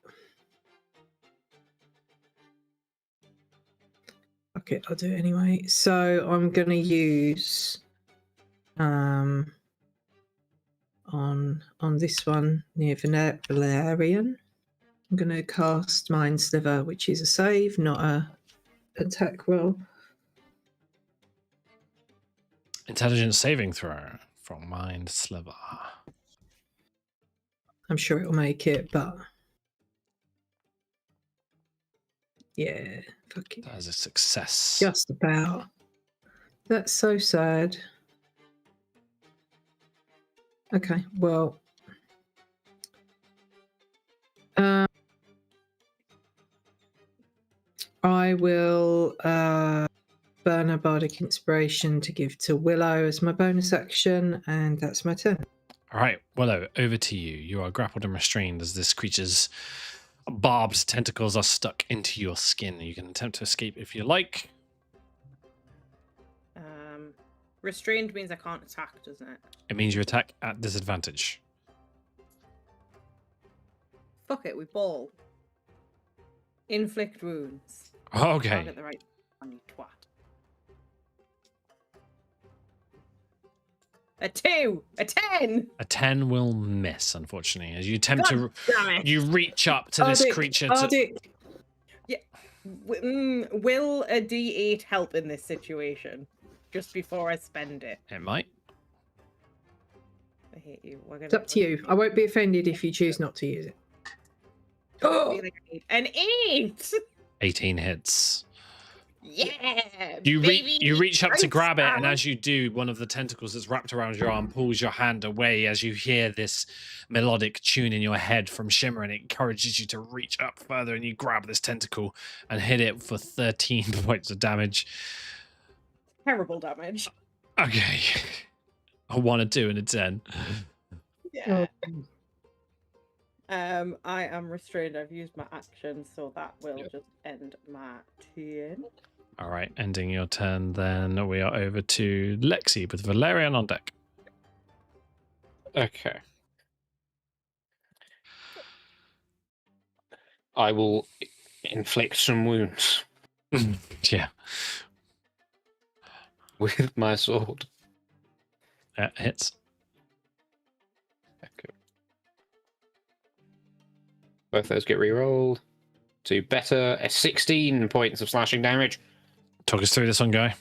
Speaker 6: Okay, I'll do it anyway. So I'm gonna use on this one near Valerian. I'm gonna cast Mind Sliver, which is a save, not a attack roll.
Speaker 4: Intelligence saving throw from Mind Sliver.
Speaker 6: I'm sure it'll make it, but yeah, fuck it.
Speaker 4: That is a success.
Speaker 6: Just about. That's so sad. Okay, well. I will burn a bardic inspiration to give to Willow as my bonus action, and that's my turn.
Speaker 4: All right, Willow, over to you. You are grappled and restrained as this creature's barbed tentacles are stuck into your skin. You can attempt to escape if you like.
Speaker 2: Restrained means I can't attack, doesn't it?
Speaker 4: It means you attack at disadvantage.
Speaker 2: Fuck it, we ball. Inflict wounds.
Speaker 4: Okay.
Speaker 2: I'll get the right one, you twat. A 2! A 10!
Speaker 4: A 10 will miss, unfortunately, as you attempt
Speaker 2: God damn it.
Speaker 4: you reach up to this
Speaker 6: Bardic,
Speaker 4: creature.
Speaker 6: Bardic.
Speaker 2: Will a D8 help in this situation? Just before I spend it.
Speaker 4: It might.
Speaker 2: I hate you. We're gonna,
Speaker 6: It's up to you. I won't be offended if you choose not to use it. Oh!
Speaker 2: An 8!
Speaker 4: 18 hits.
Speaker 2: Yeah!
Speaker 4: You
Speaker 2: baby!
Speaker 4: reach up to
Speaker 2: Thanks,
Speaker 4: grab it, and
Speaker 2: Sarah.
Speaker 4: as you do, one of the tentacles that's wrapped around your arm pulls your hand away as you hear this melodic tune in your head from Shimmer, and it encourages you to reach up further, and you grab this tentacle and hit it for 13 points of damage.
Speaker 2: Terrible damage.
Speaker 4: Okay. A 1, a 2, and a 10.
Speaker 2: Yeah. I am restrained. I've used my action, so that will just end my turn.
Speaker 4: All right, ending your turn, then we are over to Lexi with Valerian on deck.
Speaker 3: Okay. I will inflict some wounds
Speaker 4: Yeah,
Speaker 3: with my sword.
Speaker 4: hits.
Speaker 3: Okay. Both those get re-rolled. To better 16 points of slashing damage.
Speaker 4: Talk us through this one, Guy.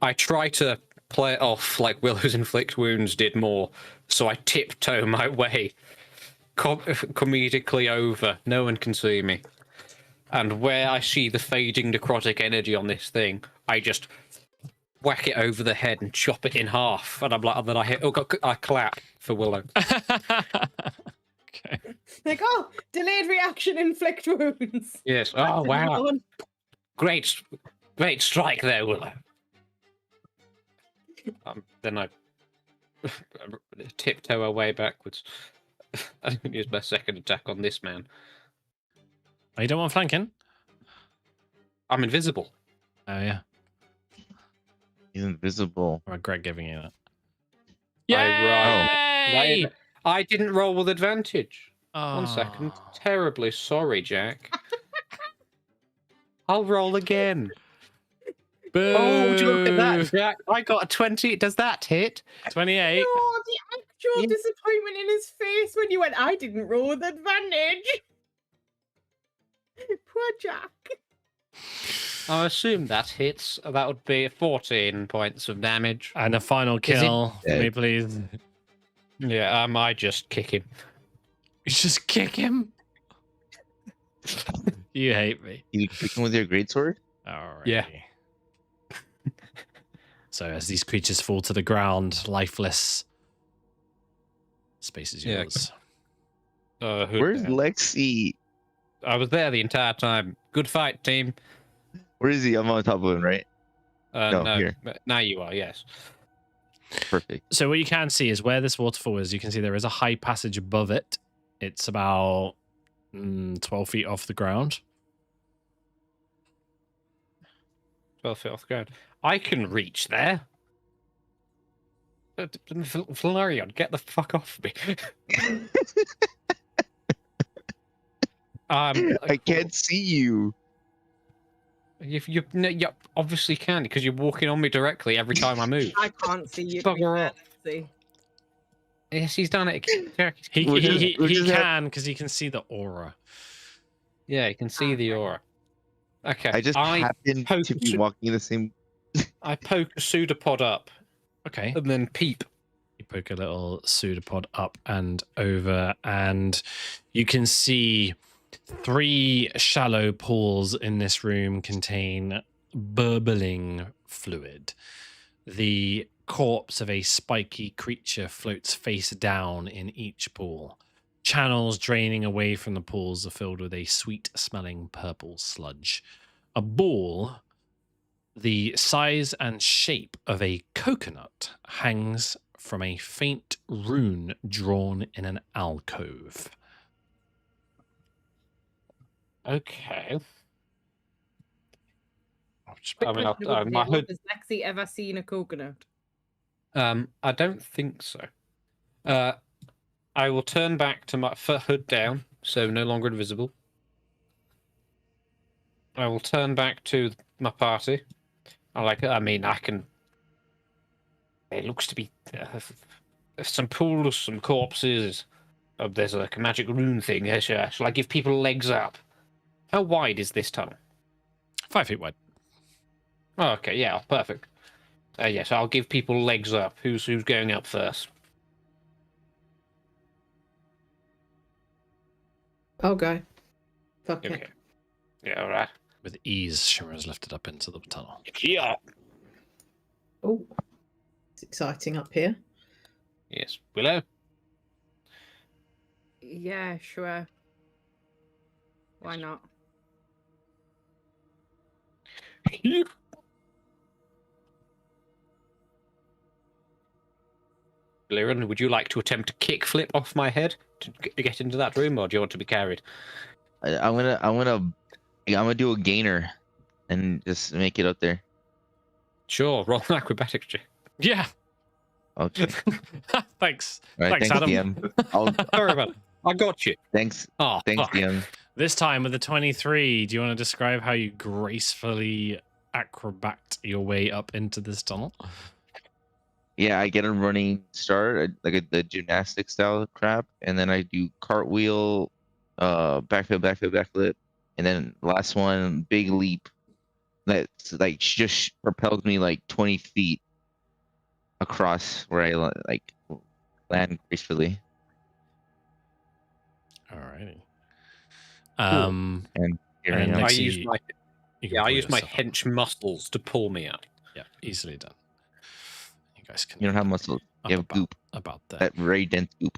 Speaker 3: I try to play it off like Willow's inflict wounds did more, so I tiptoe my way comedically over. No one can see me. And where I see the fading necrotic energy on this thing, I just whack it over the head and chop it in half. And I'm like, and then I clap for Willow.
Speaker 4: Okay.
Speaker 2: Like, oh, delayed reaction, inflict wounds.
Speaker 3: Yes. Oh, wow. Great strike there, Willow. Then I tiptoe away backwards. I didn't use my second attack on this man.
Speaker 4: Oh, you don't want flanking?
Speaker 3: I'm invisible.
Speaker 4: Oh, yeah.
Speaker 5: He's invisible.
Speaker 4: Or Greg giving you that.
Speaker 3: Yay! I didn't roll with advantage.
Speaker 4: Oh.
Speaker 3: 1 second. Terribly sorry, Jack. I'll roll again. Oh, would you look at that,
Speaker 4: Boo!
Speaker 3: Jack? I got a 20. Does that hit?
Speaker 4: 28.
Speaker 2: Oh, the actual
Speaker 3: Yeah.
Speaker 2: disappointment in his face when you went, I didn't roll with advantage. Poor Jack.
Speaker 3: I assume that hits. That would be 14 points of damage.
Speaker 4: And a final
Speaker 3: Is it
Speaker 4: kill for me,
Speaker 5: dead?
Speaker 4: please.
Speaker 3: Yeah, I might just kick him.
Speaker 4: You just kick him. You hate me.
Speaker 5: You kick him with your greatsword?
Speaker 4: Alright.
Speaker 3: Yeah.
Speaker 4: So as these creatures fall to the ground, lifeless, space is
Speaker 3: Yeah.
Speaker 4: yours.
Speaker 3: Hood
Speaker 5: Where's
Speaker 3: down.
Speaker 5: Lexi?
Speaker 3: I was there the entire time. Good fight, team.
Speaker 5: Where is he? I'm on top of him, right? No,
Speaker 3: No,
Speaker 5: here.
Speaker 3: now you are, yes.
Speaker 5: Perfect.
Speaker 4: So what you can see is where this waterfall is, you can see there is a high passage above it. It's about 12 feet off the ground.
Speaker 3: 12 feet off the ground. I can reach there. Valerian, get the fuck off me.
Speaker 5: I can't see you.
Speaker 3: You obviously can because you're walking on me directly every time I move.
Speaker 2: I can't see you. To be
Speaker 3: Bugger
Speaker 2: fair,
Speaker 3: off.
Speaker 2: Lexi.
Speaker 3: Yes, he's done it again. Jack.
Speaker 4: He
Speaker 5: We'll just- we'll
Speaker 4: he
Speaker 5: just have-
Speaker 4: can because he can see the aura.
Speaker 3: Yeah, you can see the aura. Okay,
Speaker 5: I just happened
Speaker 3: poke
Speaker 5: to be
Speaker 3: to-
Speaker 5: walking the same.
Speaker 3: I poke a pseudopod up
Speaker 4: Okay.
Speaker 3: and then peep.
Speaker 4: You poke a little pseudopod up and over, and you can see 3 shallow pools in this room contain burbling fluid. The corpse of a spiky creature floats face down in each pool. Channels draining away from the pools are filled with a sweet-smelling purple sludge. A ball the size and shape of a coconut hangs from a faint rune drawn in an alcove.
Speaker 3: Okay.
Speaker 4: I'll just
Speaker 3: I mean,
Speaker 2: Question of the
Speaker 3: my
Speaker 2: day,
Speaker 3: hood.
Speaker 2: Has Lexi ever seen a coconut?
Speaker 3: I don't think so. I will turn back to my hood down, so no longer invisible. I will turn back to my party. I can. It looks to be some pools, some corpses. There's like a magic rune thing. Shall I give people legs up? How wide is this tunnel?
Speaker 4: 5 feet wide.
Speaker 3: Oh, okay, yeah, perfect. Yes, I'll give people legs up. Who's going up first?
Speaker 6: I'll go. Fuck
Speaker 3: Okay.
Speaker 6: it.
Speaker 3: Yeah, all right.
Speaker 4: With ease, Shimmer is lifted up into the tunnel.
Speaker 3: Yeah.
Speaker 6: Oh, it's exciting up here.
Speaker 3: Yes, Willow.
Speaker 2: Yeah, sure. Why not?
Speaker 3: Liren, would you like to attempt a kickflip off my head to get into that room, or do you want to be carried?
Speaker 5: I'm gonna do a gainer, and just make it up there.
Speaker 3: Sure, roll an acrobatics check.
Speaker 4: Yeah.
Speaker 5: Okay.
Speaker 4: Thanks.
Speaker 5: All right.
Speaker 4: Thanks,
Speaker 5: Thanks,
Speaker 4: Adam.
Speaker 5: DM. I'll,
Speaker 3: Sorry about it. I got you.
Speaker 5: thanks.
Speaker 3: Oh,
Speaker 5: Thanks,
Speaker 3: fuck.
Speaker 5: DM.
Speaker 4: This time with the 23, do you want to describe how you gracefully acrobat your way up into this tunnel?
Speaker 5: Yeah, I get a running start, the gymnastic style crap, and then I do cartwheel, backflip, and then last one, big leap. That's like just propels me like 20 feet across where I like land gracefully.
Speaker 4: Alrighty.
Speaker 5: Here I
Speaker 4: And
Speaker 5: am.
Speaker 3: I
Speaker 4: Lexi,
Speaker 3: use my
Speaker 4: you can
Speaker 3: I
Speaker 4: pull
Speaker 3: use my
Speaker 4: yourself up.
Speaker 3: hench muscles to pull me up.
Speaker 4: Yeah, easily done. You guys can.
Speaker 5: You don't have muscles.
Speaker 4: up
Speaker 5: You have
Speaker 4: about,
Speaker 5: goop.
Speaker 4: about that.
Speaker 5: That very dense goop.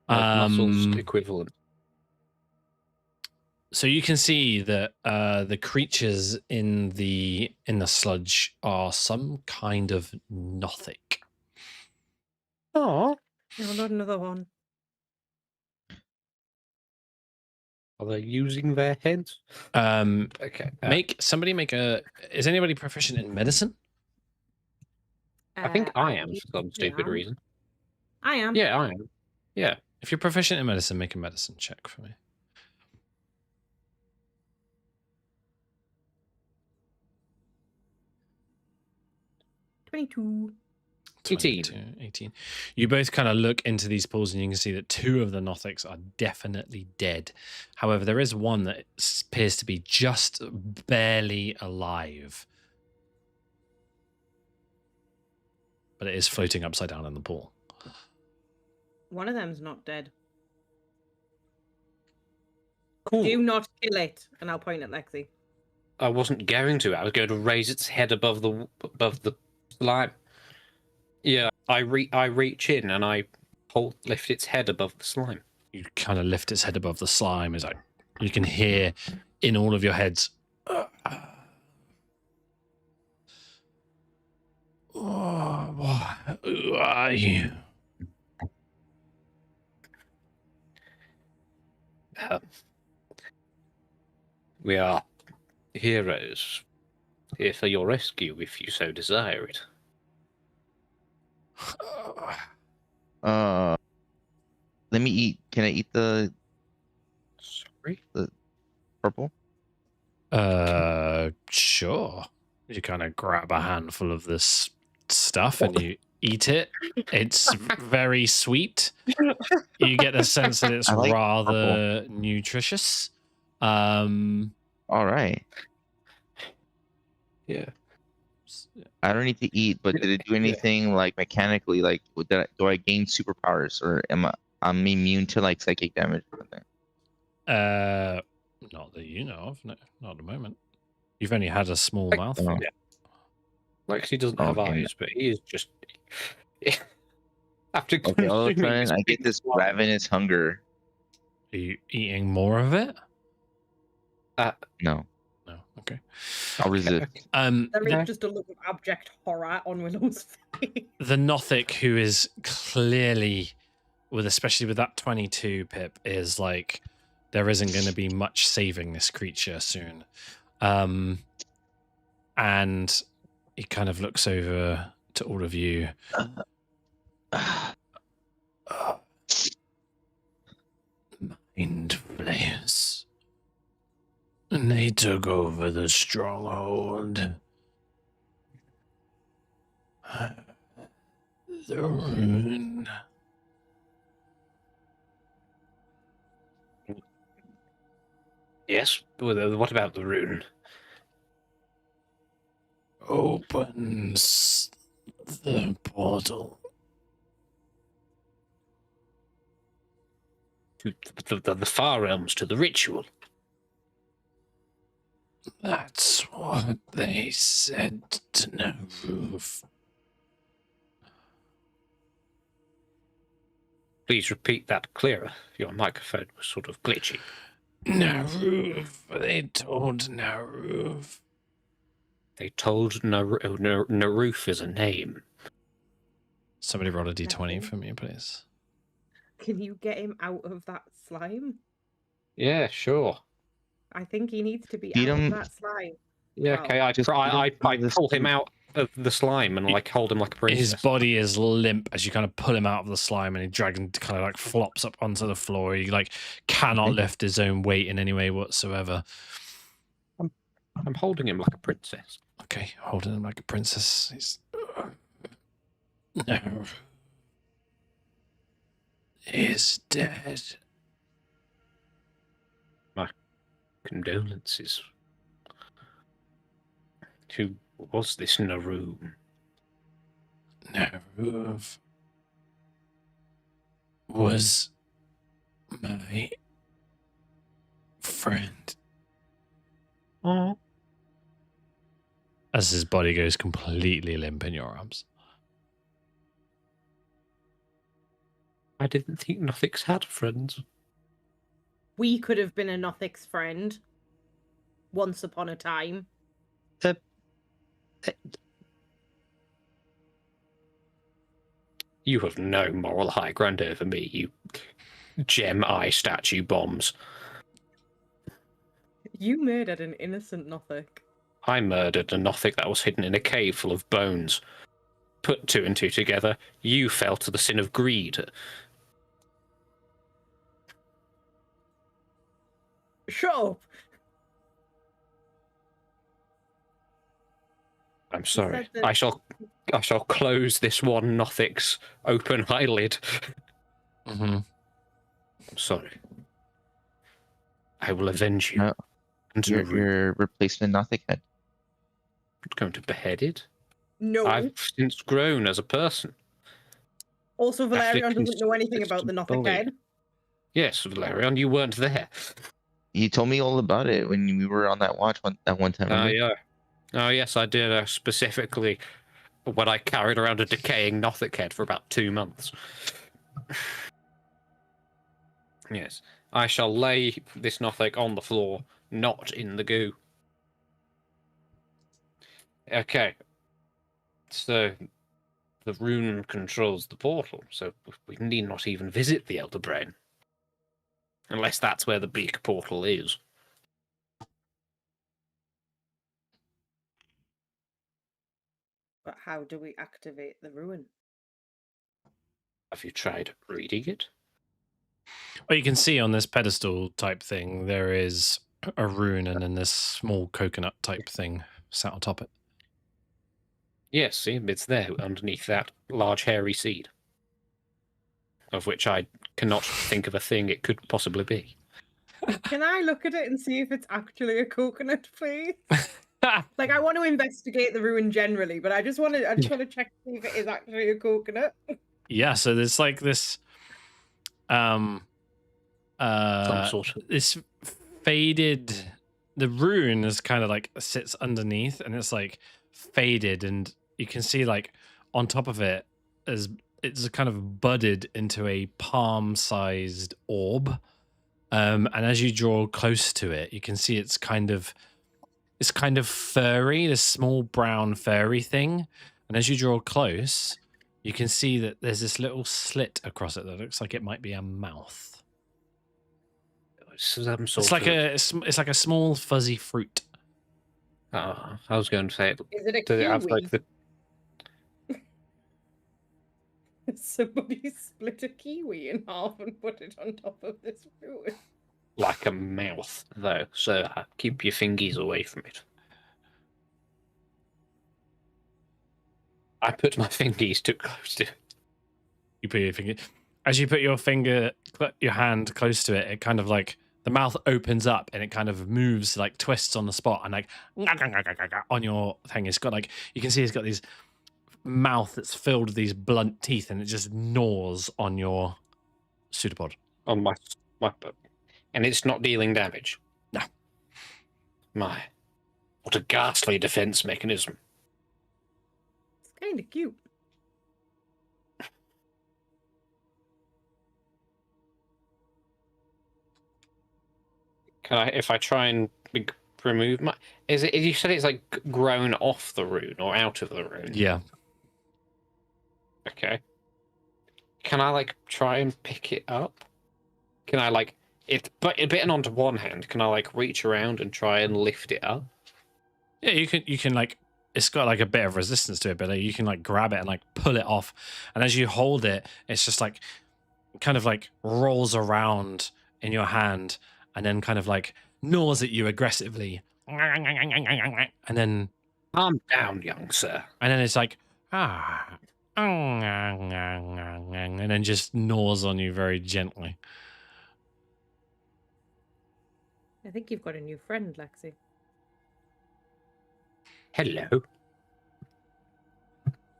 Speaker 3: Muscles equivalent.
Speaker 4: So you can see that the creatures in the sludge are some kind of Nothic.
Speaker 3: Oh,
Speaker 2: No, not another one.
Speaker 3: are they using their heads? Okay.
Speaker 4: Somebody make a. Is anybody proficient in medicine?
Speaker 3: I think I am
Speaker 2: I
Speaker 3: for some stupid
Speaker 2: am.
Speaker 3: reason.
Speaker 2: I am.
Speaker 3: Yeah, I am. Yeah.
Speaker 4: If you're proficient in medicine, make a medicine check for me.
Speaker 2: 22.
Speaker 3: 18.
Speaker 4: 18. You both kind of look into these pools and you can see that 2 of the Nothics are definitely dead. However, there is one that appears to be just barely alive. But it is floating upside down in the pool.
Speaker 2: One of them's not dead.
Speaker 3: Cool.
Speaker 2: Do not kill it. And I'll point at Lexi.
Speaker 3: I wasn't going to. I was going to raise its head above the slime. Yeah, I reach in and I lift its head above the slime.
Speaker 4: You kind of lift its head above the slime. It's like you can hear in all of your heads. Who are you?
Speaker 3: We are heroes, here for your rescue if you so desire it.
Speaker 5: Let me eat. Can I eat the
Speaker 3: Sorry?
Speaker 5: purple?
Speaker 4: Sure. You kind of grab a handful of this stuff and you eat it. It's very sweet. You get the sense that it's
Speaker 5: I like
Speaker 4: rather nutritious.
Speaker 5: All right.
Speaker 3: Yeah.
Speaker 5: I don't need to eat, but did it do anything like mechanically? Like, do I gain superpowers, or I'm immune to like psychic damage? Or something?
Speaker 4: Not that you know of. No, not at the moment. You've only had a small
Speaker 3: Like,
Speaker 4: mouthful.
Speaker 3: Yeah. Lexi doesn't have
Speaker 5: Okay.
Speaker 3: eyes, but he is just. After
Speaker 5: Okay, all of a
Speaker 3: consuming
Speaker 5: sudden I get this ravenous hunger.
Speaker 4: Are you eating more of it?
Speaker 5: No,
Speaker 4: No. Okay.
Speaker 5: I'll resist.
Speaker 2: There
Speaker 3: Okay.
Speaker 2: is just a look of abject horror on Willow's face.
Speaker 4: The Nothic, who is clearly, especially with that 22 Pip, is like there isn't going to be much saving this creature soon. And he kind of looks over to all of you. Mind flayers. And they took over the stronghold. The rune.
Speaker 3: Yes, what about the rune?
Speaker 4: Opens the portal.
Speaker 3: To the far realms, to the ritual.
Speaker 4: That's what they said to Naruv.
Speaker 3: Please repeat that clearer. Your microphone was sort of glitchy.
Speaker 4: Naruv. They told Naruv.
Speaker 3: They told Naruf is a name.
Speaker 4: Somebody roll a d20
Speaker 2: Nothing.
Speaker 4: for me, please.
Speaker 2: Can you get him out of that slime?
Speaker 3: Yeah, sure.
Speaker 2: I think he needs to be
Speaker 5: Feed
Speaker 2: out
Speaker 5: him-
Speaker 2: of that slime.
Speaker 3: Yeah,
Speaker 2: Well,
Speaker 3: okay. I
Speaker 5: just
Speaker 3: pull him out of the slime and like hold him like a princess.
Speaker 4: His body is limp as you kind of pull him out of the slime, and he drags him kind of like flops up onto the floor. He like cannot lift his own weight in any way whatsoever.
Speaker 3: I'm holding him like a princess.
Speaker 4: Okay, holding him like a princess. He's no. He's dead.
Speaker 3: Condolences. Who was this Naru?
Speaker 4: Naruv was my friend.
Speaker 3: Oh.
Speaker 4: As his body goes completely limp in your arms.
Speaker 3: I didn't think Nothics had friends.
Speaker 2: we could have been a Nothic's friend once upon a time.
Speaker 3: You have no moral high ground over me, you gem eye statue bombs.
Speaker 2: You murdered an innocent Nothic.
Speaker 3: I murdered a Nothic that was hidden in a cave full of bones. Put 2 and 2 together, you fell to the sin of greed.
Speaker 2: Shut up!
Speaker 3: I'm sorry.
Speaker 2: said that-
Speaker 3: I shall I shall close this one Nothic's open eyelid.
Speaker 4: Mm-hmm.
Speaker 3: I'm sorry. I will avenge you.
Speaker 5: No,
Speaker 3: And
Speaker 5: your replacement Nothic head.
Speaker 3: going to behead it.
Speaker 2: No.
Speaker 3: I've since grown as a person.
Speaker 2: Also, Valerian doesn't know anything about the
Speaker 3: consistent
Speaker 2: Nothic
Speaker 3: bully.
Speaker 2: head.
Speaker 3: Yes, Valerian, you weren't there.
Speaker 5: You told me all about it when we were on that watch that one time.
Speaker 3: Oh,
Speaker 5: Remember?
Speaker 3: yeah. Oh, yes, I did. Specifically when I carried around a decaying Nothic head for about 2 months. Yes. I shall lay this Nothic on the floor, not in the goo. Okay. So, the rune controls the portal, so we need not even visit the Elder Brain. Unless that's where the big portal is.
Speaker 2: But how do we activate the ruin?
Speaker 3: Have you tried reading it?
Speaker 4: Well, you can see on this pedestal type thing, there is a rune and then this small coconut type thing sat on top of it.
Speaker 3: Yes, see, it's there underneath that large hairy seed. Of which I cannot think of a thing it could possibly be.
Speaker 2: Can I look at it and see if it's actually a coconut, please? Like, I want to investigate the ruin generally, but I just want to check to see if it is actually a coconut.
Speaker 4: Yeah, so there's like this
Speaker 3: Some sort of...
Speaker 4: this faded, the rune is kind of like sits underneath and it's like faded, and you can see like on top of it is it's kind of budded into a palm-sized orb, and as you draw close to it, you can see it's kind of furry, this small brown furry thing, and as you draw close, you can see that there's this little slit across it that looks like it might be a mouth.
Speaker 3: Some sort
Speaker 4: It's like
Speaker 3: of...
Speaker 4: it's like a small fuzzy fruit.
Speaker 3: I was going to say...
Speaker 2: Is it a
Speaker 3: Does it have
Speaker 2: kiwi?
Speaker 3: like the...
Speaker 2: Somebody split a kiwi in half and put it on top of this ruin.
Speaker 3: like a mouth, though, so keep your fingies away from it. I put my fingies too close to it.
Speaker 4: You put your finger, as you put your hand close to it, it kind of like the mouth opens up and it kind of moves, like twists on the spot, and like on your thing, it's got like, you can see it's got these mouth that's filled with these blunt teeth, and it just gnaws on your pseudopod.
Speaker 3: On my and it's not dealing damage.
Speaker 4: No.
Speaker 3: My, what a ghastly defense mechanism.
Speaker 2: It's kind of cute.
Speaker 3: Can I, if I try and remove my, is it, you said it's like grown off the rune or out of the rune?
Speaker 4: Yeah.
Speaker 3: Okay. Can I like try and pick it up? Can I like, it's bitten onto one hand, can I like reach around and try and lift it up?
Speaker 4: Yeah, you can like, it's got like a bit of resistance to it, but like, you can like grab it and like pull it off, and as you hold it, it's just like kind of like rolls around in your hand and then kind of like gnaws at you aggressively, and then
Speaker 3: Calm down, young sir.
Speaker 4: and then it's like and then just gnaws on you very gently.
Speaker 2: I think you've got a new friend, Lexi.
Speaker 3: Hello.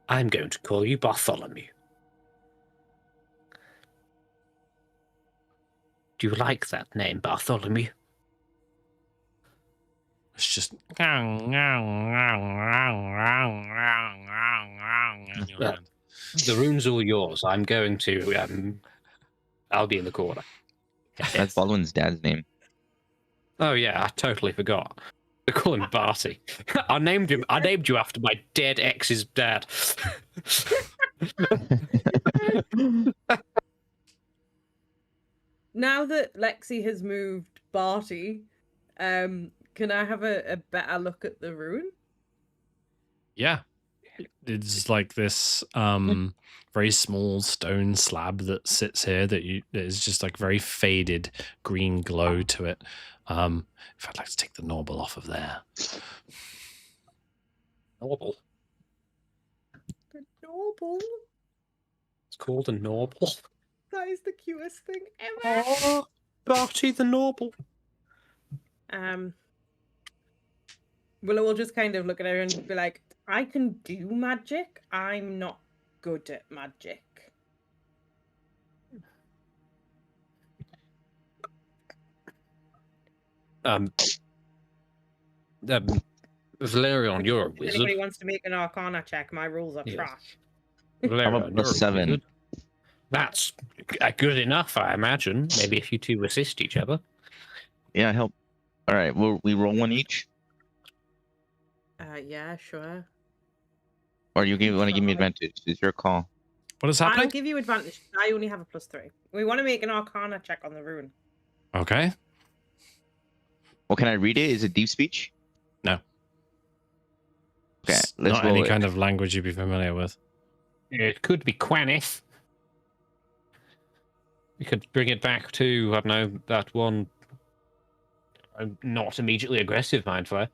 Speaker 3: I'm going to call you Bartholomew. Do you like that name, Bartholomew?
Speaker 4: It's just
Speaker 3: The rune's all yours. I'm going to, I'll be in the corner.
Speaker 5: That's Baldwin's dad's name.
Speaker 3: Oh yeah, I totally forgot. They call him Barty. I named you after my dead ex's dad.
Speaker 2: Now that Lexi has moved Barty, can I have a better look at the ruin?
Speaker 4: Yeah. It's like this very small stone slab that sits here that is just like very faded green glow to it. If I'd like to take the normal off of there.
Speaker 3: Normal.
Speaker 2: Noble.
Speaker 3: It's called a Noble.
Speaker 2: That is the cutest thing ever.
Speaker 3: Oh, Barty the Noble.
Speaker 2: Willow will just kind of look at her and be like, I can do magic. I'm not good at magic.
Speaker 3: Valerion, you're a
Speaker 2: If
Speaker 3: wizard.
Speaker 2: anybody wants to make an Arcana check, my rules are
Speaker 3: Yes.
Speaker 2: trash.
Speaker 3: Valerion,
Speaker 5: I'm a
Speaker 3: you're
Speaker 5: +7.
Speaker 3: wizard. That's good enough, I imagine. Maybe if you two assist each other.
Speaker 5: Yeah, help. All right, we roll one each,
Speaker 2: Yeah, sure.
Speaker 5: or you want to give me advantage? It's your call.
Speaker 4: What is
Speaker 2: I'll
Speaker 4: happening?
Speaker 2: give you advantage. I only have a +3. We want to make an Arcana check on the rune.
Speaker 4: Okay.
Speaker 5: Well, can I read it? Is it deep speech?
Speaker 4: No.
Speaker 5: Okay,
Speaker 4: It's
Speaker 5: let's
Speaker 4: not
Speaker 5: roll
Speaker 4: any
Speaker 5: it.
Speaker 4: kind of language you'd be familiar with.
Speaker 3: It could be Quanith. We could bring it back to, I don't know, that one not immediately aggressive mind flare.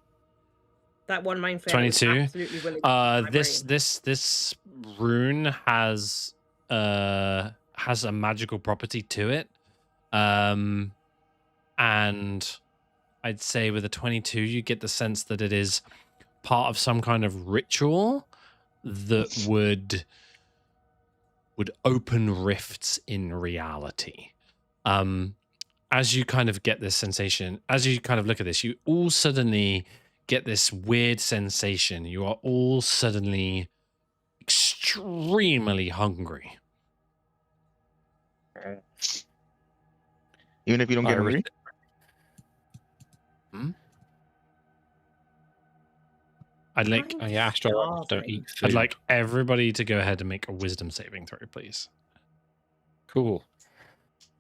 Speaker 2: That one mind flare was
Speaker 4: 22.
Speaker 2: absolutely willing to my brain.
Speaker 4: This rune has a magical property to it. And I'd say with a 22 you get the sense that it is part of some kind of ritual that would open rifts in reality. As you kind of get this sensation, as you kind of look at this, you all suddenly get this weird sensation. You are all suddenly extremely hungry.
Speaker 5: Even if you don't get hungry?
Speaker 4: I'd like
Speaker 3: astronauts don't eat food.
Speaker 4: I'd like everybody to go ahead and make a wisdom saving throw, please.
Speaker 3: Cool.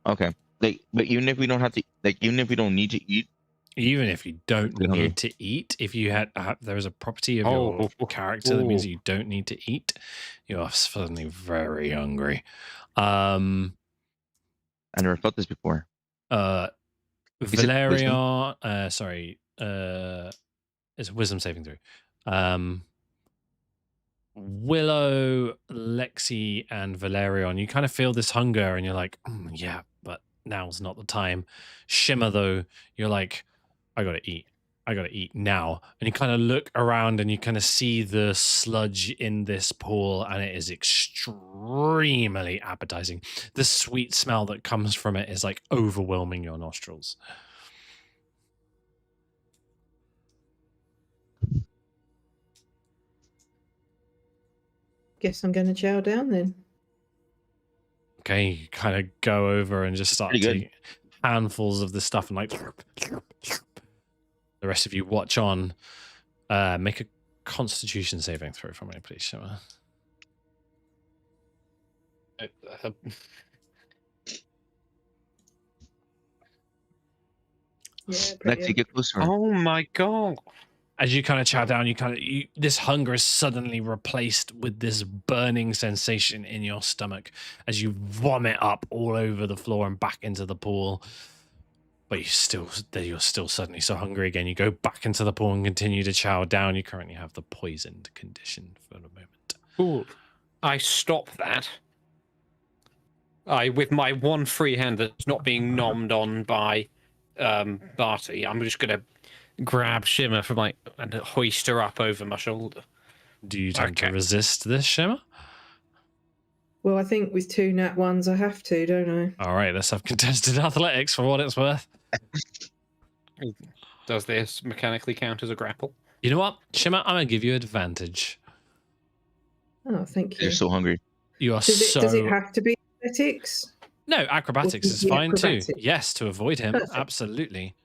Speaker 5: Okay. But even if we don't have to, even if we don't need to eat,
Speaker 4: Even if you don't
Speaker 5: Be hungry.
Speaker 4: need to eat, if you had there is a property of your character that means you don't need to eat, you are suddenly very hungry.
Speaker 5: I never felt this before.
Speaker 4: Valerion, it's a wisdom saving throw. Willow, Lexi, and Valerion, you kind of feel this hunger and you're like, yeah, but now's not the time. Shimmer, though, you're like, I gotta eat now. And you kind of look around and you kind of see the sludge in this pool, and it is extremely appetizing. The sweet smell that comes from it is like overwhelming your nostrils.
Speaker 6: Guess I'm going to chow down then.
Speaker 4: Okay, you kind of go over and just start
Speaker 5: Pretty good.
Speaker 4: taking handfuls of the stuff and like the rest of you watch on. Make a Constitution saving throw for me, please, Shimmer.
Speaker 6: Yeah,
Speaker 5: Lexi, get closer.
Speaker 3: Oh my god.
Speaker 4: As you kind of chow down, this hunger is suddenly replaced with this burning sensation in your stomach as you vomit up all over the floor and back into the pool. But you're still suddenly so hungry again. You go back into the pool and continue to chow down. You currently have the poisoned condition for the moment.
Speaker 3: Ooh. I stop that. With my one free hand that's not being nommed on by Barty, I'm just gonna grab Shimmer from and hoist her up over my shoulder.
Speaker 4: Do you attempt to resist this, Shimmer?
Speaker 6: Well, I think with 2 nat 1s I have to, don't I?
Speaker 4: All right, let's have contested athletics for what it's worth.
Speaker 3: Does this mechanically count as a grapple?
Speaker 4: You know what, Shimmer? I'm gonna give you advantage.
Speaker 6: Oh, thank you.
Speaker 5: You're so hungry.
Speaker 4: You are
Speaker 6: Does it have to be athletics?
Speaker 4: No, acrobatics is
Speaker 6: Yeah,
Speaker 4: fine
Speaker 6: acrobatics.
Speaker 4: too. Yes, to avoid him,
Speaker 6: Perfect.
Speaker 4: absolutely.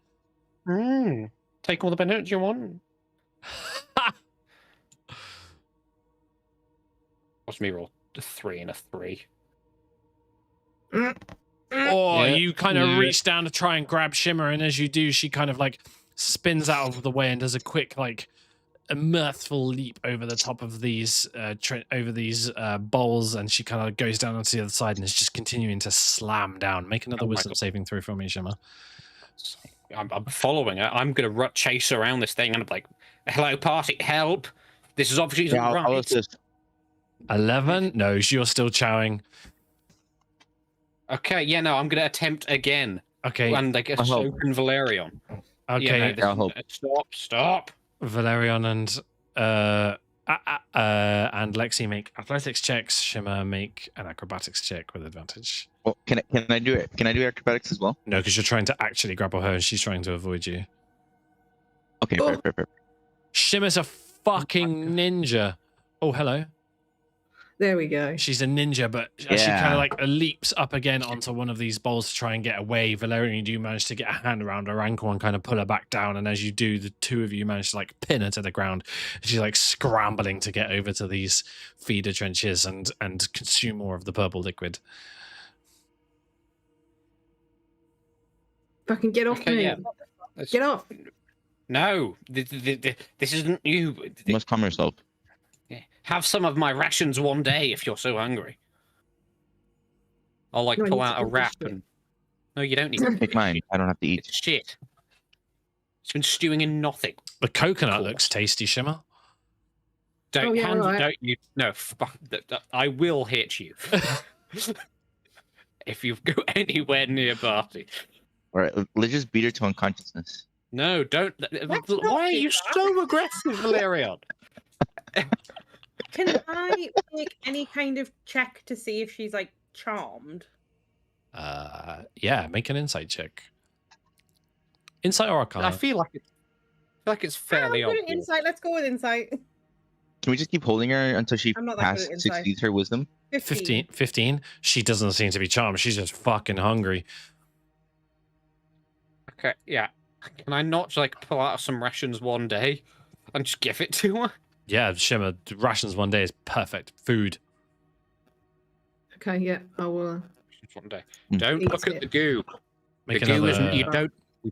Speaker 3: Take all the benefits you want. Watch me roll a 3 and a 3.
Speaker 4: Or
Speaker 3: Yeah.
Speaker 4: you kind of
Speaker 3: Yeah.
Speaker 4: reach down to try and grab Shimmer, and as you do, she kind of spins out of the way and does a quick a mirthful leap over the top of these bowls, and she kind of goes down onto the other side and is just continuing to slam down. Make another
Speaker 3: Oh my
Speaker 4: wisdom
Speaker 3: God.
Speaker 4: saving throw for me, Shimmer.
Speaker 3: I'm following her. I'm going to chase around this thing and I'm like, hello, party, help. This is obviously isn't
Speaker 5: Yeah, I'll
Speaker 3: right.
Speaker 5: assist.
Speaker 4: 11? No, you're still chowing.
Speaker 3: Okay, yeah, no, I'm going to attempt again.
Speaker 4: Okay,
Speaker 3: And I guess
Speaker 5: I'll help.
Speaker 3: open Valerion.
Speaker 4: okay.
Speaker 3: Yeah,
Speaker 5: I'll
Speaker 3: no,
Speaker 5: help.
Speaker 3: stop.
Speaker 4: Valerion and Lexi make athletics checks. Shimmer make an acrobatics check with advantage.
Speaker 5: Well, can I do it? Can I do acrobatics as well?
Speaker 4: No, because you're trying to actually grapple her and she's trying to avoid you.
Speaker 5: Okay,
Speaker 6: Oh.
Speaker 5: fair.
Speaker 4: Shimmer's a fucking ninja. Oh, hello.
Speaker 6: There we go.
Speaker 4: She's a ninja, but as she kind
Speaker 5: Yeah.
Speaker 4: of like leaps up again onto one of these bowls to try and get away, Valerian, you do manage to get a hand around her ankle and kind of pull her back down. And as you do, the two of you manage to like pin her to the ground. She's like scrambling to get over to these feeder trenches and consume more of the purple liquid.
Speaker 6: Fucking get off me.
Speaker 3: Yeah.
Speaker 6: Get off.
Speaker 3: No, this isn't you.
Speaker 5: You must calm yourself.
Speaker 3: Yeah. Have some of my rations one day if you're so hungry. I'll like
Speaker 6: No, I
Speaker 3: pull
Speaker 6: need to
Speaker 3: out a
Speaker 6: eat this
Speaker 3: wrap
Speaker 6: shit.
Speaker 3: and. No, you don't need to.
Speaker 5: Take mine. I don't have to eat.
Speaker 3: It's shit. It's been stewing in nothing.
Speaker 4: The coconut
Speaker 3: Cool.
Speaker 4: looks tasty, Shimmer.
Speaker 3: Don't
Speaker 6: Oh, yeah,
Speaker 3: hand
Speaker 6: right.
Speaker 3: don't you no I will hit you. If you go anywhere near Barty.
Speaker 5: All right, let's just beat her to unconsciousness.
Speaker 3: No, don't.
Speaker 2: not
Speaker 3: Why are
Speaker 2: do
Speaker 3: you
Speaker 2: that.
Speaker 3: so aggressive, Valerian?
Speaker 2: Can I make any kind of check to see if she's like charmed?
Speaker 4: Yeah, make an insight check. Insight or Arcana?
Speaker 3: I feel like it's fairly
Speaker 2: I'm good at
Speaker 3: obvious.
Speaker 2: insight. Let's go with insight.
Speaker 5: Can we just keep holding her until she
Speaker 2: I'm not that good at insight.
Speaker 5: succeeds her wisdom?
Speaker 4: 15. She doesn't seem to be charmed. She's just fucking hungry.
Speaker 3: Okay, yeah. Can I not like pull out some rations one day and just give it to her?
Speaker 4: Yeah, Shimmer, rations one day is perfect. Food.
Speaker 6: Okay, yeah, I will.
Speaker 3: Rations one day.
Speaker 5: Mm.
Speaker 3: Don't
Speaker 6: Eat
Speaker 3: look at
Speaker 6: it.
Speaker 3: the goo.
Speaker 4: Make
Speaker 3: The goo isn't. You
Speaker 4: another,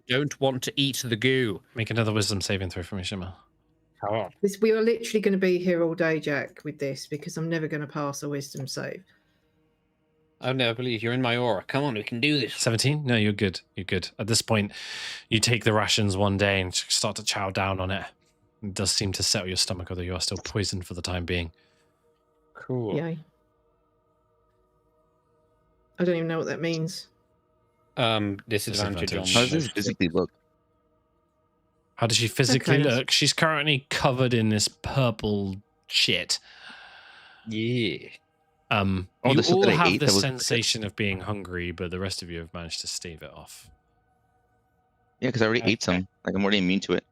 Speaker 3: don't want to eat the goo.
Speaker 4: make another wisdom saving throw for me, Shimmer.
Speaker 3: Come on.
Speaker 6: We are literally going to be here all day, Jack, with this because I'm never going to pass a wisdom save.
Speaker 3: I never believe you're in my aura. Come on, we can do this.
Speaker 4: 17? No, you're good. You're good. At this point, you take the rations one day and start to chow down on it. It does seem to settle your stomach, although you are still poisoned for the time being.
Speaker 3: Cool.
Speaker 6: Yay. I don't even know what that means.
Speaker 3: Disadvantage on.
Speaker 4: Disadvantage.
Speaker 5: How does this physically look?
Speaker 4: How does she physically
Speaker 6: Okay.
Speaker 4: look? She's currently covered in this purple shit.
Speaker 3: Yeah.
Speaker 5: Oh,
Speaker 4: You
Speaker 5: the stuff
Speaker 4: all
Speaker 5: that I
Speaker 4: have
Speaker 5: ate
Speaker 4: the
Speaker 5: that was-
Speaker 4: sensation of being hungry, but the rest of you have managed to stave it off.
Speaker 5: Yeah, because I already ate some. Like I'm already immune to it.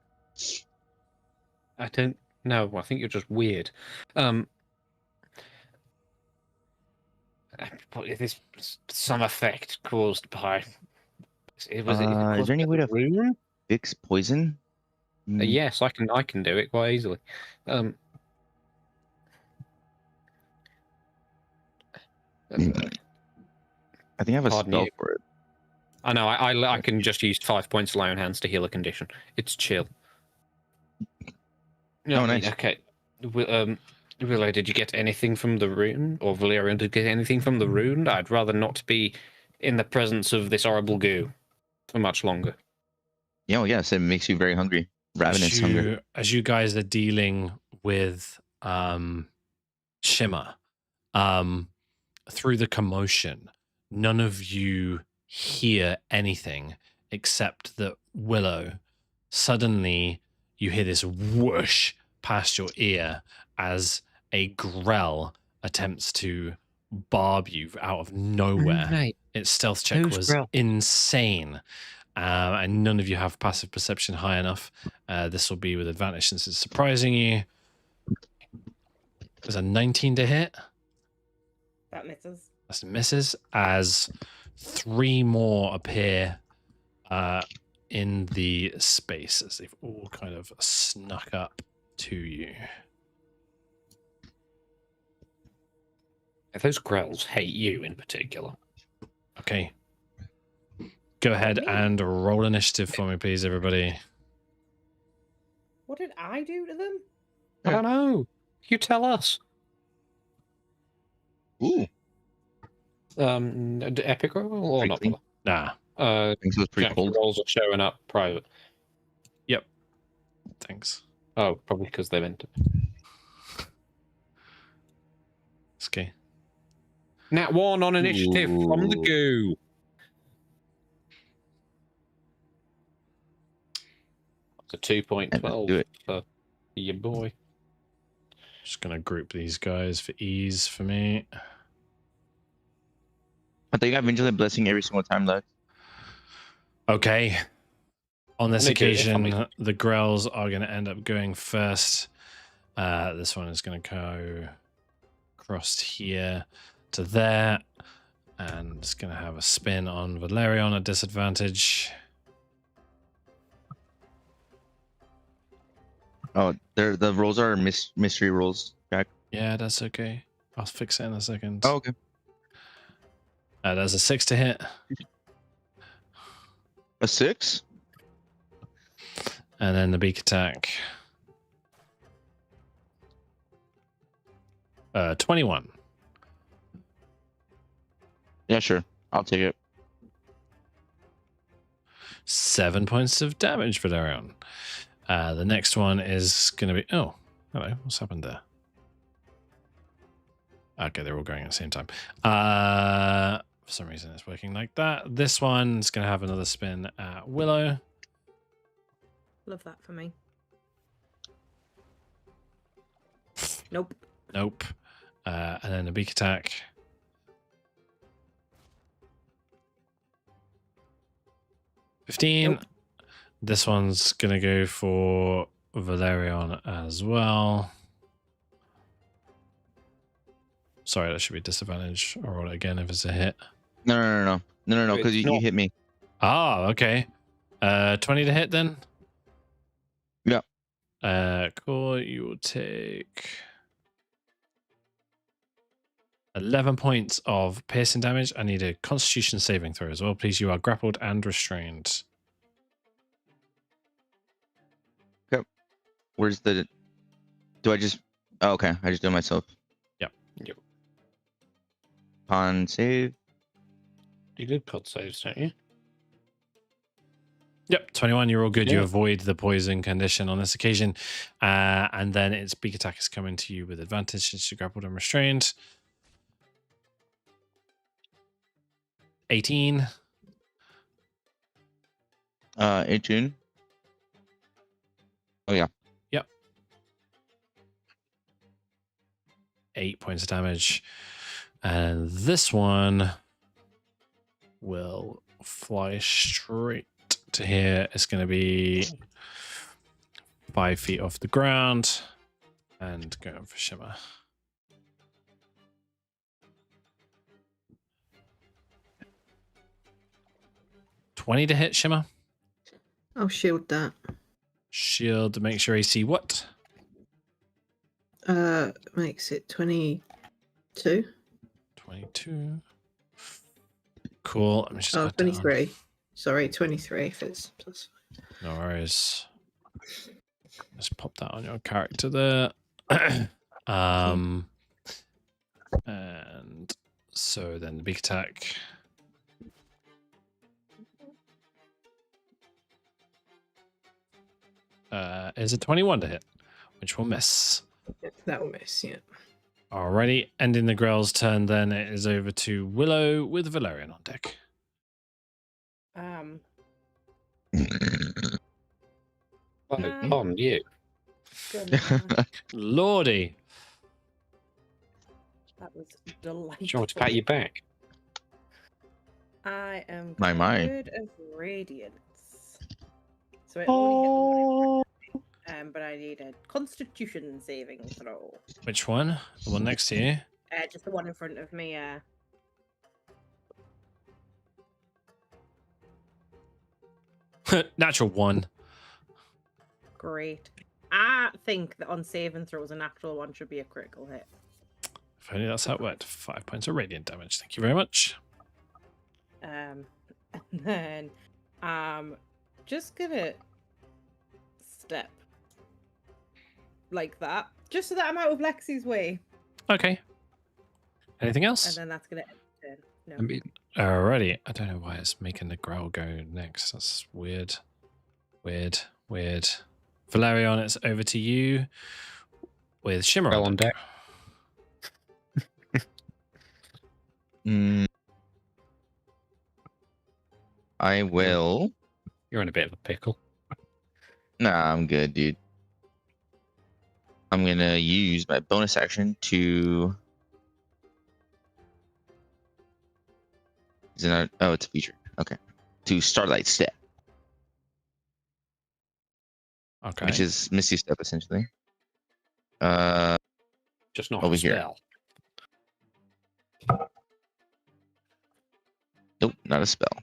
Speaker 3: I don't know. I think you're just weird. This some effect caused by.
Speaker 5: Is there any way to
Speaker 3: rune?
Speaker 5: fix poison? Mm,
Speaker 3: Yes, I can do it quite easily.
Speaker 5: I think I have a
Speaker 3: Pardon
Speaker 5: spell
Speaker 3: you.
Speaker 5: for it.
Speaker 3: I know. I can just use 5 points of lay on hands to heal a condition. It's chill. Yeah,
Speaker 5: Oh, nice.
Speaker 3: Okay. Willow, did you get anything from the rune, or Valerian, did you get anything from the rune? I'd rather not be in the presence of this horrible goo for much longer.
Speaker 5: Yeah, well, yes, it makes you very hungry. Ravenous hunger.
Speaker 4: As you guys are dealing with Shimmer, through the commotion, none of you hear anything except that Willow, suddenly you hear this whoosh past your ear as a grell attempts to barb you out of nowhere.
Speaker 3: Right.
Speaker 4: Its stealth check
Speaker 3: Who's
Speaker 4: was
Speaker 3: Grell?
Speaker 4: insane. And none of you have passive perception high enough. This will be with advantage since it's surprising you. There's a 19 to hit.
Speaker 2: That misses.
Speaker 4: That's misses. As 3 more appear in the space as they've all kind of snuck up to you.
Speaker 3: Those grells hate you in particular.
Speaker 4: Okay. Go ahead and roll initiative for me, please, everybody.
Speaker 2: What did I do to them?
Speaker 3: I don't know. You tell us.
Speaker 5: Ooh,
Speaker 3: Epic roll or
Speaker 5: Pretty
Speaker 3: not?
Speaker 5: clean.
Speaker 4: Nah.
Speaker 5: I think it was pretty
Speaker 3: Jack
Speaker 5: cold.
Speaker 3: rolls are showing up private.
Speaker 4: Thanks.
Speaker 3: Oh, probably because they meant to.
Speaker 4: Husky.
Speaker 3: Nat 1 on initiative from the
Speaker 5: Ooh.
Speaker 3: goo. It's a
Speaker 5: And let's do
Speaker 3: 2.12
Speaker 5: it.
Speaker 3: for your boy.
Speaker 4: Just gonna group these guys for ease for me.
Speaker 5: I think I'm Vigilant Blessing every single time, Lex.
Speaker 4: Okay. On this
Speaker 3: Let me do it if I'm-
Speaker 4: occasion, the Grells are going to end up going first. This one is going to go across here to there. And it's going to have a spin on Valerion at disadvantage.
Speaker 5: Oh, the rolls are mystery rolls, Jack.
Speaker 4: Yeah, that's okay. I'll fix it in a second.
Speaker 5: Oh, okay.
Speaker 4: There's a 6 to hit.
Speaker 5: A 6?
Speaker 4: And then the beak attack. 21.
Speaker 5: Yeah, sure. I'll take it.
Speaker 4: 7 points of damage, Valerion. The next one is going to be... Oh, hello. What's happened there? Okay, they're all going at the same time. For some reason, it's working like that. This one's going to have another spin at Willow.
Speaker 2: Love that for me. Nope.
Speaker 4: Nope. And then a beak attack.
Speaker 2: Nope.
Speaker 4: This one's going to go for Valerion as well. Sorry, that should be disadvantage. I'll roll it again if it's a hit.
Speaker 5: No, because
Speaker 3: It's
Speaker 5: you
Speaker 3: not.
Speaker 5: hit me.
Speaker 4: Ah, okay. 20 to hit then?
Speaker 5: Yeah.
Speaker 4: Cool. You will take 11 points of piercing damage. I need a constitution saving throw as well, please. You are grappled and restrained.
Speaker 5: Where's the... Do I just... Oh, okay. I just do it myself.
Speaker 4: Yep.
Speaker 5: Con save.
Speaker 3: You did pod saves, don't you?
Speaker 4: Yep, 21. You're all good. You
Speaker 3: Yeah.
Speaker 4: avoid the poison condition on this occasion. And then its beak attack is coming to you with advantage since you're grappled and restrained. 18.
Speaker 5: 18. Oh, yeah.
Speaker 4: 8 points of damage. And this one will fly straight to here. It's going to be 5 feet off the ground and going for Shimmer. $20 to hit, Shimmer.
Speaker 6: I'll shield that.
Speaker 4: Shield makes your AC what?
Speaker 6: Makes it 22.
Speaker 4: 22. Cool. Let me just
Speaker 6: Oh,
Speaker 4: add that on.
Speaker 6: 23. Sorry, 23 if it's plus.
Speaker 4: No worries. Let's pop that on your character there. And so then the big attack. Is a 21 to hit, which will miss.
Speaker 6: That will miss, yeah.
Speaker 4: Alrighty, ending the Grell's turn. Then it is over to Willow with Valerian on deck.
Speaker 3: On you.
Speaker 4: Lordy,
Speaker 2: That was delightful.
Speaker 3: Do you want me to pat your back?
Speaker 2: I am
Speaker 5: My.
Speaker 2: Word of Radiance. So it only hit the but I need a Constitution saving throw.
Speaker 4: which one? The one next to you.
Speaker 2: Just the one in front of me.
Speaker 4: Natural 1.
Speaker 2: Great. I think that on saving throws, a natural one should be a critical hit.
Speaker 4: If only that's how it worked. 5 points of radiant damage. Thank you very much.
Speaker 2: And then just gonna step like that, just so that I'm out of Lexi's way.
Speaker 4: Okay. Anything else?
Speaker 2: And then that's gonna end the turn. No.
Speaker 3: I mean,
Speaker 4: Alrighty. I don't know why it's making the growl go next. That's weird. Weird. Valerion, it's over to you with Shimmer.
Speaker 3: Go
Speaker 4: on
Speaker 3: on
Speaker 4: deck.
Speaker 3: deck.
Speaker 5: Mm, I will.
Speaker 3: You're in a bit of a pickle.
Speaker 5: Nah, I'm good, dude. I'm gonna use my bonus action to. Is it not? Oh, it's a feature. Okay. To Starlight Step,
Speaker 4: Okay.
Speaker 5: which is Misty Step essentially.
Speaker 3: Just not
Speaker 5: Over
Speaker 3: a
Speaker 5: here.
Speaker 3: spell.
Speaker 5: Nope, not a spell.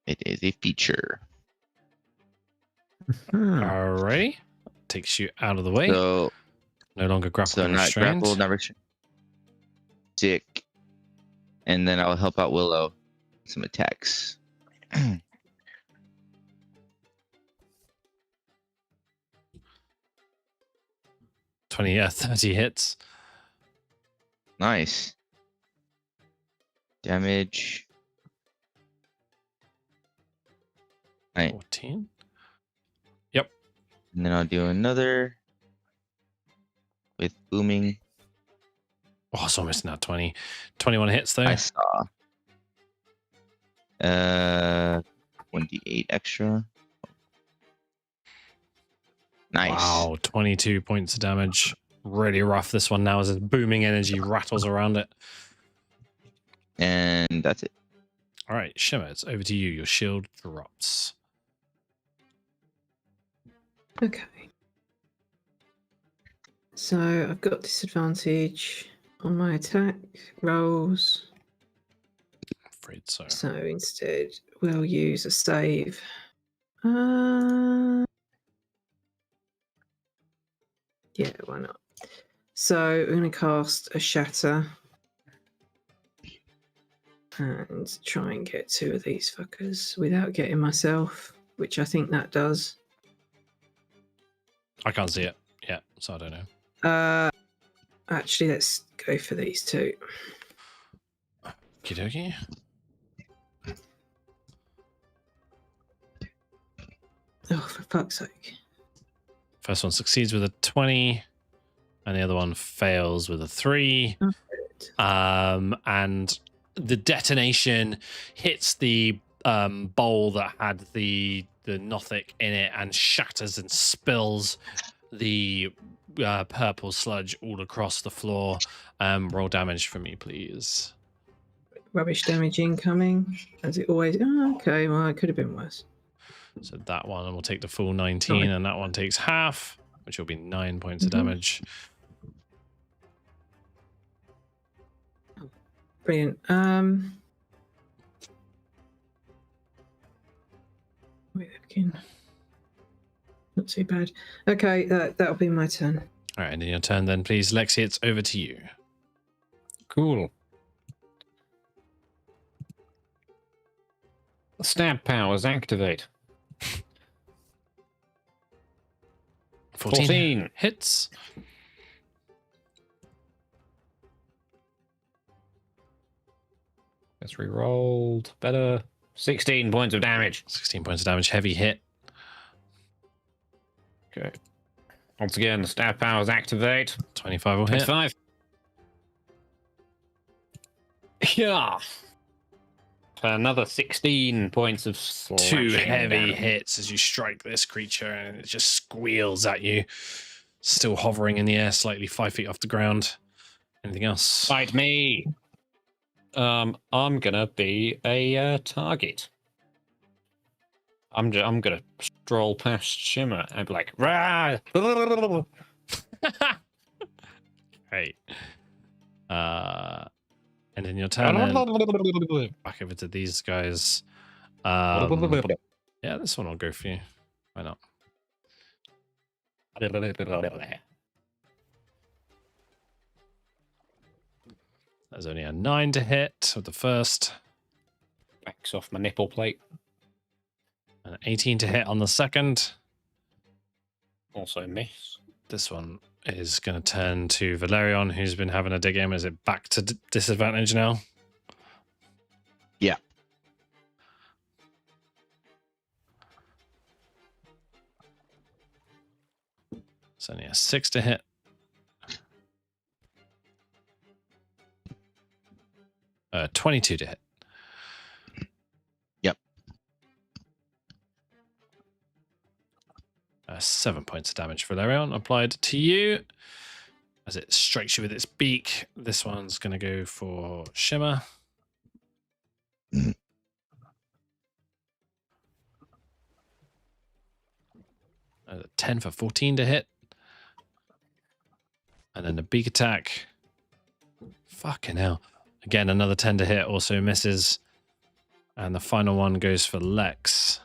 Speaker 5: It is a feature.
Speaker 4: Alrighty. Takes you out of the way.
Speaker 5: So,
Speaker 4: No longer grappled or
Speaker 5: not
Speaker 4: restrained.
Speaker 5: grappled, not restrained. Sick. And then I'll help out Willow with some attacks.
Speaker 4: 30 hits.
Speaker 5: Nice. Damage.
Speaker 4: 14.
Speaker 5: And then I'll do another with booming.
Speaker 4: Oh, it's almost not 20. 21 hits though.
Speaker 5: I saw. 1d8 extra. Nice.
Speaker 4: Wow, 22 points of damage. Really rough this one now as its booming energy rattles around it.
Speaker 5: And that's it.
Speaker 4: All right, Shimmer, it's over to you. Your shield drops.
Speaker 6: Okay. So I've got disadvantage on my attack rolls.
Speaker 4: I'm afraid so.
Speaker 6: So instead, we'll use a save. Yeah, why not? So I'm going to cast a shatter and try and get 2 of these fuckers without getting myself, which I think that does.
Speaker 4: I can't see it yet, so I don't know.
Speaker 6: Actually, let's go for these 2.
Speaker 4: Okie dokie.
Speaker 6: Oh, for fuck's sake.
Speaker 4: First one succeeds with a 20, and the other one fails with a 3.
Speaker 6: Oh,
Speaker 4: And the detonation hits the bowl that had the Nothic in it and shatters and spills the purple sludge all across the floor. Roll damage for me, please.
Speaker 6: Rubbish damage incoming, as it always. Oh, okay, well, it could have been worse.
Speaker 4: So that one will take the full 19, and that one takes half, which will be 9 points of damage.
Speaker 6: Brilliant. Wait, again. Not too bad. Okay, that'll be my turn.
Speaker 4: All right, and in your turn then, please. Lexi, it's over to you.
Speaker 3: Cool. Stab powers activate. 14
Speaker 4: hits.
Speaker 3: That's re-rolled. Better. 16 points of damage.
Speaker 4: 16 points of damage. Heavy hit.
Speaker 3: Okay. Once again, the stab powers activate.
Speaker 4: 25 will hit.
Speaker 3: 25. Yeah. Another 16 points of
Speaker 4: 2
Speaker 3: slashing
Speaker 4: heavy
Speaker 3: damage.
Speaker 4: hits as you strike this creature, and it just squeals at you, still hovering in the air, slightly 5 feet off the ground. Anything else?
Speaker 3: Fight me. I'm gonna be a target. I'm gonna stroll past Shimmer and be like, rah!
Speaker 4: Great. And in your turn, then, back over to these guys. Yeah, this one will go for you. Why not? There's only a 9 to hit with the first,
Speaker 3: Backs off my nipple plate.
Speaker 4: and 18 to hit on the second.
Speaker 3: Also miss.
Speaker 4: This one is going to turn to Valerion, who's been having a dig in. Is it back to disadvantage now?
Speaker 5: Yeah.
Speaker 4: It's only a 6 to hit. 22 to hit.
Speaker 5: Yep.
Speaker 4: 7 points of damage for Valerian applied to you. As it strikes you with its beak, this one's going to go for Shimmer. 10 for 14 to hit. And then the beak attack. Fucking hell. Again, another 10 to hit, also misses. And the final one goes for Lex.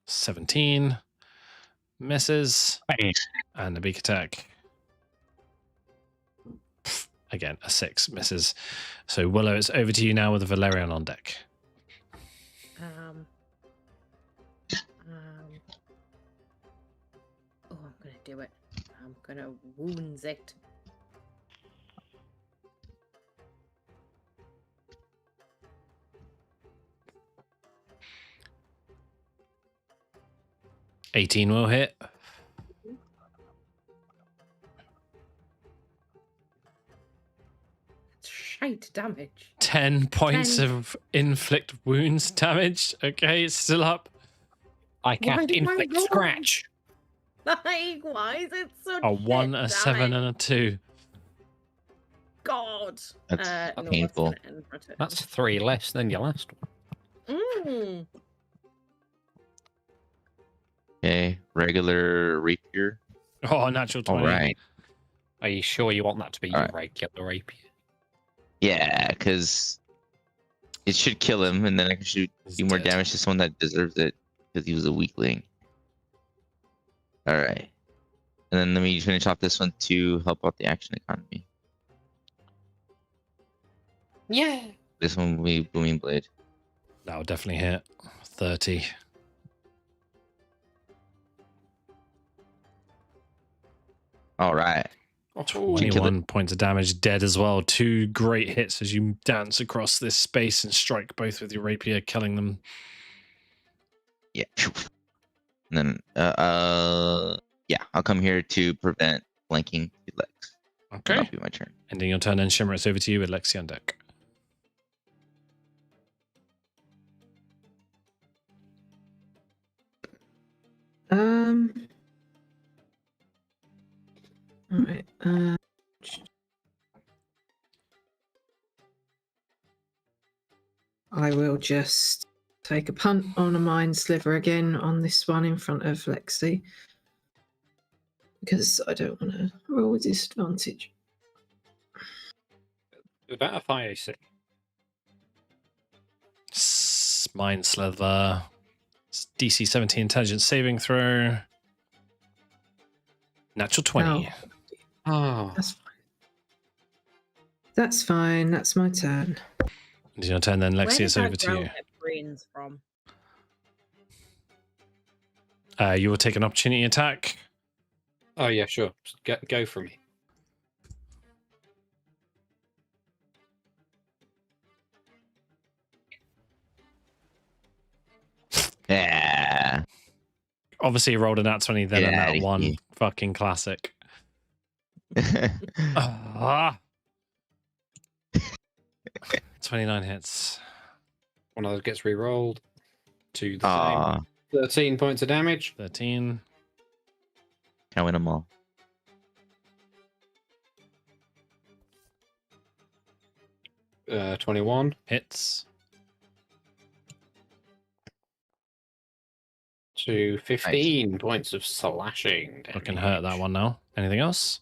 Speaker 4: 17 misses. And the beak attack. Again, a 6 misses. So Willow, it's over to you now with a Valerian on deck.
Speaker 2: Oh, I'm gonna do it. I'm gonna wounds it.
Speaker 4: $18 will hit.
Speaker 2: Shite damage.
Speaker 4: 10 points
Speaker 2: 10.
Speaker 4: of inflict wounds damage. Okay, it's still up.
Speaker 3: I
Speaker 2: Why
Speaker 3: cast
Speaker 2: did I
Speaker 3: inflict
Speaker 2: roll?
Speaker 3: scratch.
Speaker 2: Like, why is it such
Speaker 4: A 1, a
Speaker 2: shit
Speaker 4: 7,
Speaker 2: damage?
Speaker 4: and a 2.
Speaker 2: God.
Speaker 5: That's
Speaker 2: no,
Speaker 5: painful.
Speaker 2: That's gonna end my turn.
Speaker 3: That's 3 less than your last one.
Speaker 2: Mm.
Speaker 5: Okay, regular rapier.
Speaker 4: Oh, natural 20.
Speaker 5: All right.
Speaker 3: Are you sure you want that to be your
Speaker 5: Alright.
Speaker 3: regular rapier?
Speaker 5: Yeah, because it should kill him, and then I can
Speaker 4: He's
Speaker 5: do more
Speaker 4: dead.
Speaker 5: damage to someone that deserves it because he was a weakling. All right, and then let me finish off this one to help out the action economy.
Speaker 3: Yeah.
Speaker 5: This one will be booming blade.
Speaker 4: That will definitely hit. 30.
Speaker 5: All right.
Speaker 3: Oh,
Speaker 4: 21 points of damage, dead as well. 2 great hits as you dance across this space and strike both with your rapier, killing them.
Speaker 5: Yeah. Phew. And then yeah, I'll come here to prevent flanking the Lex.
Speaker 4: Okay.
Speaker 5: That'll be my turn.
Speaker 4: Ending your turn, and Shimmer, it's over to you with Lexi on deck.
Speaker 6: All right. I will just take a punt on a mind sliver again on this one in front of Lexi because I don't want to roll with disadvantage.
Speaker 3: About a 5 AC.
Speaker 4: Mind Slither. DC 17 intelligence saving throw. Natural 20.
Speaker 3: Oh.
Speaker 6: That's fine. That's fine. That's my turn.
Speaker 4: It's your turn then,
Speaker 2: Where
Speaker 4: Lexi,
Speaker 2: did
Speaker 4: it's
Speaker 2: that
Speaker 4: over to
Speaker 2: growl
Speaker 4: you.
Speaker 2: get brains from?
Speaker 4: You will take an opportunity attack.
Speaker 3: Oh, yeah, sure. Go for me.
Speaker 5: Yeah.
Speaker 4: Obviously, you rolled a nat 20 then, and
Speaker 5: Yeah,
Speaker 4: that one.
Speaker 5: yeah.
Speaker 4: Fucking classic. Ah. 29 hits.
Speaker 3: One of those gets re-rolled. 2 the
Speaker 5: Aw,
Speaker 3: same. 13 points of damage.
Speaker 4: 13.
Speaker 5: can't win them all.
Speaker 3: Uh, 21.
Speaker 4: Hits.
Speaker 3: To 15 points of slashing damage.
Speaker 4: Fucking hurt that one now. Anything else?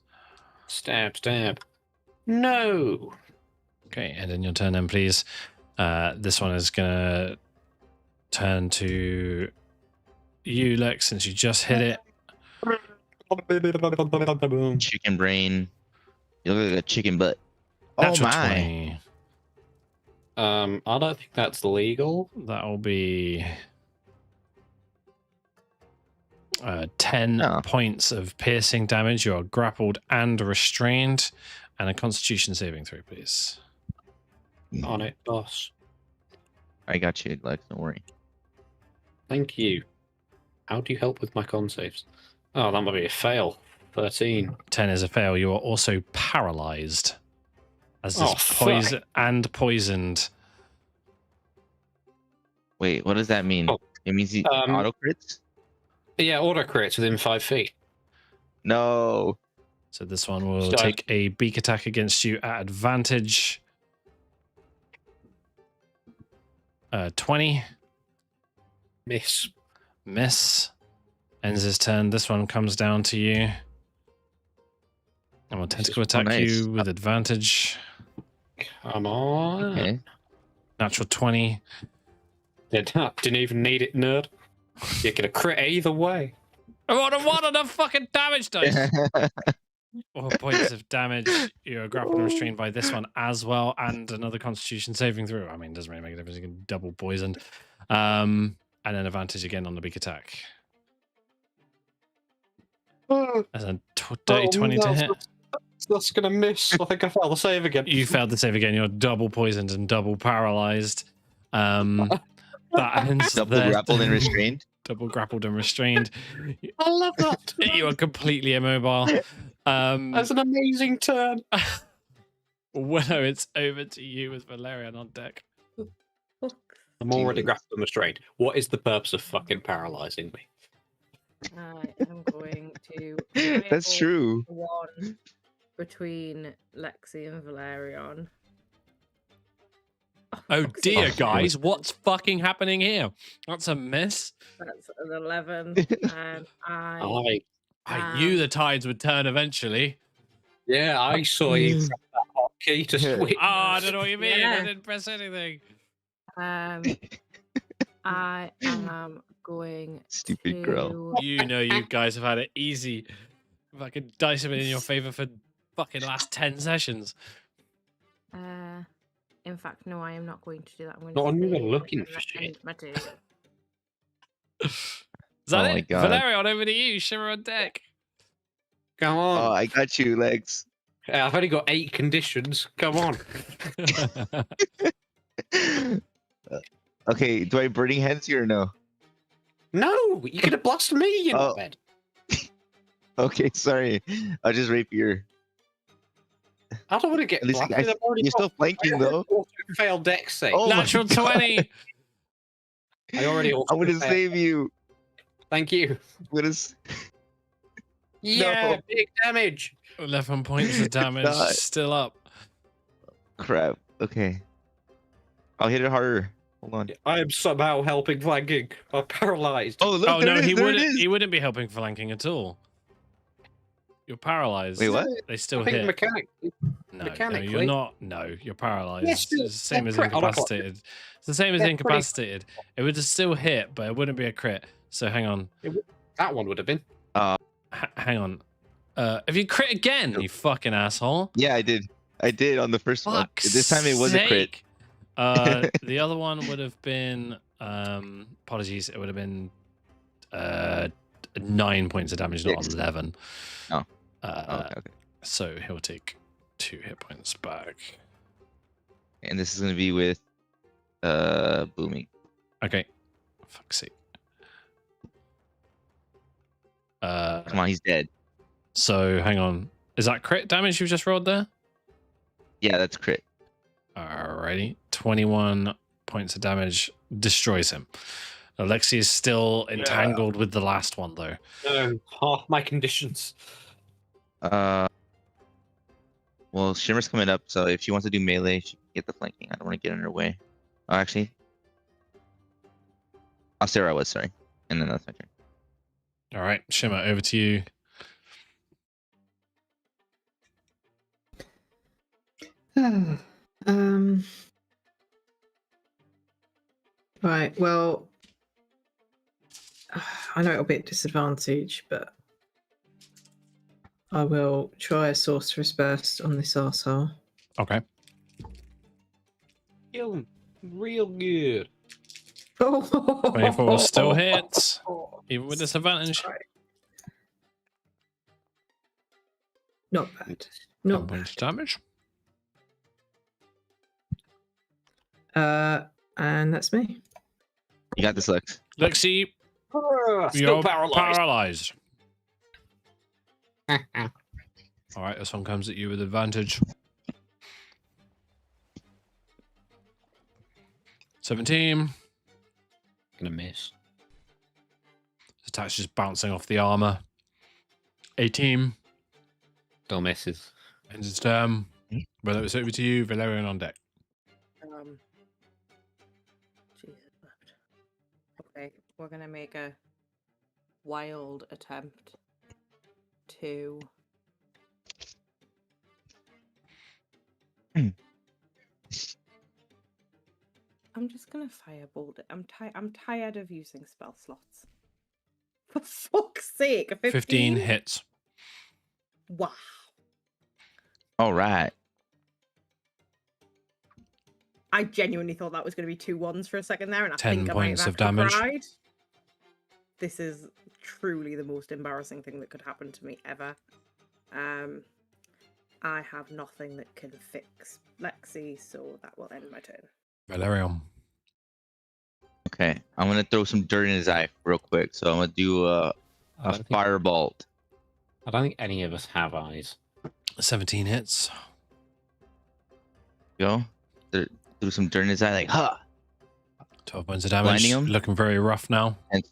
Speaker 3: Stab, stab. No!
Speaker 4: Okay, and in your turn then, please. This one is going to turn to you, Lex, since you just hit it.
Speaker 5: Chicken brain. You look like a chicken butt. Oh
Speaker 4: Natural
Speaker 5: my.
Speaker 4: 20.
Speaker 3: I don't think that's legal.
Speaker 4: That'll be 10
Speaker 5: Oh.
Speaker 4: points of piercing damage. You are grappled and restrained. And a constitution saving throw, please.
Speaker 3: On it, boss.
Speaker 5: I got you, Lex. Don't worry.
Speaker 3: Thank you. How do you help with my con saves? Oh, that might be a fail. 13.
Speaker 4: 10 is a fail. You are also paralyzed. As
Speaker 3: Oh,
Speaker 4: this poison and poisoned.
Speaker 5: Wait, what does that mean?
Speaker 3: Oh,
Speaker 5: It means he
Speaker 3: um,
Speaker 5: auto crits?
Speaker 3: Yeah, auto crits within 5 feet.
Speaker 5: No.
Speaker 4: So this one will
Speaker 3: So-
Speaker 4: take a beak attack against you at advantage. 20.
Speaker 3: Miss.
Speaker 4: Miss. Ends his turn. This one comes down to you. And will tentacle attack
Speaker 5: nice.
Speaker 4: you with advantage.
Speaker 3: Come on.
Speaker 5: Okay.
Speaker 4: Natural 20.
Speaker 3: Didn't even need it, nerd. You get a crit either way.
Speaker 4: I want a 1 on the fucking damage dice. 4 points of damage. You're grappled and restrained by this one as well, and another Constitution saving throw. I mean, doesn't really make a difference. You can double poisoned. And then advantage again on the big attack. As a dirty 20 to hit.
Speaker 3: That's gonna miss. I think I failed the save again.
Speaker 4: You failed the save again. You're double poisoned and double paralyzed. That ends
Speaker 5: Double
Speaker 4: their-
Speaker 5: grappled and restrained.
Speaker 4: Double grappled and restrained.
Speaker 3: I love that.
Speaker 4: You are completely immobile.
Speaker 3: That's an amazing turn.
Speaker 4: Willow, it's over to you with Valerian on deck.
Speaker 3: I'm already grappled and restrained. What is the purpose of fucking paralyzing me?
Speaker 2: I am going to.
Speaker 5: That's
Speaker 2: roll
Speaker 5: true.
Speaker 2: One between Lexi and Valerion.
Speaker 4: Oh
Speaker 2: fuck's
Speaker 4: dear,
Speaker 2: sake.
Speaker 4: guys, what's fucking happening here? That's a miss.
Speaker 2: That's an 11. And
Speaker 3: I
Speaker 4: I knew the tides would turn eventually.
Speaker 3: I saw you press that hotkey to switch.
Speaker 4: Oh, I don't know what you mean. I
Speaker 2: Yeah.
Speaker 4: didn't press anything.
Speaker 2: I am going
Speaker 5: Stupid
Speaker 2: to.
Speaker 5: girl.
Speaker 4: You know you guys have had it easy. Fucking dice have been in your favor for fucking last 10 sessions.
Speaker 2: In fact, no, I am not going to do that. I'm going
Speaker 3: Not
Speaker 2: to
Speaker 3: on you,
Speaker 2: save
Speaker 3: looking
Speaker 2: and
Speaker 3: for shit.
Speaker 2: end my turn.
Speaker 4: Is that
Speaker 5: Oh
Speaker 4: it?
Speaker 5: my God.
Speaker 4: Valerian, over to you. Shimmer on deck.
Speaker 3: Come
Speaker 5: Oh,
Speaker 3: on.
Speaker 5: I got you, Legs.
Speaker 3: I've only got 8 conditions. Come on.
Speaker 5: Okay, do I burning hands you or no?
Speaker 3: No, you could have blasted me, you
Speaker 5: Oh.
Speaker 3: knobhead.
Speaker 5: Okay, sorry. I'll just rapier.
Speaker 3: I don't want to get
Speaker 5: At least
Speaker 3: blasted. I've already
Speaker 5: you're still flanking though.
Speaker 3: failed dex save.
Speaker 5: Oh my
Speaker 4: Natural
Speaker 5: God.
Speaker 4: 20.
Speaker 3: I already
Speaker 5: I'm gonna
Speaker 3: failed.
Speaker 5: save you.
Speaker 3: Thank you.
Speaker 5: I'm gonna
Speaker 3: Yeah,
Speaker 5: No.
Speaker 3: big damage.
Speaker 4: 11 points of damage.
Speaker 5: not.
Speaker 4: Still up.
Speaker 5: crap. Okay. I'll hit it harder. Hold on.
Speaker 3: I am somehow helping flanking. I'm paralyzed.
Speaker 5: Oh look,
Speaker 4: Oh
Speaker 5: there
Speaker 4: no,
Speaker 5: it is,
Speaker 4: he
Speaker 5: there it
Speaker 4: wouldn't.
Speaker 5: is.
Speaker 4: He wouldn't be helping flanking at all. You're paralyzed.
Speaker 5: Wait, what?
Speaker 4: They still
Speaker 3: I think
Speaker 4: hit.
Speaker 3: mechanically.
Speaker 4: No,
Speaker 3: mechanically.
Speaker 4: you're not. No, you're paralyzed.
Speaker 3: Yes,
Speaker 4: it's the same as
Speaker 3: they're crit. I like
Speaker 4: incapacitated. It's the same as
Speaker 3: They're pretty-
Speaker 4: incapacitated. It would still hit, but it wouldn't be a crit. So hang on.
Speaker 3: That one would have been.
Speaker 4: Hang on. Have you crit again, you fucking asshole?
Speaker 5: Yeah, I did. I did on the first one.
Speaker 4: Fuck's
Speaker 5: This time it was a crit.
Speaker 4: sake. The other one would have been apologies, it would have been 9 points of damage, not
Speaker 5: 6.
Speaker 4: 11.
Speaker 5: Oh. Okay.
Speaker 4: So he'll take 2 hit points back.
Speaker 5: And this is gonna be with booming.
Speaker 4: Okay. Fuck's sake.
Speaker 5: Come on, he's dead.
Speaker 4: So hang on. Is that crit damage you just rolled there?
Speaker 5: Yeah, that's crit.
Speaker 4: Alrighty. 21 points of damage destroys him. Alexi is still entangled with the last one though.
Speaker 3: No, half my conditions.
Speaker 5: Well, Shimmer's coming up, so if she wants to do melee, she can get the flanking. I don't want to get in her way. Oh, actually, I'll stay where I was. Sorry, and then that's my turn.
Speaker 4: All right, Shimmer, over to you.
Speaker 6: Right. Well, I know it'll be at disadvantage, but I will try a sorcerer's burst on this arsehole.
Speaker 4: Okay.
Speaker 3: Feeling real good.
Speaker 4: 24 still hits, even with disadvantage.
Speaker 6: Right. Not bad. Not
Speaker 4: 10
Speaker 6: bad.
Speaker 4: points of damage.
Speaker 6: And that's me.
Speaker 5: You got this, Lex.
Speaker 4: Lexi,
Speaker 3: Still
Speaker 4: you're
Speaker 3: paralyzed.
Speaker 4: paralyzed. All right, this one comes at you with advantage. 17.
Speaker 3: Gonna miss.
Speaker 4: Attack's just bouncing off the armor. 18.
Speaker 3: Still misses.
Speaker 4: Ends its turn. Well, it's over to you, Valerian on deck.
Speaker 2: Jesus wept. Okay, we're gonna make a wild attempt to. I'm just gonna firebolt it. I'm tired of using spell slots. For fuck's sake, a
Speaker 4: 15 hits.
Speaker 2: Wow.
Speaker 5: All right.
Speaker 2: I genuinely thought that was going to be 2 1s for a second there, and I
Speaker 4: 10
Speaker 2: think I might
Speaker 4: points
Speaker 2: have
Speaker 4: of damage.
Speaker 2: cried. This is truly the most embarrassing thing that could happen to me ever. I have nothing that can fix Lexi, so that will end my turn.
Speaker 4: Valerian.
Speaker 5: Okay, I'm gonna throw some dirt in his eye real quick. So I'm gonna do a firebolt.
Speaker 3: I don't think any of us have eyes.
Speaker 4: 17 hits.
Speaker 5: Go. Threw some dirt in his eye, like, huh.
Speaker 4: 12 points of damage.
Speaker 5: Blinding him.
Speaker 4: Looking very rough now.
Speaker 5: And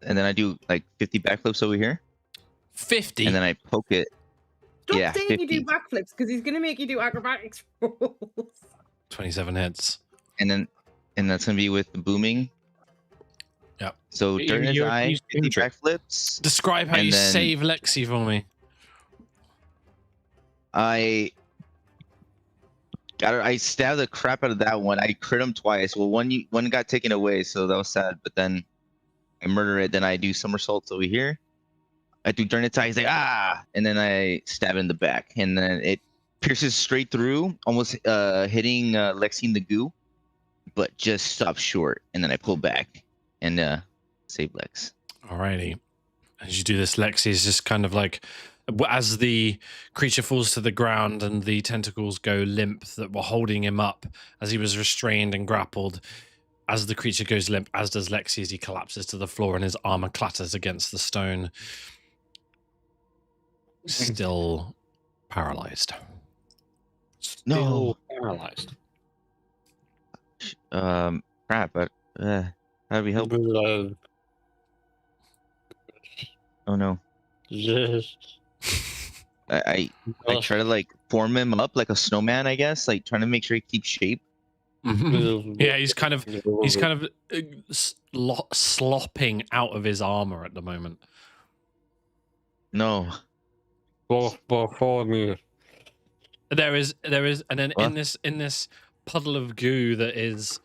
Speaker 5: then I do like 50 backflips over here.
Speaker 4: 50?
Speaker 5: And then I poke it.
Speaker 2: Stop
Speaker 5: Yeah,
Speaker 2: saying
Speaker 5: 50.
Speaker 2: you do backflips, because he's going to make you do acrobatics rolls.
Speaker 4: 27 hits.
Speaker 5: And that's gonna be with the booming.
Speaker 4: Yep.
Speaker 5: So dirt in his eye, 50 backflips.
Speaker 4: Describe how
Speaker 5: And
Speaker 4: you
Speaker 5: then-
Speaker 4: save Lexi for me.
Speaker 5: I stabbed the crap out of that one. I crit him twice. Well, one got taken away, so that was sad. But then I murder it. Then I do somersaults over here. I do dirt in its eye. He's like, ah, and then I stab it in the back, and then it pierces straight through, almost hitting Lexi in the goo, but just stops short. And then I pull back and save Lex.
Speaker 4: Alrighty. As you do this, Lexi is just kind of like, as the creature falls to the ground and the tentacles go limp that were holding him up as he was restrained and grappled, as the creature goes limp, as does Lexi, as he collapses to the floor and his armor clatters against the stone. Still paralyzed.
Speaker 5: No.
Speaker 3: Paralyzed.
Speaker 5: Crap, but how do we help? Oh no.
Speaker 3: Yes.
Speaker 5: I try to like form him up like a snowman, I guess, like trying to make sure he keeps shape.
Speaker 4: Yeah, he's kind of slopping out of his armor at the moment.
Speaker 5: No.
Speaker 3: Before me.
Speaker 4: There is, and then
Speaker 5: What?
Speaker 4: in this puddle of goo that is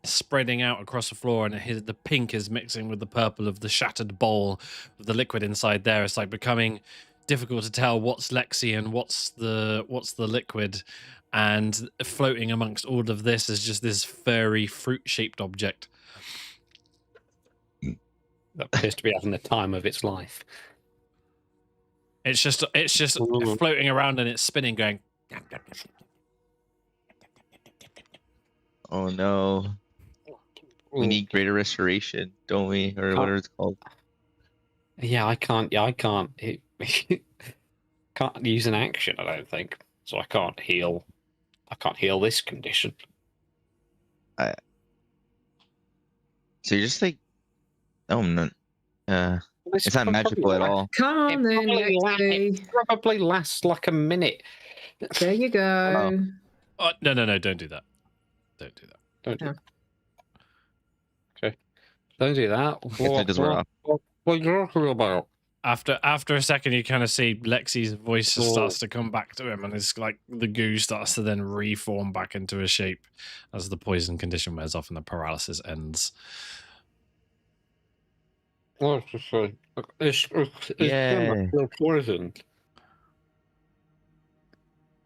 Speaker 4: spreading out across the floor, and the pink is mixing with the purple of the shattered bowl of the liquid inside there. It's like becoming difficult to tell what's Lexi and what's the liquid, and floating amongst all of this is just this furry fruit-shaped object.
Speaker 3: That appears to be having the time of its life.
Speaker 4: It's just floating around and it's spinning, going.
Speaker 5: Oh no. We need greater restoration, don't we? Or whatever it's called.
Speaker 3: Yeah, I can't. Yeah, I can't. Can't use an action. I don't think so. I can't heal. I can't heal this condition.
Speaker 5: So you're just like, oh no, it's not magical at all.
Speaker 6: Come on then, Lexi.
Speaker 3: Probably lasts like a minute.
Speaker 6: There you go.
Speaker 4: Oh, no, don't do that. Don't do that.
Speaker 3: Don't do
Speaker 6: No.
Speaker 3: Okay. Don't do that.
Speaker 5: Because we're off.
Speaker 3: What are you talking about?
Speaker 4: After a second, you kind of see Lexi's voice starts to come back to him, and it's like the goo starts to then reform back into a shape as the poison condition wears off and the paralysis ends.
Speaker 3: What's to say? It's
Speaker 5: Yeah.
Speaker 3: still poisoned.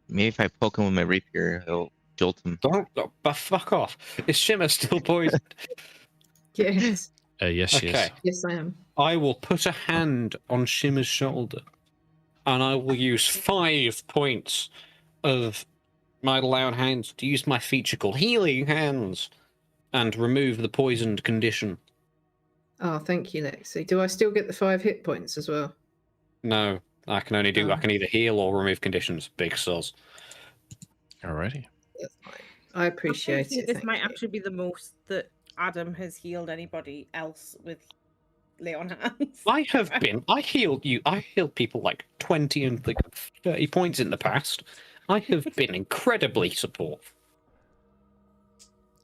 Speaker 5: Maybe if I poke him with my rapier, he'll jolt him.
Speaker 3: Don't, but fuck off. Is Shimmer still poisoned?
Speaker 6: Yes.
Speaker 4: Yes, she is.
Speaker 3: Okay.
Speaker 6: Yes, I am.
Speaker 3: I will put a hand on Shimmer's shoulder, and I will use 5 points of my allowed hands to use my feature called Healing Hands and remove the poisoned condition.
Speaker 6: Oh, thank you, Lexi. Do I still get the 5 hit points as well?
Speaker 3: No, I can only do. I can either heal or remove conditions. Big sus.
Speaker 4: Alrighty.
Speaker 6: That's fine. I appreciate
Speaker 2: think
Speaker 6: it.
Speaker 2: this
Speaker 6: Thank
Speaker 2: might
Speaker 6: you.
Speaker 2: actually be the most that Adam has healed anybody else with lay on hands.
Speaker 3: I have been. I healed you. I healed people like 20 and like 30 points in the past. I have been incredibly supportive.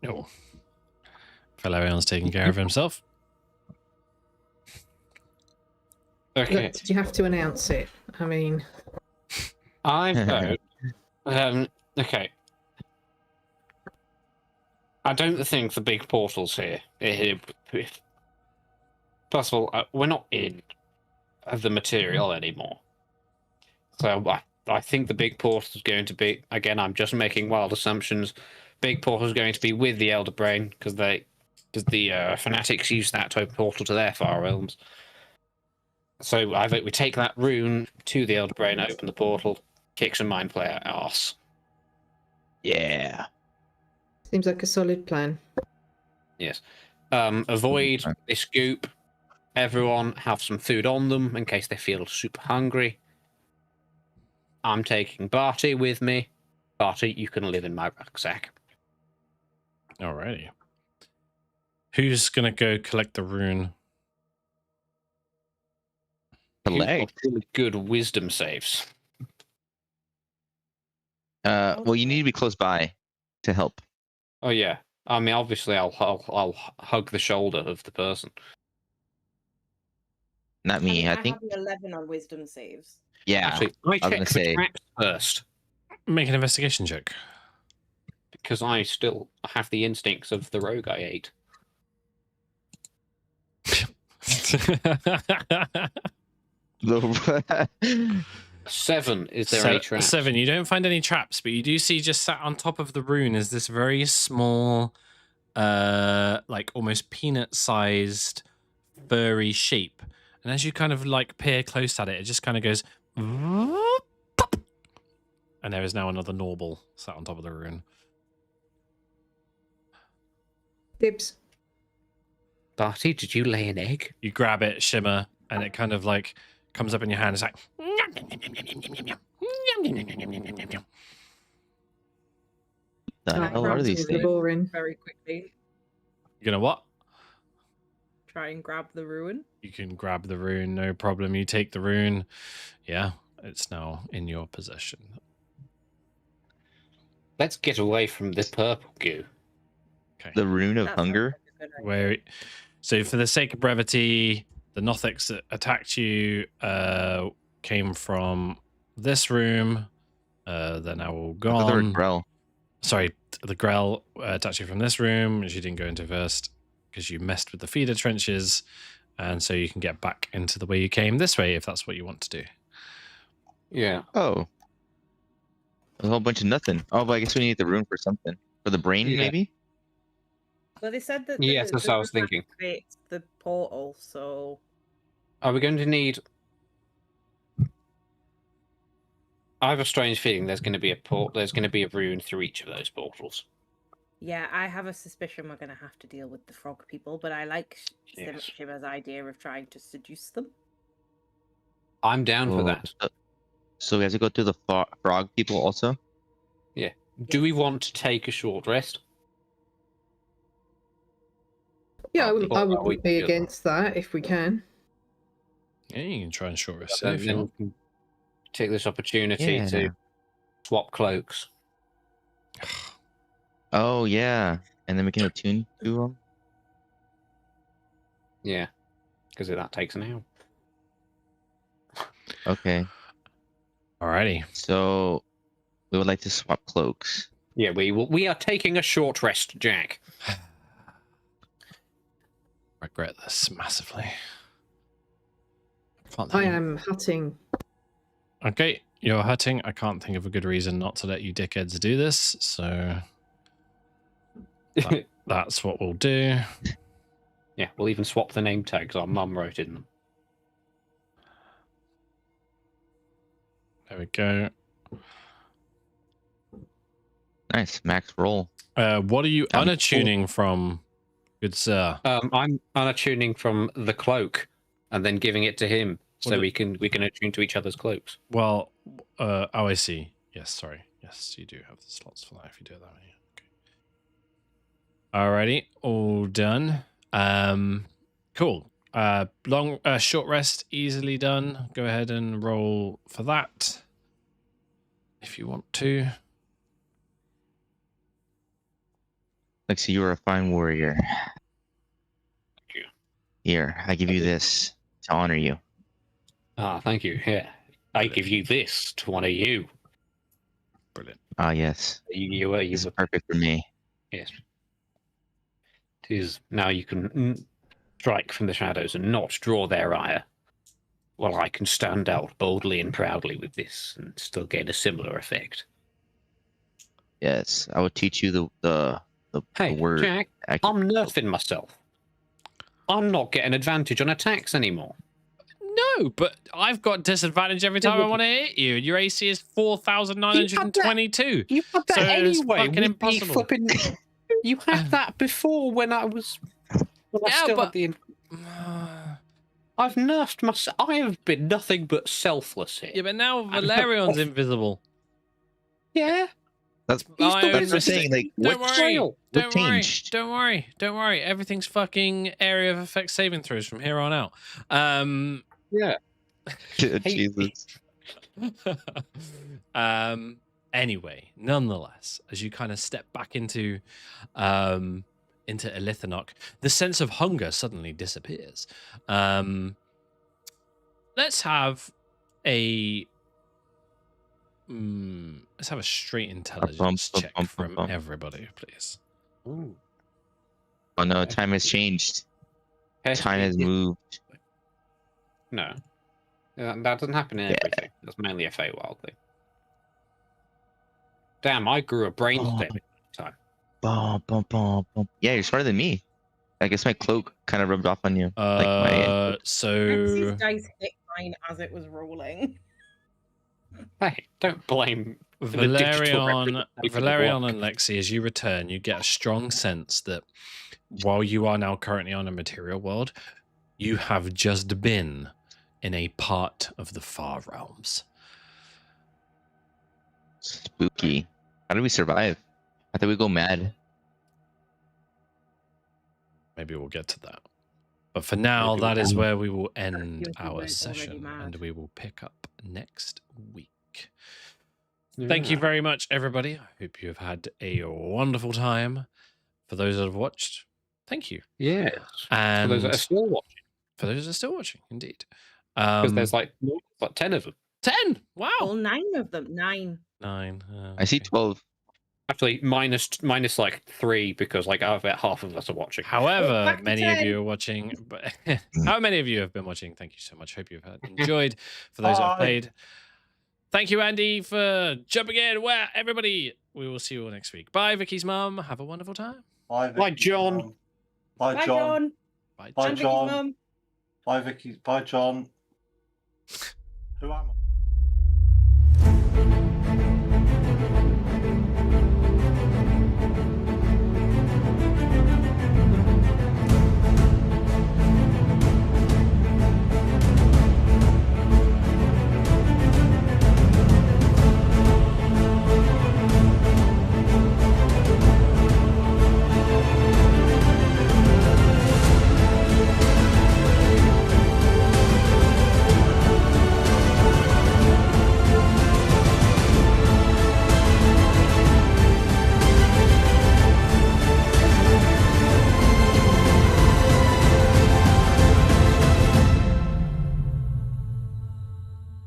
Speaker 4: Oh. Valerian's taking care of himself.
Speaker 3: Okay,
Speaker 6: Look, did you have to announce it? I mean,
Speaker 3: I vote. Okay. I don't think the big portal's here. First of all, we're not in the material anymore. So I think the big portal is going to be, again, I'm just making wild assumptions. Big portal is going to be with the Elder Brain because the fanatics use that to portal to their far realms. So I vote we take that rune to the Elder Brain, open the portal, kick some mind player arse.
Speaker 5: Yeah.
Speaker 6: seems like a solid plan.
Speaker 3: Yes. Avoid this goop. Everyone have some food on them in case they feel super hungry. I'm taking Barty with me. Barty, you can live in my rucksack.
Speaker 4: Alrighty. Who's gonna go collect the rune?
Speaker 3: Who's got
Speaker 5: Collect.
Speaker 3: really good wisdom saves.
Speaker 5: Well, you need to be close by to help.
Speaker 3: Oh yeah. I mean, obviously, I'll hug the shoulder of the person.
Speaker 5: Not me. I think.
Speaker 2: have an 11 on wisdom saves.
Speaker 5: Yeah.
Speaker 3: Actually, I
Speaker 5: was
Speaker 3: check
Speaker 5: gonna
Speaker 3: for
Speaker 5: say.
Speaker 3: traps first
Speaker 4: Make an investigation check.
Speaker 3: because I still have the instincts of the rogue I ate. 7. Is there any traps?
Speaker 4: 7. You don't find any traps, but you do see just sat on top of the rune is this very small, like almost peanut-sized, furry sheep. And as you kind of like peer close at it, it just kind of goes, pop, and there is now another Norble sat on top of the rune.
Speaker 6: Dibs.
Speaker 3: Barty, did you lay an egg?
Speaker 4: You grab it, Shimmer, and it kind of like comes up in your hand. It's like,
Speaker 5: The hell are these things?
Speaker 6: Boring.
Speaker 2: Very quickly.
Speaker 4: you gonna what?
Speaker 2: Try and grab the ruin.
Speaker 4: You can grab the rune, no problem. You take the rune. Yeah, it's now in your possession.
Speaker 3: Let's get away from this purple goo.
Speaker 4: Okay.
Speaker 5: The rune of
Speaker 2: That sounds
Speaker 5: hunger.
Speaker 2: like a good idea.
Speaker 4: Where, so for the sake of brevity, the Nothics that attacked you came from this room. They're now all
Speaker 5: I thought they were
Speaker 4: gone.
Speaker 5: Grell.
Speaker 4: Sorry, the Grell attacked you from this room, which you didn't go into first because you messed with the feeder trenches, and so you can get back into the way you came this way if that's what you want to do.
Speaker 3: Yeah.
Speaker 5: Oh. A whole bunch of nothing. Oh, but I guess we need the rune for something. For the brain,
Speaker 3: Yeah.
Speaker 5: maybe?
Speaker 2: Well, they said that
Speaker 3: Yes, that's what I was thinking.
Speaker 2: activates the portal, so
Speaker 3: Are we going to need... I have a strange feeling there's going to be there's going to be a rune through each of those portals.
Speaker 2: yeah, I have a suspicion we're going to have to deal with the frog people, but I like
Speaker 3: Yes.
Speaker 2: Shimmer's idea of trying to seduce them.
Speaker 3: I'm down for
Speaker 5: Oh,
Speaker 3: that.
Speaker 5: So we have to go through the frog people also?
Speaker 3: Do we want to take a short rest?
Speaker 6: Yeah, I wouldn't,
Speaker 3: Or
Speaker 6: I
Speaker 3: are we
Speaker 6: wouldn't be
Speaker 3: good?
Speaker 6: against that if we can.
Speaker 4: Yeah, you can try and short rest
Speaker 3: And
Speaker 4: if you want.
Speaker 3: then take this opportunity
Speaker 5: Yeah.
Speaker 3: to swap cloaks.
Speaker 5: Oh, yeah. And then we can attune to them?
Speaker 3: Yeah, because that takes an hour.
Speaker 5: Okay.
Speaker 4: Alrighty.
Speaker 5: So we would like to swap cloaks.
Speaker 3: Yeah, we are taking a short rest, Jack.
Speaker 4: Regret this massively. Can't
Speaker 6: I
Speaker 4: think-
Speaker 6: am hutting.
Speaker 4: Okay, you're hurting. I can't think of a good reason not to let you dickheads do this, so that's what we'll do.
Speaker 3: Yeah, we'll even swap the name tags. Our mum wrote in them.
Speaker 4: There we go.
Speaker 5: Nice. Max roll.
Speaker 4: What are you
Speaker 5: That'd be
Speaker 4: unattuning from, good sir?
Speaker 3: I'm unattuning from the cloak and then giving it to him so we can attune to each other's cloaks.
Speaker 4: Well, oh, I see. Yes, sorry. Yes, you do have the slots for that if you do it that way. Okay. Alrighty, all done. Cool. Short rest, easily done. Go ahead and roll for that if you want to.
Speaker 5: Lexi, you are a fine warrior.
Speaker 3: Thank you.
Speaker 5: Here, I give you this to honor you.
Speaker 3: Ah, thank you. Here, I give you this to honor you.
Speaker 4: Brilliant.
Speaker 5: Ah, yes.
Speaker 3: You
Speaker 5: It's perfect for me.
Speaker 3: Yes. Tis now you can strike from the shadows and not draw their ire. Well, I can stand out boldly and proudly with this and still gain a similar effect.
Speaker 5: Yes, I will teach you the
Speaker 3: Hey,
Speaker 5: word.
Speaker 3: Jack, I'm nerfing myself. I'm not getting advantage on attacks anymore.
Speaker 4: No, but I've got disadvantage every time I want to hit you. Your AC is 4,922.
Speaker 3: You had that
Speaker 4: So it's
Speaker 3: anyway.
Speaker 4: fucking
Speaker 3: with the
Speaker 4: impossible.
Speaker 3: Flipping... You had that before when I was. When I
Speaker 4: Yeah,
Speaker 3: still
Speaker 4: but-
Speaker 3: had the. I've nerfed myself. I have been nothing but selfless here.
Speaker 4: Yeah, but now Valerion's invisible.
Speaker 3: Yeah.
Speaker 5: That's
Speaker 3: He's
Speaker 4: I
Speaker 3: the
Speaker 5: what I'm
Speaker 3: wizard.
Speaker 5: saying. Like,
Speaker 4: Don't
Speaker 5: what
Speaker 4: worry.
Speaker 3: What
Speaker 4: Don't worry.
Speaker 5: changed?
Speaker 4: Don't worry. Don't worry. Everything's fucking area of effect saving throws from here on out.
Speaker 3: Yeah.
Speaker 5: Jesus.
Speaker 4: Anyway, nonetheless, as you kind of step back into Elithanok, the sense of hunger suddenly disappears. Let's have a straight intelligence check from everybody, please.
Speaker 3: Ooh.
Speaker 5: Oh no, time has changed. Time has moved.
Speaker 3: No. That doesn't happen in everything. That's mainly a Feywild thing. Damn, I grew a brain stem in time.
Speaker 5: Bum, bum, bum, bum. Yeah, you're smarter than me. I guess my cloak kind of rubbed off on you.
Speaker 4: So
Speaker 2: Lexi's dice hit mine as it was rolling.
Speaker 3: Hey, don't blame the digital
Speaker 4: Valerion
Speaker 3: representation of
Speaker 4: and Lexi, as you return, you get a strong sense that while you are now currently on a material world, you have just been in a part of the far realms.
Speaker 5: Spooky. How did we survive? I thought we go mad.
Speaker 4: Maybe we'll get to that. But for now,
Speaker 3: Maybe
Speaker 4: that
Speaker 3: we'll-
Speaker 4: is where we will end
Speaker 2: Feels we
Speaker 4: our
Speaker 2: weren't already
Speaker 4: session,
Speaker 2: mad.
Speaker 4: and we will pick up next week.
Speaker 3: Yeah.
Speaker 4: Thank you very much, everybody. I hope you have had a wonderful time. For those that have watched, thank you.
Speaker 3: Yes.
Speaker 4: And
Speaker 3: For those that are still watching,
Speaker 4: for those that are still watching, indeed.
Speaker 3: because there's like 10 of them.
Speaker 4: 10. Wow.
Speaker 2: Well, 9 of them. 9.
Speaker 4: 9.
Speaker 5: I see
Speaker 4: okay.
Speaker 5: 12.
Speaker 3: Actually, minus like 3 because like about half of us are watching.
Speaker 4: However,
Speaker 2: Back to
Speaker 4: many of
Speaker 2: 10.
Speaker 4: you are watching. But how many of you have been watching? Thank you so much. Hope you've enjoyed. For those that have
Speaker 1: Bye.
Speaker 4: played, thank you, Andy, for jumping in. Well, everybody, we will see you all next week. Bye, Vicky's mum. Have a wonderful time.
Speaker 1: Bye,
Speaker 3: Bye,
Speaker 1: Vicky.
Speaker 3: John.
Speaker 1: Bye,
Speaker 2: Bye,
Speaker 1: John.
Speaker 2: John.
Speaker 4: Bye.
Speaker 1: Bye,
Speaker 2: And Vicky's
Speaker 1: John.
Speaker 2: mum.
Speaker 1: Bye, Vicky. Bye, John. Who am I?